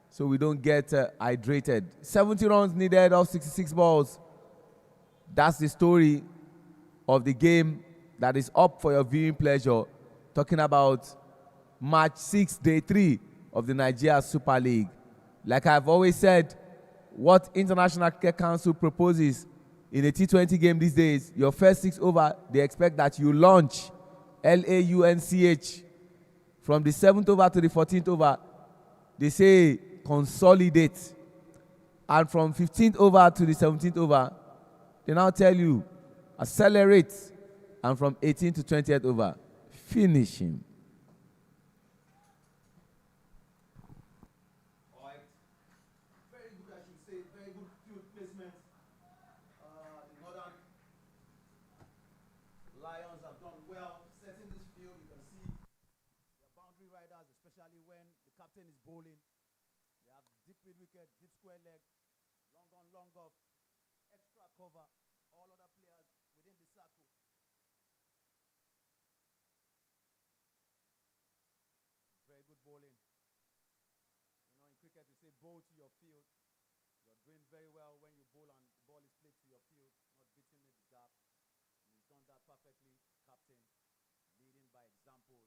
so we don't get hydrated. 70 runs needed off 66 balls. That's the story of the game that is up for your viewing pleasure. Talking about match 6, day 3 of the Nigeria Super League. Like I've always said, what International Cricket Council proposes in a T20 game these days, your first 6 over, they expect that you launch LAUNCH from the 7th over to the 14th over. They say consolidate. And from 15th over to the 17th over, they now tell you accelerate. And from 18th to 20th over, finish him. All right. Very good, I should say. Very good field placement. The Northern Lions have done well setting this field. You can see the boundary riders, especially when the captain is bowling. They have deep mid wicket, deep square leg, long on, long off, extra cover. All other players within the circle. Very good bowling. You know, in cricket we say bowl to your field. You're doing very well when you bowl and the ball is played to your field, not beating the gap. And he's done that perfectly, captain, leading by example.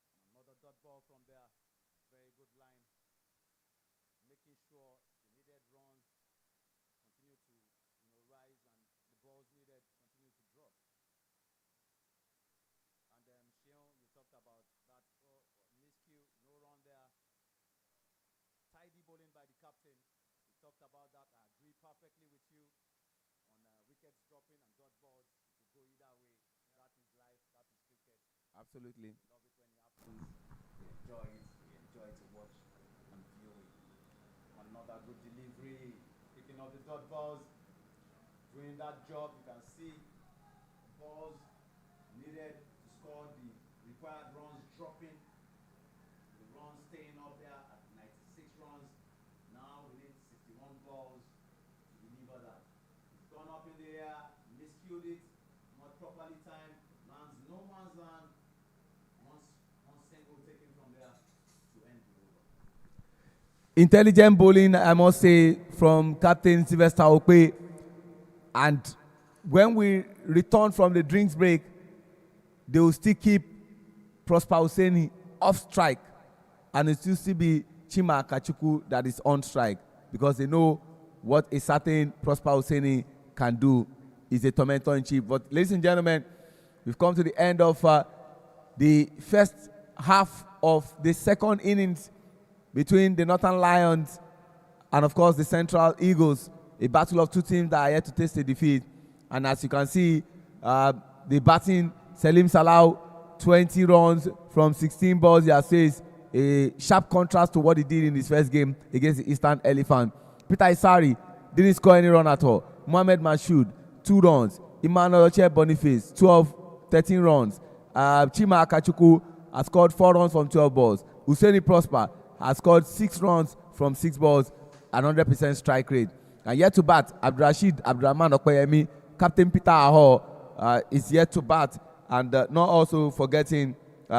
And another dot ball from there. Very good line. Making sure the needed runs continue to, rise, and the balls needed continue to drop. And Shion, you talked about that miscue, no run there. Tidy bowling by the captain. We talked about that. I agree perfectly with you on wickets dropping and dot balls. It could go either way. That is life. That is cricket. Absolutely. Love it when it happens. We enjoy it. We enjoy to watch and view it. Another good delivery. Picking up the dot balls. Doing that job. You can see balls needed to score the required runs dropping. The runs staying up there at 96 runs. Now we need 61 balls to deliver that. It's gone up in the air, miscued it, not properly timed, lands no man's land. One single taken from there to end the over. Intelligent bowling, I must say, from Captain Sylvester Okpe. And when we return from the drinks break, they will still keep Prosper Hosseini off strike, and it will still be Chima Akachuku that is on strike, because they know what a certain Prosper Hosseini can do. Is a tormentor in chief. But ladies and gentlemen, we've come to the end of the first half of the second innings between the Northern Lions and, of course, the Central Eagles. A battle of two teams that are yet to taste a defeat. And as you can see, the batting, Salim Salau, 20 runs from 16 balls, he has faced a sharp contrast to what he did in his first game against the Eastern Elephant. Peter Isari didn't score any run at all. Mohamed Mashoud, 2 runs. Emmanuel Oche Boniface, 13 runs. Chima Akachuku has scored 4 runs from 12 balls. Hussaini Prosper has scored 6 runs from 6 balls, and 100% strike rate. And yet to bat, Abdurrashid Abdurrahman Okoyemi, Captain Peter Aho is yet to bat. And not also forgetting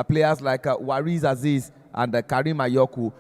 players like Wariz Aziz and Karim Ayoku.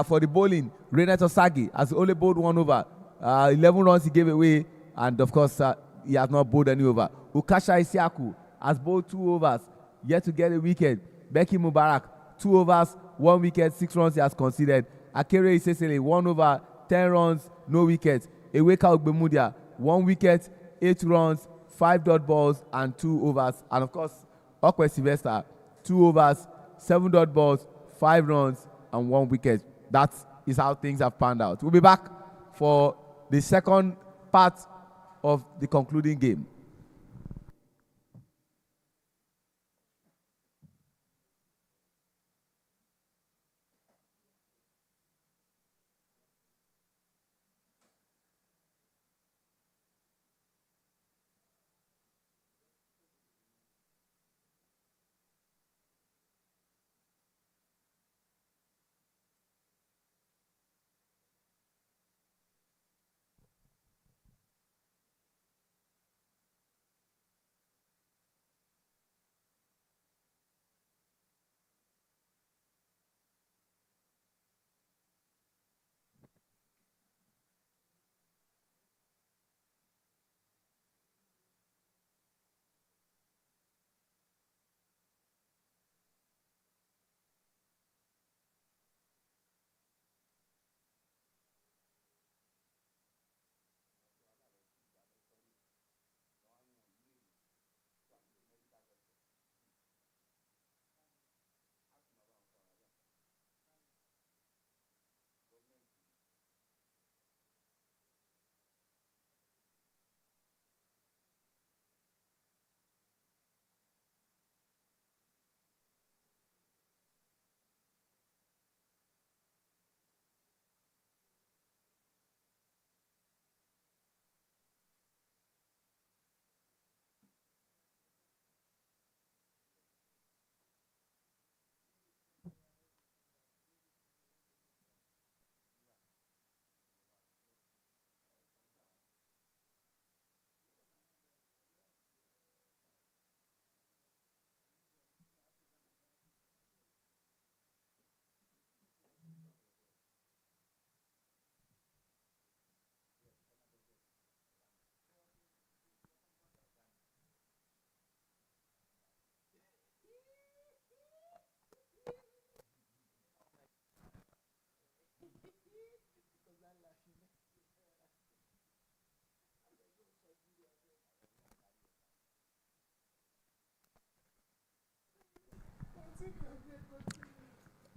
For the bowling, Renet Osagi has only bowled 1 over. 11 runs he gave away, and of course, he has not bowled any over. Ukasha Isiaku has bowled 2 overs, yet to get a wicket. Becky Mubarak, 2 overs, 1 wicket, 6 runs he has conceded. Akere Isesele, 1 over, 10 runs, no wickets. Eweka Ogbemudia, 1 wicket, 8 runs, 5 dot balls, and 2 overs. And of course, Okwe Sylvester, 2 overs, 7 dot balls, 5 runs, and 1 wicket. That is how things have panned out. We'll be back for the second part of the concluding game.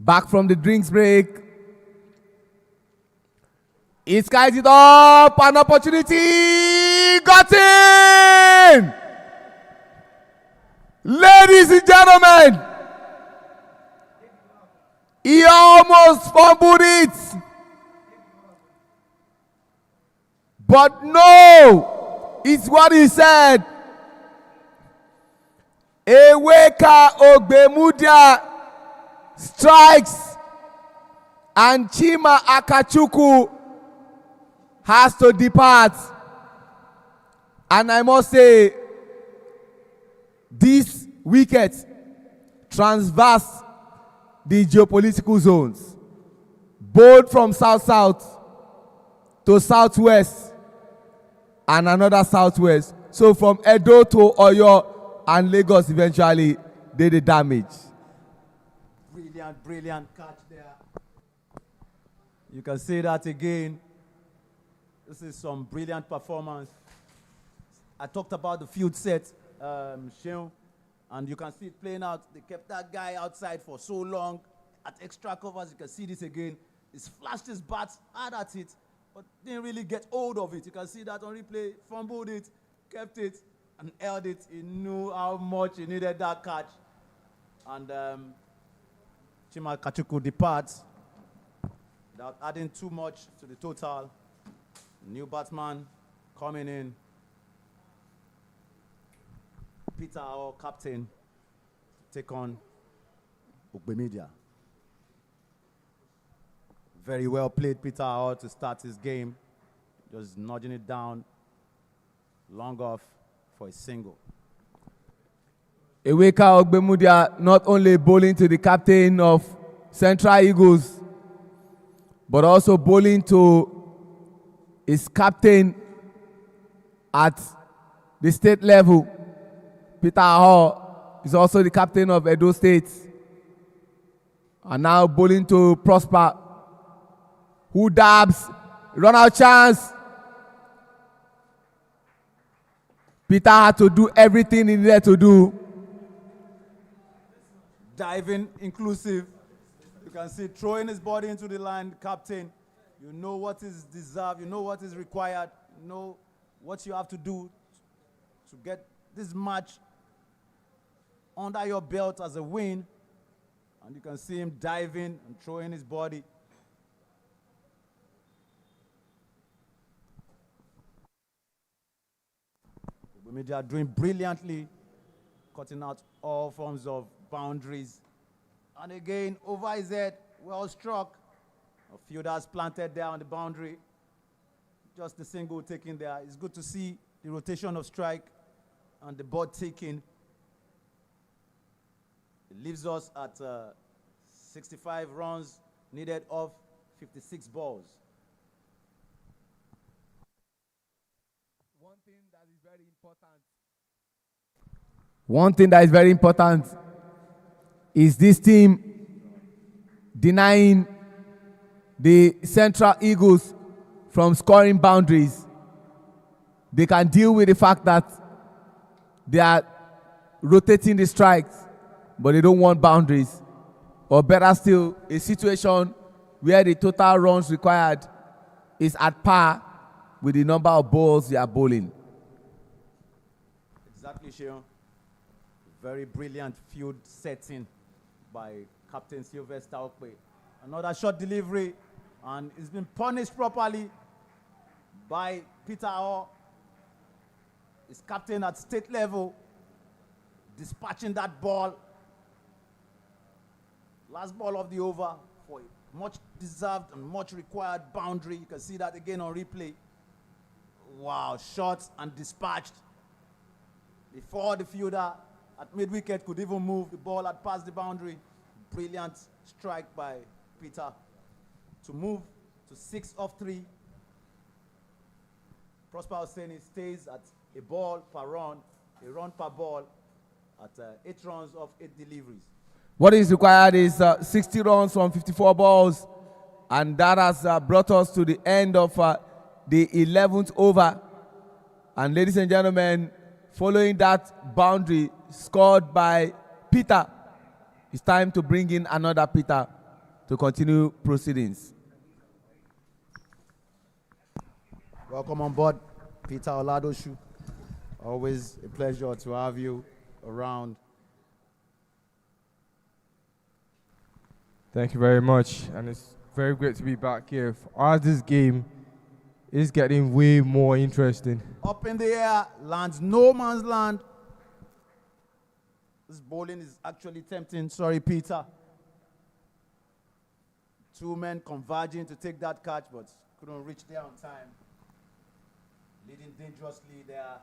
Back from the drinks break. He skies it up. An opportunity. Got in! Ladies and gentlemen, he almost fumbled it. But no, it's what he said. Eweka Ogbemudia strikes, and Chima Akachuku has to depart. And I must say, this wicket transverse the geopolitical zones, both from south-south to southwest and another southwest. So from Edo to Oyo and Lagos eventually did the damage. Brilliant catch there. You can see that again. This is some brilliant performance. I talked about the field set, Sheung, and you can see it playing out. They kept that guy outside for so long at extra covers. You can see this again. He's flashed his bat hard at it, but didn't really get hold of it. You can see that on replay. Fumbled it, kept it, and held it. He knew how much he needed that catch. And Chima Kachuku departs without adding too much to the total. New batsman coming in. Peter, our captain, to take on Ogbemedia. Very well played, Peter Hall, to start his game. Just nudging it down. Long off for a single. Eweka Ogbemudia not only bowling to the captain of Central Eagles, but also bowling to his captain at the state level. Peter Hall is also the captain of Edo State. And now bowling to Prosper, who dabs, run out chance. Peter had to do everything he needed to do. Diving, inclusive. You can see throwing his body into the line, captain. You know what is deserved, you know what is required, you know what you have to do to get this match under your belt as a win. And you can see him diving and throwing his body. Media are doing brilliantly, cutting out all forms of boundaries. And again, over his head, well struck. A fielders planted there on the boundary. Just the single taken there. It's good to see the rotation of strike and the ball taken. It leaves us at 65 runs needed off 56 balls. One thing that is very important is this team denying the Central Eagles from scoring boundaries. They can deal with the fact that they are rotating the strikes, but they don't want boundaries. Or better still, a situation where the total runs required is at par with the number of balls they are bowling. Exactly, Sheon. Very brilliant field setting by Captain Sylvester Okpe. Another short delivery, and it's been punished properly by Peter Hall. His captain at state level, dispatching that ball. Last ball of the over for a much deserved and much required boundary. You can see that again on replay. Wow, shot and dispatched. Before the fielder at mid-wicket could even move, the ball had passed the boundary. Brilliant strike by Peter to move to 6 off 3. Prosper Hosseini stays at a ball per run, a run per ball at 8 runs of 8 deliveries. What is required is 60 runs from 54 balls, and that has brought us to the end of the 11th over. And ladies and gentlemen, following that boundary scored by Peter, it's time to bring in another Peter to continue proceedings. Welcome on board, Peter Oladoshu. Always a pleasure to have you around. Thank you very much, and it's very great to be back here. As this game is getting way more interesting. Up in the air, lands no man's land. This bowling is actually tempting. Sorry, Peter. 2 men converging to take that catch, but couldn't reach there on time. Leading dangerously there.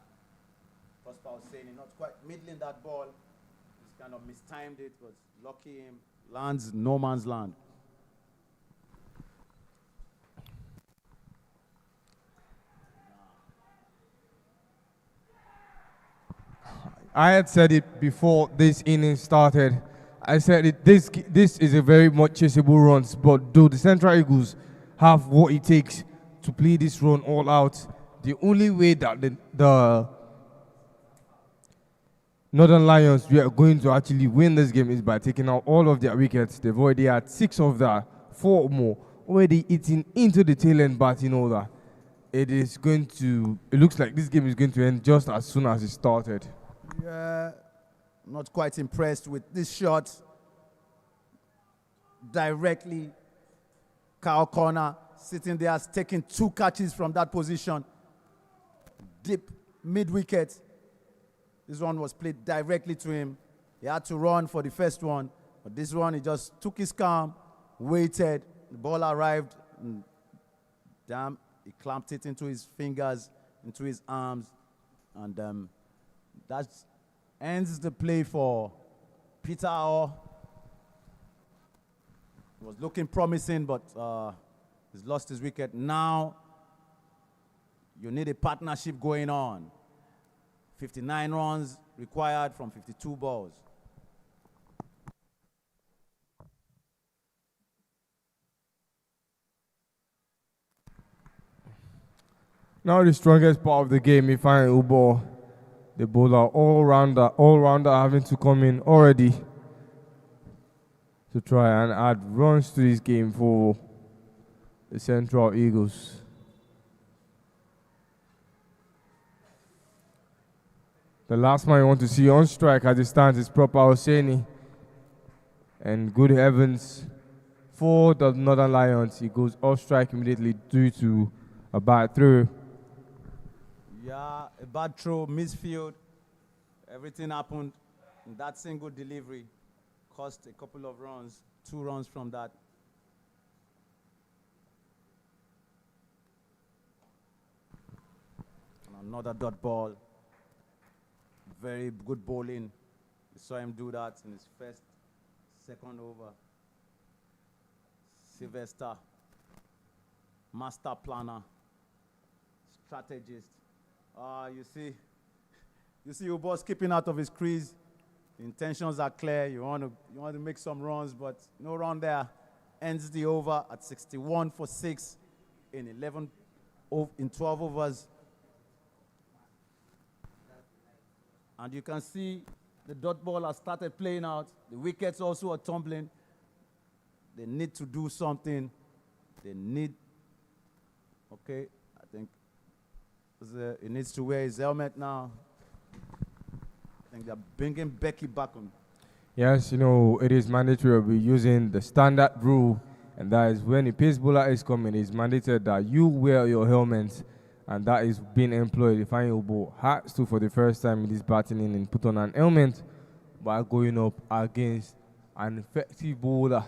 Prosper Hosseini not quite middling that ball. Just kind of mistimed it, but lucky him. Lands no man's land. I had said it before this inning started. I said it, this is a very much chaseable runs, but though the Central Eagles have what it takes to play this run all out. The only way that the Northern Lions we are going to actually win this game is by taking out all of their wickets. They've already had 6 of that, 4 more, already eating into the tail end, but you know that it looks like this game is going to end just as soon as it started. Yeah, not quite impressed with this shot. Directly, Kyle Corner sitting there, taking 2 catches from that position. Deep mid-wicket. This one was played directly to him. He had to run for the first one, but this one he just took his calm, waited. The ball arrived, and damn, he clamped it into his fingers, into his arms, and that ends the play for Peter Aho. It was looking promising, but he's lost his wicket. Now, you need a partnership going on. 59 runs required from 52 balls. Now the strongest part of the game, Ifeanyi Ubah, the bowler, all-rounder having to come in already to try and add runs to this game for the Central Eagles. The last man you want to see on strike as it stands is Proper Hosseini. And good heavens, for the Northern Lions, he goes off strike immediately due to a bad throw. Yeah, a bad throw, misfield. Everything happened. And that single delivery cost a couple of runs, 2 runs from that. And another dot ball. Very good bowling. We saw him do that in his second over. Sylvester, master planner, strategist. You see your boss keeping out of his crease. The intentions are clear. You want to make some runs, but no run there. Ends the over at 61 for 6 in 12 overs. And you can see the dot ball has started playing out. The wickets also are tumbling. They need to do something. Okay, I think he needs to wear his helmet now. I think they're bringing Becky back on. Yes, it is mandatory. We're using the standard rule, and that is when a pace bowler is coming, it's mandated that you wear your helmet. And that is being employed. Ifeanyi Ubah has to, for the first time in this batting inning, put on an helmet by going up against an effective bowler.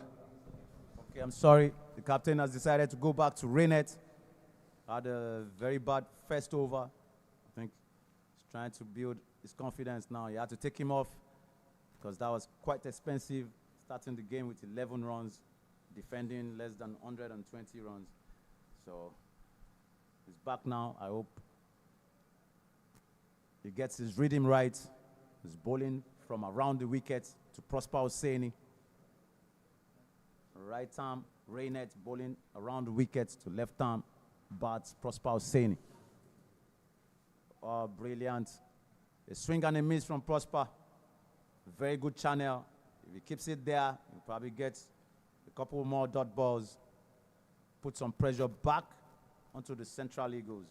Okay, I'm sorry. The captain has decided to go back to Rainet. Had a very bad first over. I think he's trying to build his confidence now. You had to take him off because that was quite expensive, starting the game with 11 runs, defending less than 120 runs. So he's back now. I hope he gets his rhythm right. He's bowling from around the wicket to Prosper Hosseini. Right arm, Rainet bowling around the wickets to left arm, bats Prosper Hosseini. Oh, brilliant. A swing and a miss from Prosper. Very good channel. If he keeps it there, he'll probably get a couple more dot balls. Put some pressure back onto the Central Eagles.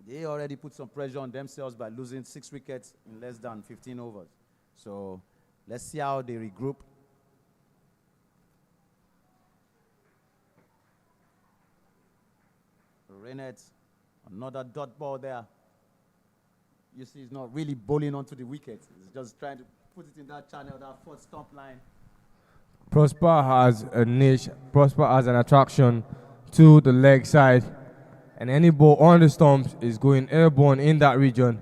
They already put some pressure on themselves by losing 6 wickets in less than 15 overs. So let's see how they regroup. Rainet, another dot ball there. You see he's not really bowling onto the wicket. He's just trying to put it in that channel, that 4th stump line. Prosper has a niche. Prosper has an attraction to the leg side, and any ball on the stumps is going airborne in that region.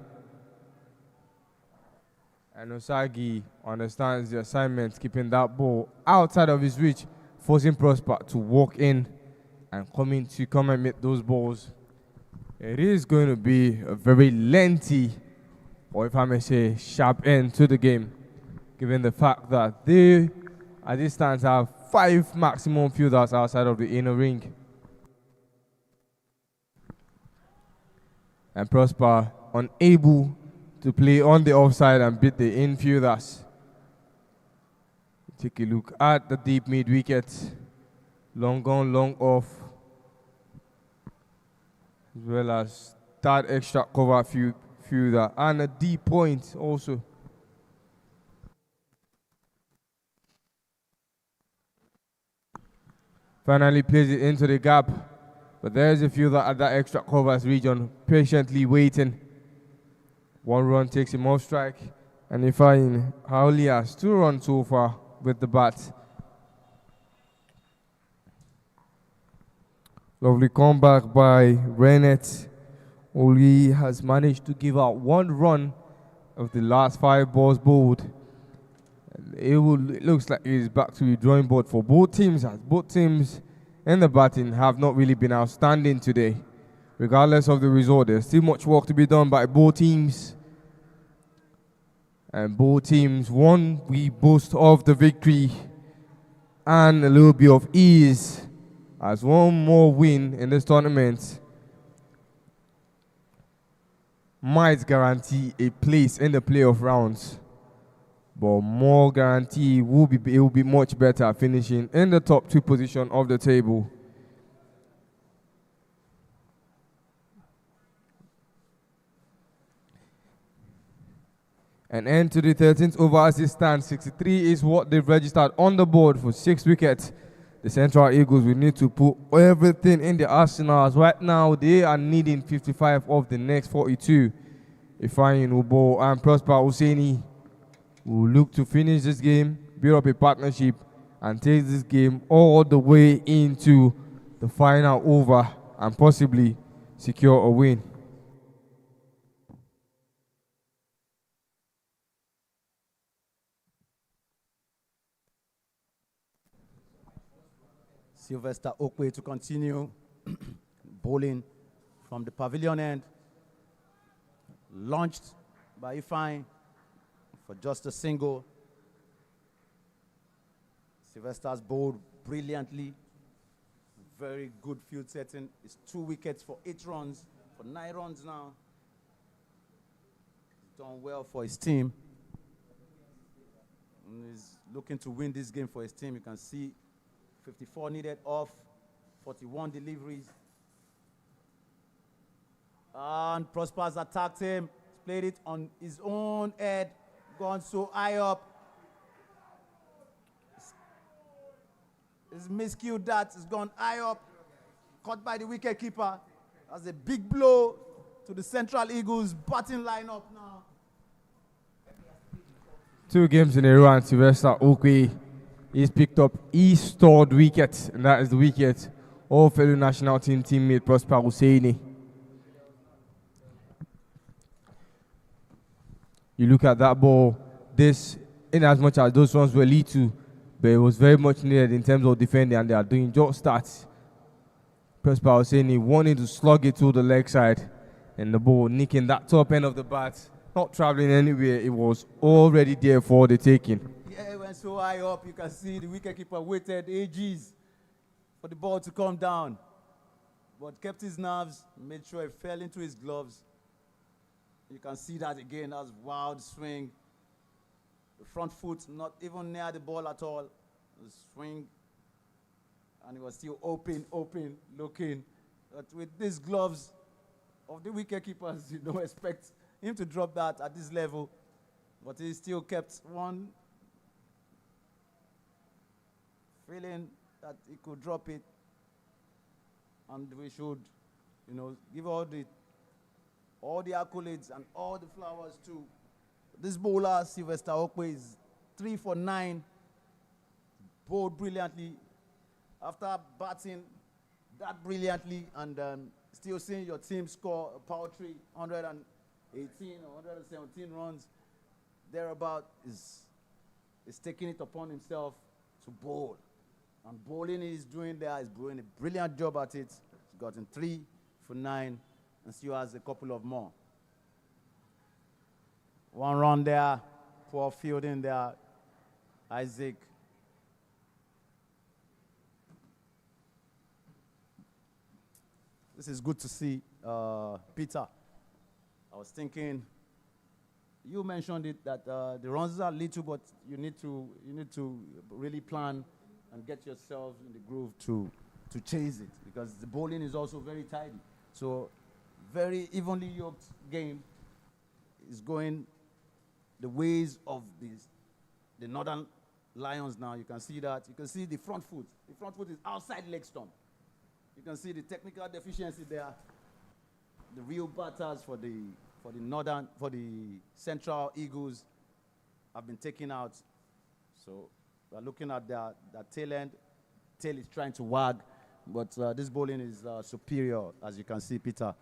And Osagi understands the assignment, keeping that ball outside of his reach, forcing Prosper to walk in and come and meet those balls. It is going to be a very lengthy, or if I may say, sharp end to the game, given the fact that they At this stands have 5 maximum fielders outside of the inner ring. And Prosper unable to play on the offside and beat the infielders. Take a look at the deep mid wicket. Long on, long off. As well as that extra cover fielder and a deep point also. Finally plays it into the gap. But there's a fielder at that extra covers region patiently waiting. 1 run takes him off strike. And you find Howley has 2 runs so far with the bat. Lovely comeback by Rennet. Oli has managed to give out 1 run of the last 5 balls bowled. It looks like he's back to the drawing board for both teams, as both teams in the batting have not really been outstanding today. Regardless of the result, there's still much work to be done by both teams. And both teams, one, we boast of the victory and a little bit of ease, as one more win in this tournament might guarantee a place in the playoff rounds. But more guarantee it will be much better finishing in the top 2 position of the table. An end to the 13th over as it stands. 63 is what they've registered on the board for 6 wickets. The Central Eagles will need to put everything in the arsenal, as right now they are needing 55 of the next 42. Ifeanyi Ubo and Prosper Hussaini will look to finish this game, build up a partnership, and take this game all the way into the final over and possibly secure a win. Sylvester Okwe to continue bowling from the pavilion end. Launched by Ifeanyi for just a single. Sylvester's bowled brilliantly. Very good field setting. It's 2 wickets for 8 runs, for 9 runs now. He's done well for his team. And he's looking to win this game for his team. You can see 54 needed off, 41 deliveries. And Prosper's attacked him. He's played it on his own head, gone so high up. It's miscued that. It's gone high up, caught by the wicketkeeper. That's a big blow to the Central Eagles batting lineup now. 2 games in a row, and Sylvester Okwe he's picked up his 3rd wicket, and that is the wicket of fellow national team teammate Prosper Hussaini. You look at that ball, in as much as those runs were lethal, but it was very much needed in terms of defending, and they are doing just that. Prosper Hussaini wanting to slug it to the leg side, and the ball nicking that top end of the bat, not traveling anywhere. It was already there for the taking. Yeah, it went so high up. You can see the wicketkeeper waited ages for the ball to come down, but kept his nerves, made sure it fell into his gloves. You can see that again. That was wild swing. The front foot not even near the ball at all. The swing, and it was still open, looking. But with these gloves of the wicketkeepers, you don't expect him to drop that at this level. But he still kept one feeling that he could drop it. And we should, give all the accolades and all the flowers to this bowler, Sylvester Okwe. Is 3 for 9, bowled brilliantly. After batting that brilliantly and still seeing your team score a paltry 118 or 117 runs, thereabout, is taking it upon himself to bowl. And bowling he's doing there, he's doing a brilliant job at it. He's gotten 3 for 9 and still has a couple of more. 1 run there, poor fielding there. Isaac This is good to see, Peter. I was thinking, you mentioned it that the runs are little, but you need to really plan and get yourself in the groove to chase it, because the bowling is also very tidy. So very evenly yoked game is going the ways of the Northern Lions now. You can see that. You can see the front foot. The front foot is outside leg stump. You can see the technical deficiency there. The real batters for the Central Eagles have been taken out. So we're looking at their tail end. Tail is trying to wag, but this bowling is superior, as you can see, Peter.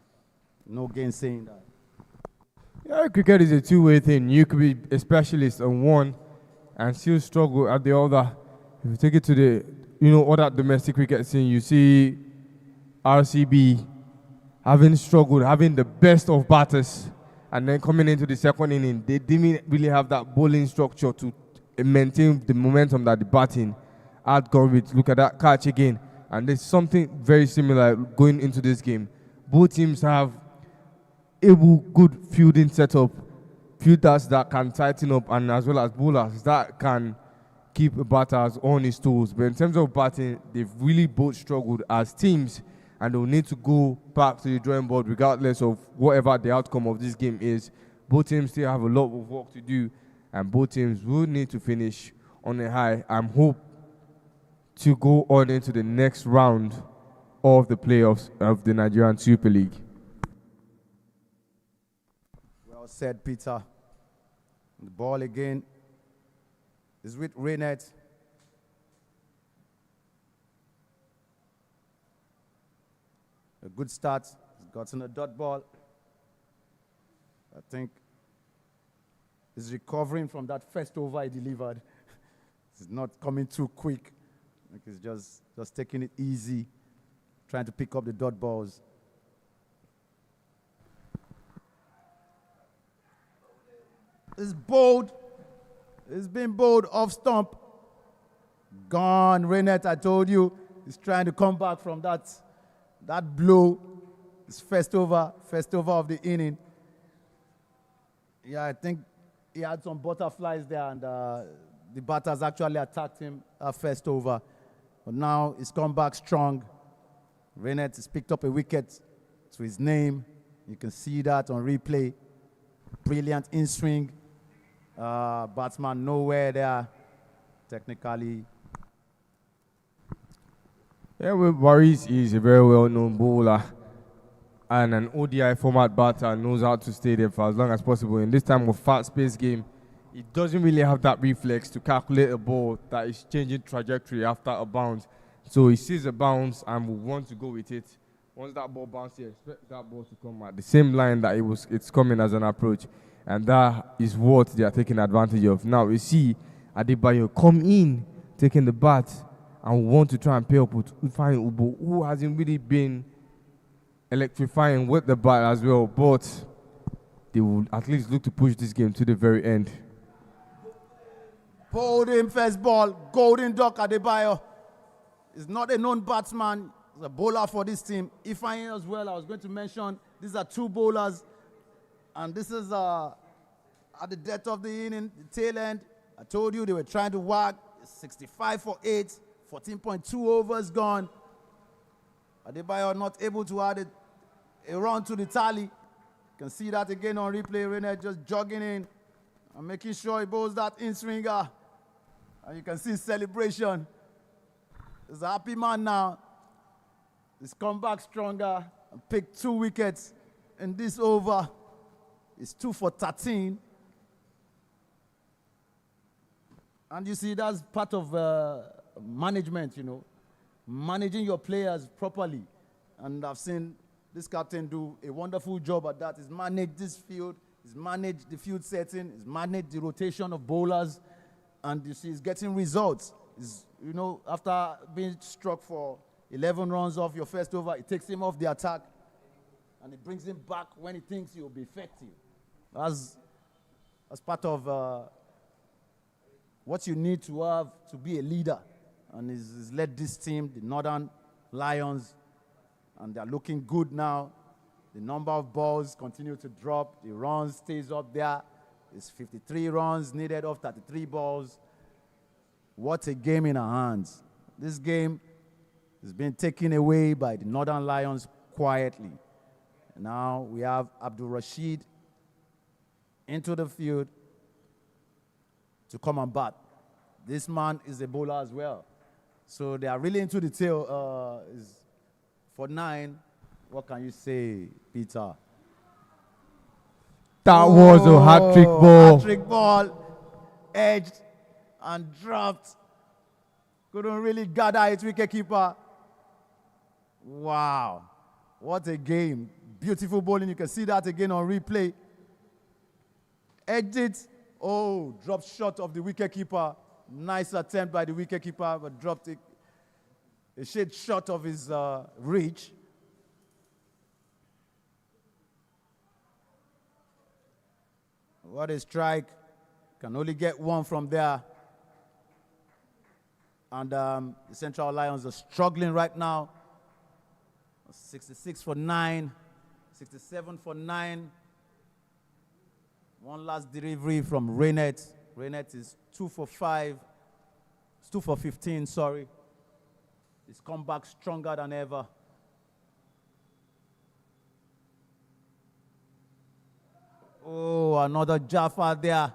No gainsaying that. Yeah, cricket is a two-way thing. You could be a specialist on one and still struggle at the other. If you take it to the, other domestic cricket scene, you see RCB having struggled, having the best of batters, and then coming into the second inning, they didn't really have that bowling structure to maintain the momentum that the batting had gone with. Look at that catch again. And there's something very similar going into this game. Both teams have good fielding setup, fielders that can tighten up, and as well as bowlers that can keep batters on his toes. But in terms of batting, they've really both struggled as teams, and they'll need to go back to the drawing board regardless of whatever the outcome of this game is. Both teams still have a lot of work to do, and both teams will need to finish on a high and hope to go on into the next round of the playoffs of the Nigerian Super League. Well said, Peter. The ball again is with Reynet. A good start. He's gotten a dot ball. I think he's recovering from that first over he delivered. He's not coming too quick. I think he's just taking it easy, trying to pick up the dot balls. It's bowled. It's been bowled off stump. Gone. Reynet, I told you, he's trying to come back from that blow. His first over of the inning. Yeah, I think he had some butterflies there, and the batters actually attacked him first over. But now he's come back strong. Reynet has picked up a wicket to his name. You can see that on replay. Brilliant in-swing. Batsman nowhere there. Technically. Yeah, well, Waris is a very well-known bowler and an ODI format batter, knows how to stay there for as long as possible. In this time of fast-paced game, he doesn't really have that reflex to calculate a ball that is changing trajectory after a bounce. So he sees a bounce and will want to go with it. Once that ball bounces, he expects that ball to come at the same line that it's coming as an approach. And that is what they are taking advantage of. Now, you see Adebayo come in, taking the bat, and want to try and pair up with Ifeanyi Ubo, who hasn't really been electrifying with the bat as well. But they will at least look to push this game to the very end. Bowled him first ball. Golden Duck Adebayo. He's not a known batsman. He's a bowler for this team. Ifeanyi as well, I was going to mention, these are two bowlers. And this is at the depth of the inning, the tail end. I told you they were trying to whack. 65 for 8, 14.2 overs gone. Adebayo not able to add a run to the tally. You can see that again on replay. Reynet just jogging in and making sure he bowls that in-swinger. And you can see celebration. He's a happy man now. He's come back stronger and picked 2 wickets in this over. It's 2 for 13. And you see, that's part of management, managing your players properly. And I've seen this captain do a wonderful job at that. He's managed this field, he's managed the field setting, he's managed the rotation of bowlers, and you see he's getting results. He's, after being struck for 11 runs off your first over, it takes him off the attack, and it brings him back when he thinks he'll be effective. As part of what you need to have to be a leader. And he's led this team, the Northern Lions, and they're looking good now. The number of balls continue to drop. The runs stays up there. It's 53 runs needed off 33 balls. What a game in our hands. This game has been taken away by the Northern Lions quietly. Now we have Abdul Rashid into the field to come and bat. This man is a bowler as well. So they are really into the tail. For 9, what can you say, Peter? That was a hat-trick ball. Hat-trick ball, edged and dropped. Couldn't really gather its wicketkeeper. Wow, what a game. Beautiful bowling. You can see that again on replay. Edged it. Oh, dropped short of the wicketkeeper. Nice attempt by the wicketkeeper, but dropped it a shade short of his reach. What a strike. Can only get one from there. And the Central Lions are struggling right now. 66 for 9, 67 for 9. One last delivery from Rainet. Rainet is 2 for 5. It's 2 for 15, sorry. He's come back stronger than ever. Oh, another Jaffa there.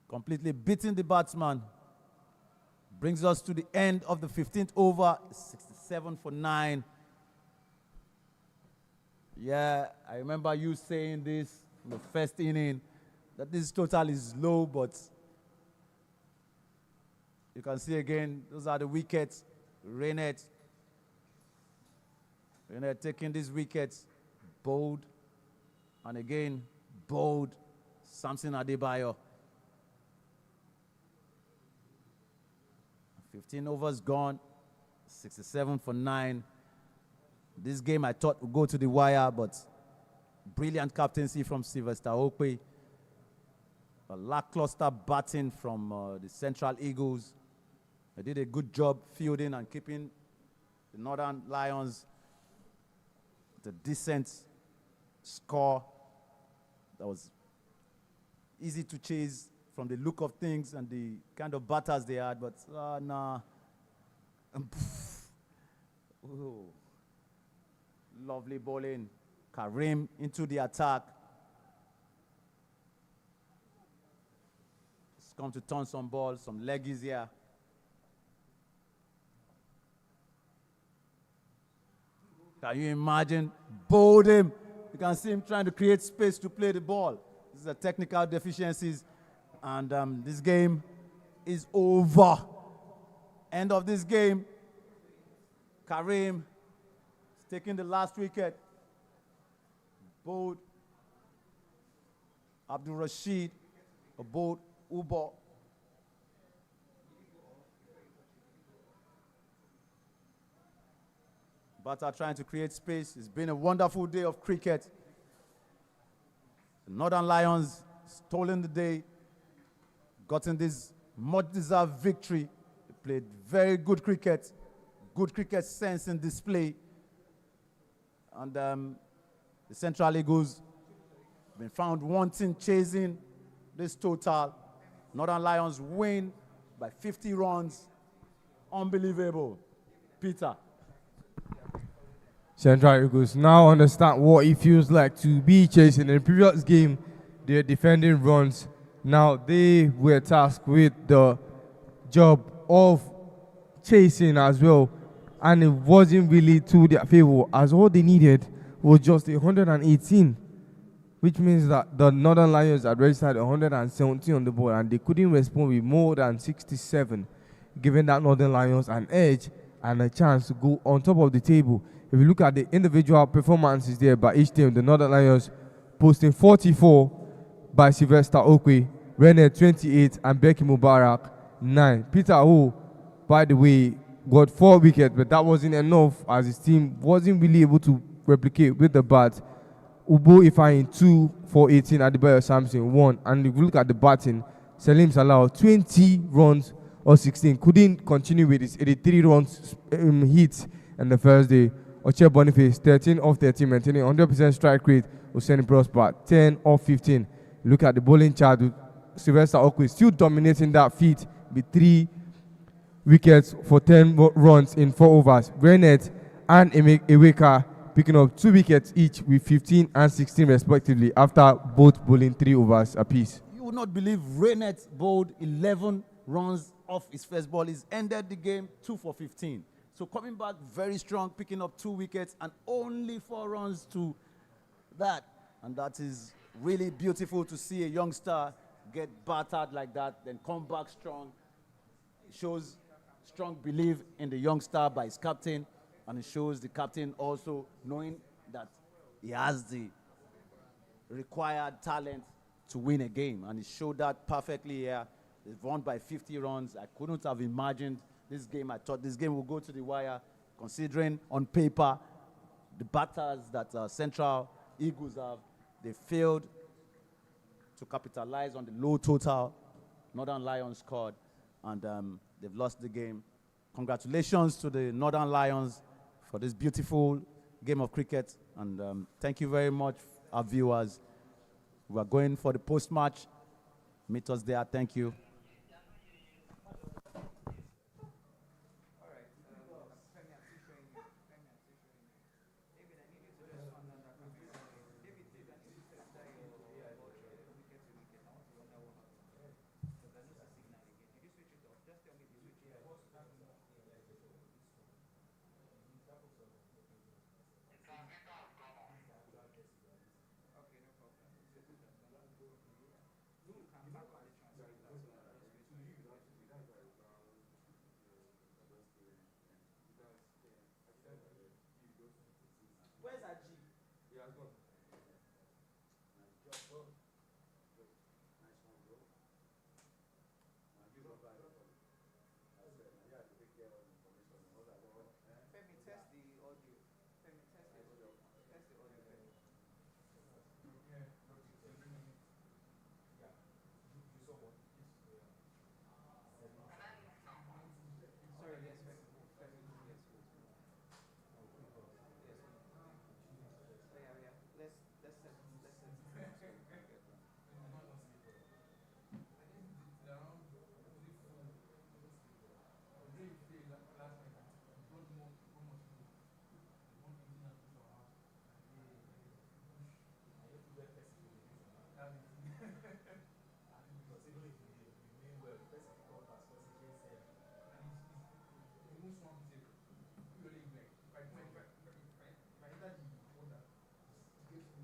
Completely beating the batsman. Brings us to the end of the 15th over. 67 for 9. Yeah, I remember you saying this in the first inning, that this total is low, but you can see again, those are the wickets. Rainet taking these wickets. Bold. And again, bold. Samson Adebayo. 15 overs gone. 67 for 9. This game I thought would go to the wire, but brilliant captaincy from Sylvester Okwe. A lackluster batting from the Central Eagles. They did a good job fielding and keeping the Northern Lions with a decent score that was easy to chase from the look of things and the kind of batters they had, but nah. Oh. Lovely bowling. Karim into the attack. It's come to turn some balls, some leggies here. Can you imagine? Bowled him. You can see him trying to create space to play the ball. These are technical deficiencies. And this game is over. End of this game. Karim is taking the last wicket. Bowled Abdul Rashid, bowled Ubo. Batter trying to create space. It's been a wonderful day of cricket. The Northern Lions stolen the day, gotten this much-deserved victory. They played very good cricket sense in display. And the Central Eagles have been found wanting, chasing this total. Northern Lions win by 50 runs. Unbelievable. Peter. Central Eagles now understand what it feels like to be chasing. In the previous game, they're defending runs. Now they were tasked with the job of chasing as well. And it wasn't really to their favor, as all they needed was just 118, which means that the Northern Lions had registered 117 on the board and they couldn't respond with more than 67, giving that Northern Lions an edge and a chance to go on top of the table. If you look at the individual performances there by each team, the Northern Lions posting 44 by Sylvester Okwe, Rene 28, and Becky Mubarak 9. Peter Ho, by the way, got 4 wickets, but that wasn't enough as his team wasn't really able to replicate with the bat. Ubo Ifeanyi 2 for 18, Adebayo Samson 1. And if you look at the batting, Salim Salah 20 runs or 16, couldn't continue with his 83 runs hit And the first day, Oche Boniface, 13 of 13, maintaining 100% strike rate. Hussein Prosper, 10 of 15. Look at the bowling chart with Sylvester Okwe still dominating that feat with 3 wickets for 10 runs in 4 overs. Brennet and Eweka picking up 2 wickets each with 15 and 16 respectively after both bowling 3 overs apiece. You would not believe Reynet bowled 11 runs off his first ball. He's ended the game 2 for 15. So coming back very strong, picking up 2 wickets and only 4 runs to that. And that is really beautiful to see a youngster get battered like that, then come back strong. It shows strong belief in the youngster by his captain, and it shows the captain also knowing that he has the required talent to win a game, and he showed that perfectly here. They've won by 50 runs. I couldn't have imagined this game. I thought this game would go to the wire, considering on paper the batters that Central Eagles have. They failed to capitalize on the low total Northern Lions scored, and they've lost the game. Congratulations to the Northern Lions for this beautiful game of cricket, and thank you very much, our viewers. We are going for the post-match. Meet us there. Thank you. Where's Aji? He has gone. Femi, test the audio. Femi, test the audio. Test the audio, Femi. Sorry, yes, Femi. Femi, yes. Yeah. Let's set.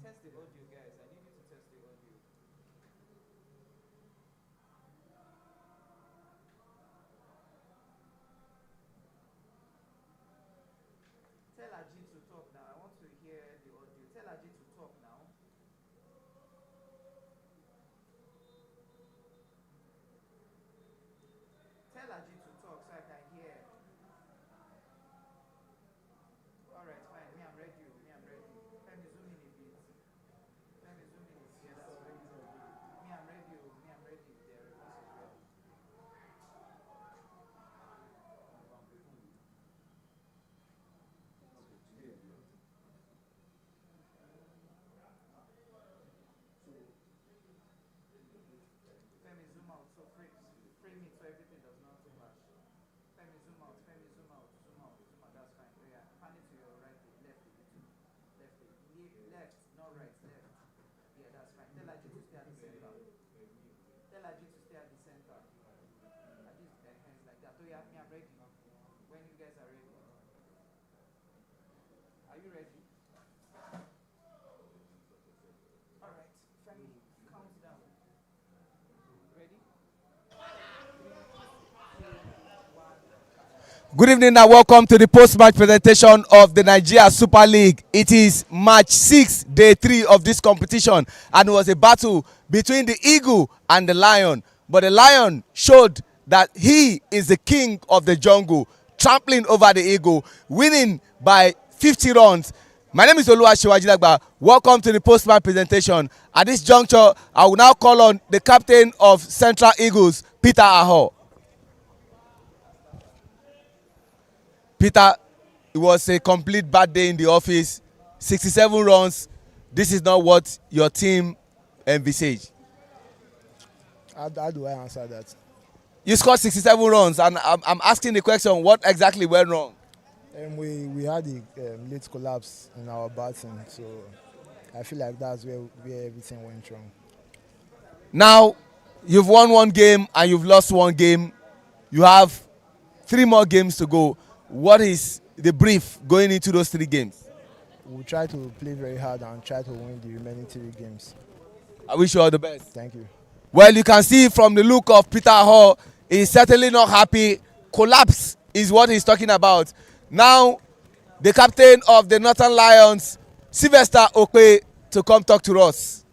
Test the audio, guys. I need you to test the audio. Tell Aji to talk now. I want to hear the audio. Tell Aji to talk now. Tell Aji to talk so I can hear. Alright, fine. Me, I'm ready. Femi, zoom in a bit. Femi, zoom in. Yeah, that's ready. Me, I'm ready. There, this is ready. Femi, zoom out. So frame it so everything does not clash. Femi, zoom out. That's fine. Oh, yeah. Pan it to your right, left a little. Left, not right, left. Yeah, that's fine. Tell Aji to stay at the center. Aji hands like that. Oh, yeah, me, I'm ready. When you guys are ready. Are you ready? Alright, Femi, count down. Ready? Good evening and welcome to the post-match presentation of the Nigeria Super League. It is match 6, day 3 of this competition, and it was a battle between the Eagle and the Lion. But the Lion showed that he is the king of the jungle, trampling over the Eagle, winning by 50 runs. My name is Oluwaseun Ajilagba. Welcome to the post-match presentation. At this juncture, I will now call on the captain of Central Eagles, Peter Aho. Peter, it was a complete bad day in the office. 67 runs. This is not what your team envisaged. How do I answer that? You scored 67 runs, and I'm asking the question, what exactly went wrong? We had a late collapse in our batting, so I feel like that's where everything went wrong. Now, you've won one game and you've lost one game. You have 3 more games to go. What is the brief going into those 3 games? We'll try to play very hard and try to win the remaining 3 games. I wish you all the best. Thank you. Well, you can see from the look of Peter Hall, he's certainly not happy. Collapse is what he's talking about. Now, the captain of the Northern Lions, Sylvester Okwe, to come talk to us.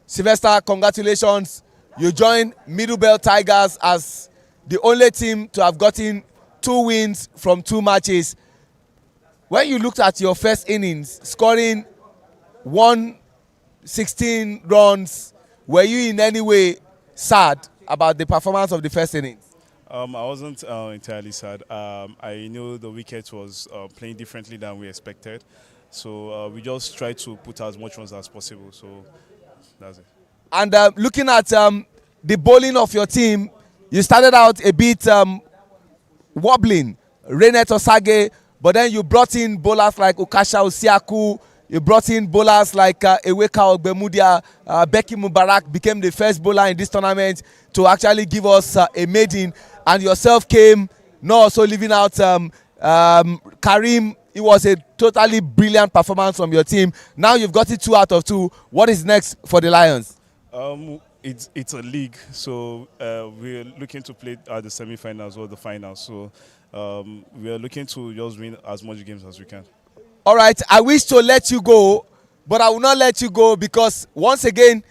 Sylvester, congratulations. You joined Middle Belt Tigers as the only team to have gotten 2 wins from 2 matches. When you looked at your first innings, scoring 116 runs, were you in any way sad about the performance of the first innings? I wasn't entirely sad. I knew the wicket was playing differently than we expected. So we just tried to put as much runs as possible. So that's it. And looking at the bowling of your team, you started out a bit wobbling, Renet Osage, but then you brought in bowlers like Ukasha Osiaku, you brought in bowlers like Eweka Ogbemudia. Becky Mubarak became the first bowler in this tournament to actually give us a maiden, and yourself came, not also leaving out Karim. It was a totally brilliant performance from your team. Now you've got it 2 out of 2. What is next for the Lions? It's a league, so we're looking to play at the semi-finals or the finals. So we're looking to just win as much games as we can. All right, I wish to let you go, but I will not let you go because once again,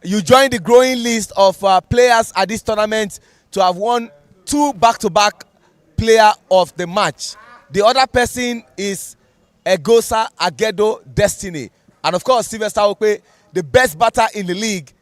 you joined the growing list of players at this tournament to have won 2 back-to-back player of the match. The other person is Egosa Agedo Destiny. And of course, Sylvester Okwe, the best batter in the league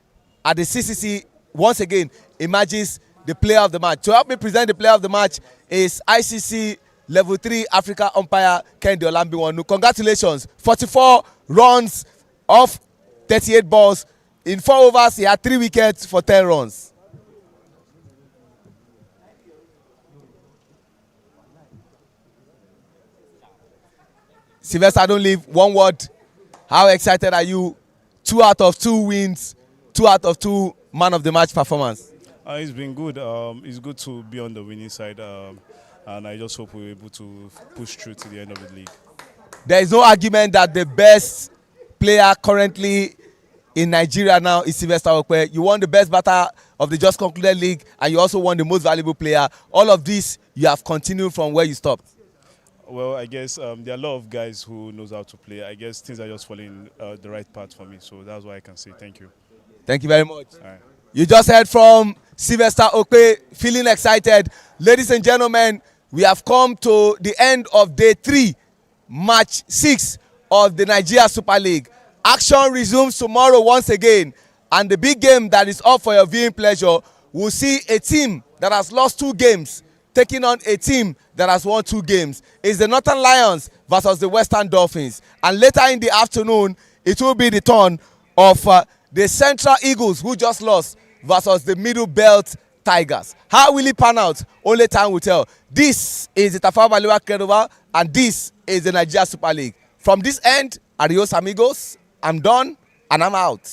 at the CCC, once again, emerges the player of the match. To help me present the player of the match is ICC Level 3 Africa umpire Kendi Olambiwonu. Congratulations. 44 runs off 38 balls. In 4 overs, he had 3 wickets for 10 runs. Sylvester, don't leave. One word. How excited are you? 2 out of 2 wins, 2 out of 2 man of the match performance. It's been good. It's good to be on the winning side. And I just hope we're able to push through to the end of the league. There is no argument that the best player currently in Nigeria now is Sylvester Okwe. You won the best batter of the just concluded league, and you also won the most valuable player. All of this, you have continued from where you stopped. Well, I guess there are a lot of guys who knows how to play. I guess things are just falling the right path for me. So that's what I can say. Thank you. Thank you very much. All right. You just heard from Sylvester Okwe, feeling excited. Ladies and gentlemen, we have come to the end of day 3, match 6 of the Nigeria Super League. Action resumes tomorrow once again, and the big game that is up for your viewing pleasure will see a team that has lost 2 games taking on a team that has won 2 games. It's the Northern Lions versus the Western Dolphins, and later in the afternoon it will be the turn of the Central Eagles, who just lost, versus the Middle Belt Tigers. How will it pan out? Only time will tell. This is the Tafawa Balewa Kedover, and this is the Nigeria Super League. From this end, adios amigos. I'm done and I'm out.